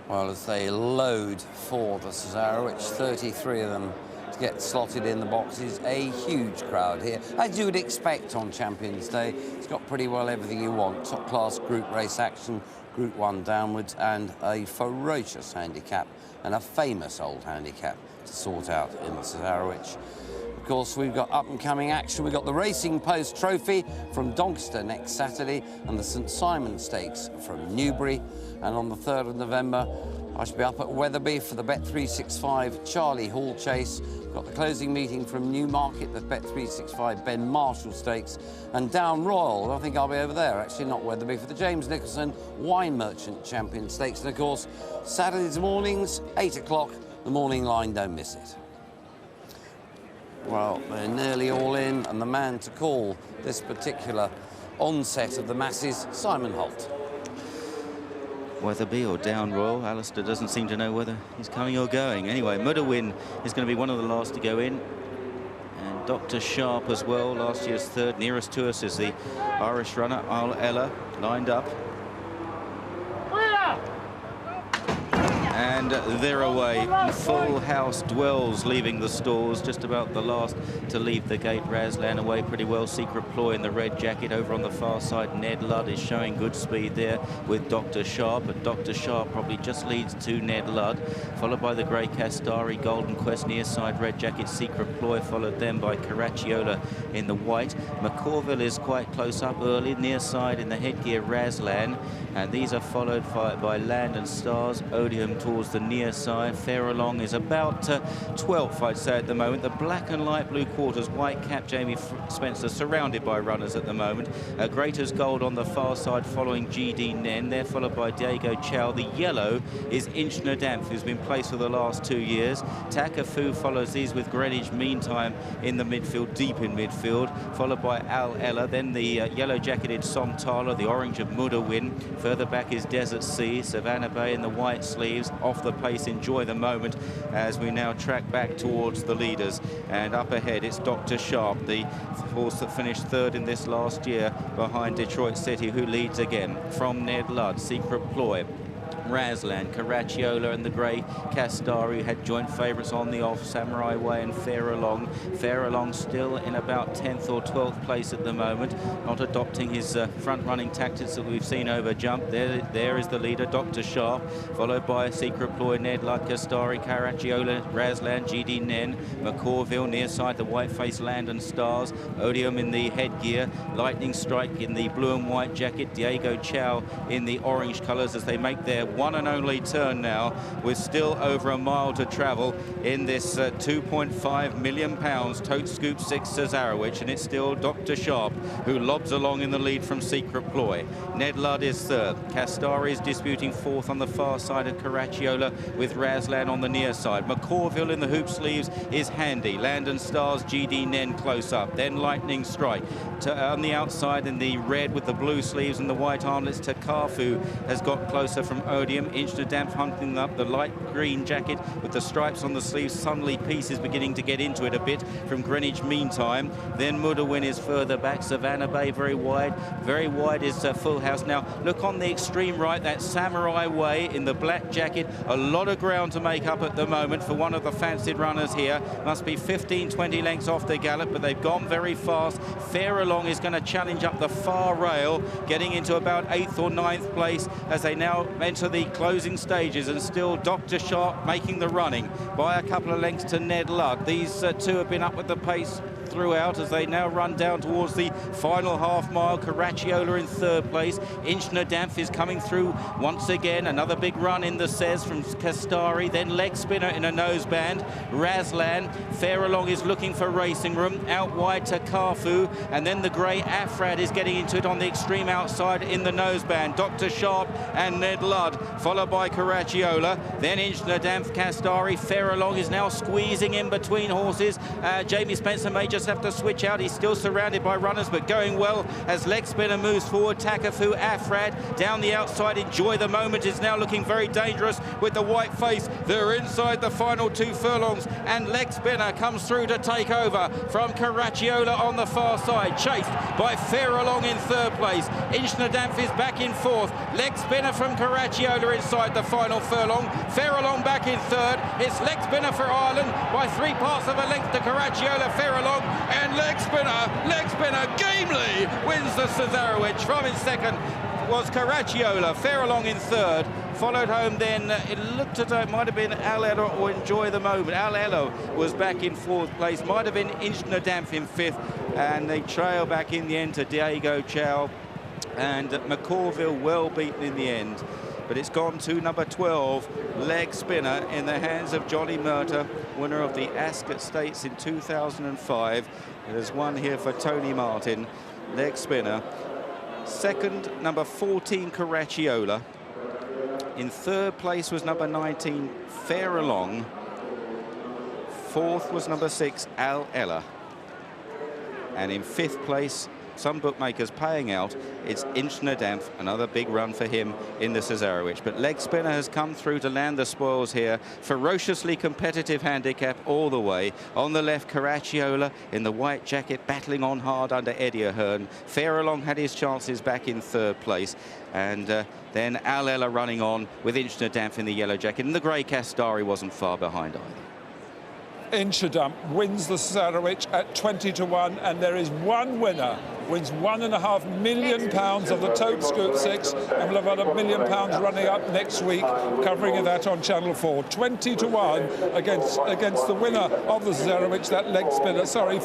Well, as they load for the Cesarewitch, 33 of them to get slotted in the boxes. A huge crowd here, as you would expect on Champions Day. It's got pretty well everything you want. Top-class group race action, Group 1 downwards, and a ferocious handicap and a famous old handicap to sort out in the Cesarewitch. Of course, we've got up-and-coming action. We've got the Racing Post Trophy from Doncaster next Saturday and the St Simon Stakes from Newbury. And on the 3rd of November, I shall be up at Wetherby for the Bet365 Charlie Hall Chase. We've got the closing meeting from Newmarket, the Bet365 Ben Marshall Stakes, and Down Royal. I think I'll be over there, actually, not Wetherby, for the James Nicholson Wine Merchant Champion Stakes. And, of course, Saturdays mornings, 8 o'clock, the morning line, don't miss it. Well, they're nearly all in, and the man to call this particular onset of the masses, Simon Holt. Wetherby or Down Royal, Alistair doesn't seem to know whether he's coming or going. Anyway, Mudderwin is going to be one of the last to go in. And Dr. Sharp as well, last year's third. Nearest to us is the Irish runner, Al Ella, lined up. And they're away. Full house dwells leaving the stalls, just about the last to leave the gate. Razlan away pretty well. Secret Ploy in the red jacket over on the far side. Ned Ludd is showing good speed there with Dr. Sharp, but Dr. Sharp probably just leads to Ned Ludd, followed by the Grey Castari, Golden Quest near side, red jacket. Secret Ploy followed them by Caracciolo in the white. McCorville is quite close up early, near side in the headgear Razlan, and these are followed by Land and Stars, Odium towards the near side. Farallon is about 12th, I'd say, at the moment. The black and light blue quarters, white cap Jamie Spencer, surrounded by runners at the moment. Greater's Gold on the far side, following GD Nen. They're followed by Diego Chow. The yellow is Inch Nadamf, who's been placed for the last 2 years. Takafu follows these with Greenwich meantime in the midfield, deep in midfield, followed by Al Ella. Then the yellow-jacketed Somtala, the orange of Mudderwin. Further back is Desert Sea, Savannah Bay in the white sleeves. Off the pace, Enjoy the Moment, as we now track back towards the leaders. And up ahead, it's Dr. Sharp, the horse that finished third in this last year, behind Detroit City, who leads again from Ned Ludd. Secret Ploy Razlan, Carracciola and the grey Castari had joint favourites on the off, Samurai Way and Fair Along. Fair Along still in about 10th or 12th place at the moment, not adopting his front-running tactics that we've seen over jump. There is the leader, Dr. Sharp, followed by Secret Ploy, Ned Ludd, Castari, Carracciola, Razlan, GD Nen, McCorville near side, the white-faced Land and Stars, Odium in the headgear, Lightning Strike in the blue and white jacket, Diego Chow in the orange colours as they make their one and only turn now, with still over a mile to travel in this £2.5 million Tote Scoop 6 Cesarewitch, and it's still Dr. Sharp who lobs along in the lead from Secret Ploy. Ned Ludd is third. Castari is disputing fourth on the far side of Carracciola with Razlan on the near side. McCorville in the hoop sleeves is handy. Land and Stars, GD Nen close up. Then Lightning Strike. On the outside in the red with the blue sleeves and the white armlets, Takafu has got closer from Odium. Inchnadamp hunting up the light green jacket with the stripes on the sleeves. Sunly Peace is beginning to get into it a bit from Greenwich Meantime. Then Mudawin is further back. Savannah Bay very wide. Very wide is Full House. Now look on the extreme right, that Samurai Way in the black jacket. A lot of ground to make up at the moment for one of the fancied runners here. Must be 15-20 lengths off the gallop, but they've gone very fast. Fair Along is going to challenge up the far rail, getting into about 8th or 9th place as they now enter the closing stages, and still Dr. Sharp making the running by a couple of lengths to Ned Ludd. These two have been up with the pace throughout as they now run down towards the final half mile. Carracciola in third place. Inchnadamp is coming through once again. Another big run in the Cez from Castari. Then Leg Spinner in a noseband. Razlan. Fair Along is looking for racing room. Out wide to Carfu. And then the grey Afrad is getting into it on the extreme outside in the noseband. Dr. Sharp and Ned Ludd, followed by Carracciola. Then Inchnadamp, Castari. Fair Along is now squeezing in between horses. Jamie Spencer may just have to switch out. He's still surrounded by runners, but going well as Leg Spinner moves forward. Takafu, Afrad down the outside. Enjoy the Moment is now looking very dangerous with the white face. They're inside the final 2 furlongs, and Leg Spinner comes through to take over from Carracciola on the far side, chased by Fair Along in third place. Inchnadamp is back in fourth. Leg Spinner from Carracciola inside the final furlong. Fair Along back in third. It's Leg Spinner for Ireland by 3 parts of a length to Carracciola. Fair Along and Leg Spinner gamely wins the Cesarewitch. From in second was Carracciola. Fair Along in third. Followed home then, it looked as though it might have been Al Ella or Enjoy the Moment. Al Ella was back in fourth place. Might have been Inchnadamp in fifth. And they trail back in the end to Diego Chow. And McCorville well beaten in the end. But it's gone to number 12, Leg Spinner, in the hands of Johnny Murtagh, winner of the Ascot Stakes in 2005. There's one here for Tony Martin, Leg Spinner. Second, number 14, Carracciola. In third place was number 19, Fair Along. Fourth was number 6, Al Ella. And in fifth place, some bookmakers paying out, it's Inchnadamp, another big run for him in the Cesarewitch. But Leg Spinner has come through to land the spoils here. Ferociously competitive handicap all the way. On the left, Carracciola in the white jacket, battling on hard under Eddie Ahern. Fair Along had his chances back in third place. And then Al Ella running on with Inchnadamp in the yellow jacket. And the grey Castari wasn't far behind either. Inchnadamp wins the Cesarewitch at 20-1, and there is one winner, wins £1.5 million of the Tote Scoop 6, and we'll have about £1 million running up next week, covering that on Channel 4. 20-1 against the winner of the Cesarewitch, that Leg Spinner. Sorry,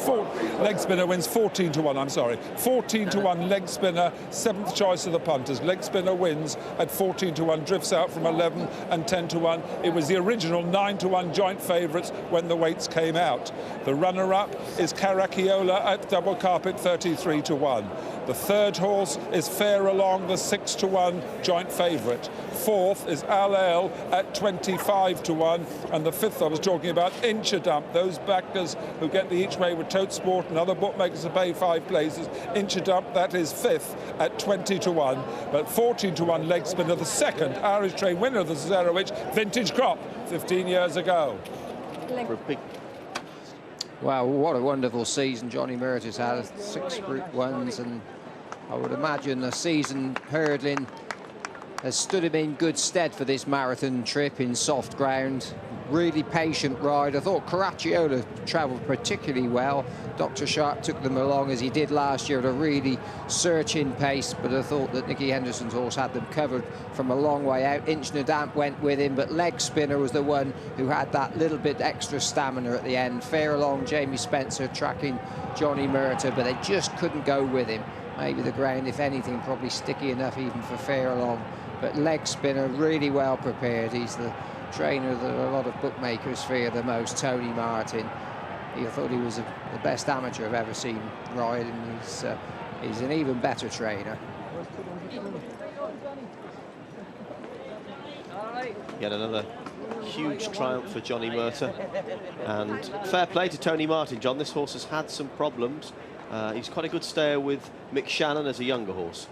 Leg Spinner wins 14-1. I'm sorry, 14-1. Leg Spinner, 7th choice of the punters. Leg Spinner wins at 14-1, drifts out from 11 and 10-1. It was the original 9-1 joint favourites when the weights came out. The runner-up is Carracciola at Double Carpet, 33-1. The third horse is Fair Along, the 6-1 joint favourite. Fourth is Al Ella at 25-1, and the fifth I was talking about, Inchnadamp. Those backers who get the each way with Tote Sport and other bookmakers to pay 5 places. Inchnadamp, that is fifth at 20-1, but 14-1 Leg Spinner, the second Irish train winner of the Cesarewitch, vintage crop, 15 years ago. Wow, what a wonderful season Johnny Murtagh's had. 6 Group 1s, and I would imagine a season hurdling has stood him in good stead for this marathon trip in soft ground. Really patient ride. I thought Caracciolo travelled particularly well. Dr. Sharp took them along as he did last year at a really searching pace, but I thought that Nicky Henderson's horse had them covered from a long way out. Inch Nadant went with him, but Leg Spinner was the one who had that little bit extra stamina at the end. Fair Along, Jamie Spencer tracking Johnny Murta, but they just couldn't go with him. Maybe the ground, if anything, probably sticky enough even for Fair Along. But Leg Spinner really well prepared. He's the trainer that a lot of bookmakers fear the most, Tony Martin. I thought he was the best amateur I've ever seen ride, and he's an even better trainer. Yet another huge triumph for Johnny Murta, and fair play to Tony Martin, John. This horse has had some problems. He's quite a good stayer with Mick Shannon as a younger horse.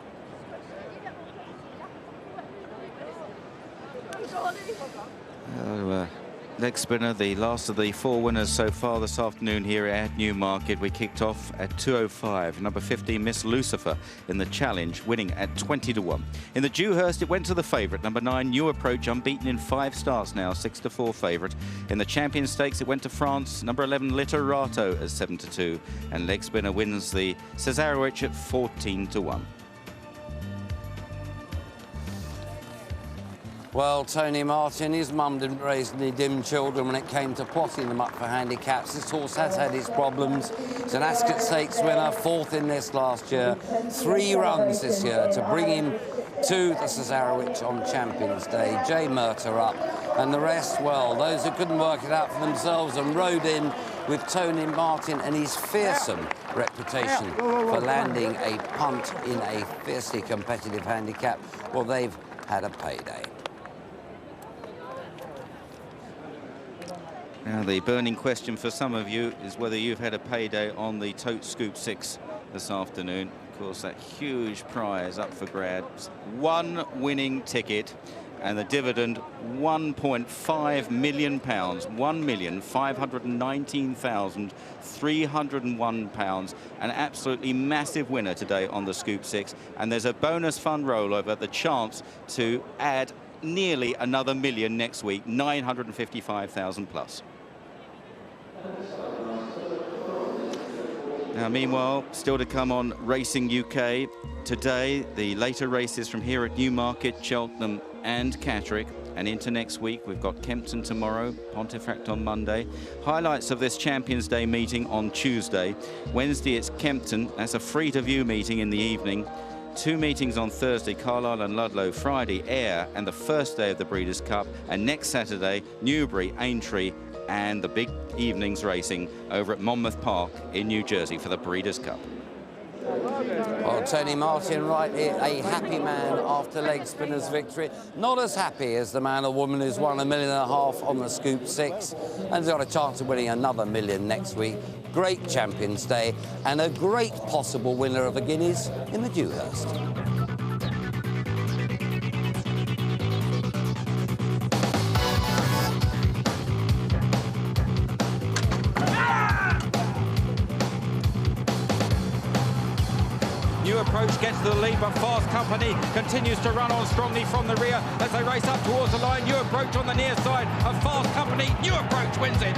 Leg Spinner, the last of the 4 winners so far this afternoon here at Newmarket. We kicked off at 2:05. Number 15, Miss Lucifer, in the challenge, winning at 20-1. In the Dewhurst, it went to the favourite, number 9, New Approach, unbeaten in 5 starts now, 6-4 favourite. In the Champion Stakes, it went to France, number 11, Literato, at 7-2. And Leg Spinner wins the Cesarewitch at 14-1. Well, Tony Martin, his mum didn't raise any dim children when it came to plotting them up for handicaps. This horse has had his problems. He's an Ascot Stakes winner, 4th in this last year. 3 runs this year to bring him to the Cesarewitch on Champions Day. Jay Murta up, and the rest, well, those who couldn't work it out for themselves and rode in with Tony Martin and his fearsome reputation for landing a punt in a fiercely competitive handicap, well, they've had a payday. Now, the burning question for some of you is whether you've had a payday on the Tote Scoop 6 this afternoon. Of course, that huge prize up for grabs. 1 winning ticket, and the dividend £1.5 million, £1,519,301. An absolutely massive winner today on the Scoop 6. And there's a bonus fund rollover, the chance to add nearly another $1 million next week, 955,000 plus. Now, meanwhile, still to come on Racing UK today, the later races from here at Newmarket, Cheltenham and Catterick, and into next week. We've got Kempton tomorrow, Pontefract on Monday. Highlights of this Champions Day meeting on Tuesday. Wednesday, it's Kempton. That's a free-to-view meeting in the evening. 2 meetings on Thursday, Carlisle and Ludlow. Friday, Ayr, and the first day of the Breeders' Cup. And next Saturday, Newbury, Aintree, and the big evenings racing over at Monmouth Park in New Jersey for the Breeders' Cup. Well, Tony Martin, right, a happy man after Leg Spinner's victory. Not as happy as the man or woman who's won $1.5 million on the Scoop 6 and has got a chance of winning another $1 million next week. Great Champions Day and a great possible winner of a Guineas in the Dewhurst. New Approach gets to the lead, but Fast Company continues to run on strongly from the rear as they race up towards the line. New Approach on the near side of Fast Company. New Approach wins it.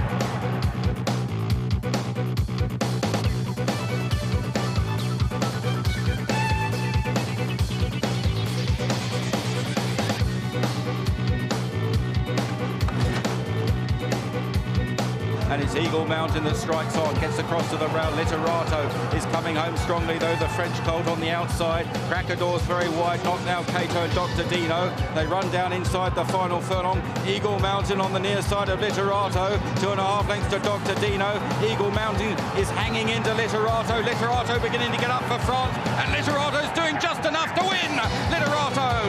And it's Eagle Mountain that strikes on, gets across to the rail. Literato is coming home strongly, though, the French colt on the outside. Cracador's very wide, not now Cato and Dr. Dino. They run down inside the final furlong. Eagle Mountain on the near side of Literato, 2.5 lengths to Dr. Dino. Eagle Mountain is hanging into Literato. Literato beginning to get up for France, and Literato's doing just enough to win. Literato.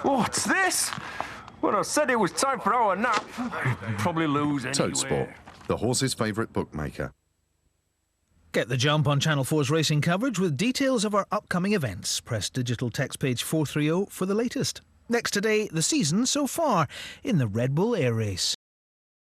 What's this? When I said it was time for our nap, I'd probably lose anyway. Tote Sport, the horse's favourite bookmaker. Get the jump on Channel 4's racing coverage with details of our upcoming events. Press digital text page 430 for the latest. Next today, the season so far in the Red Bull Air Race.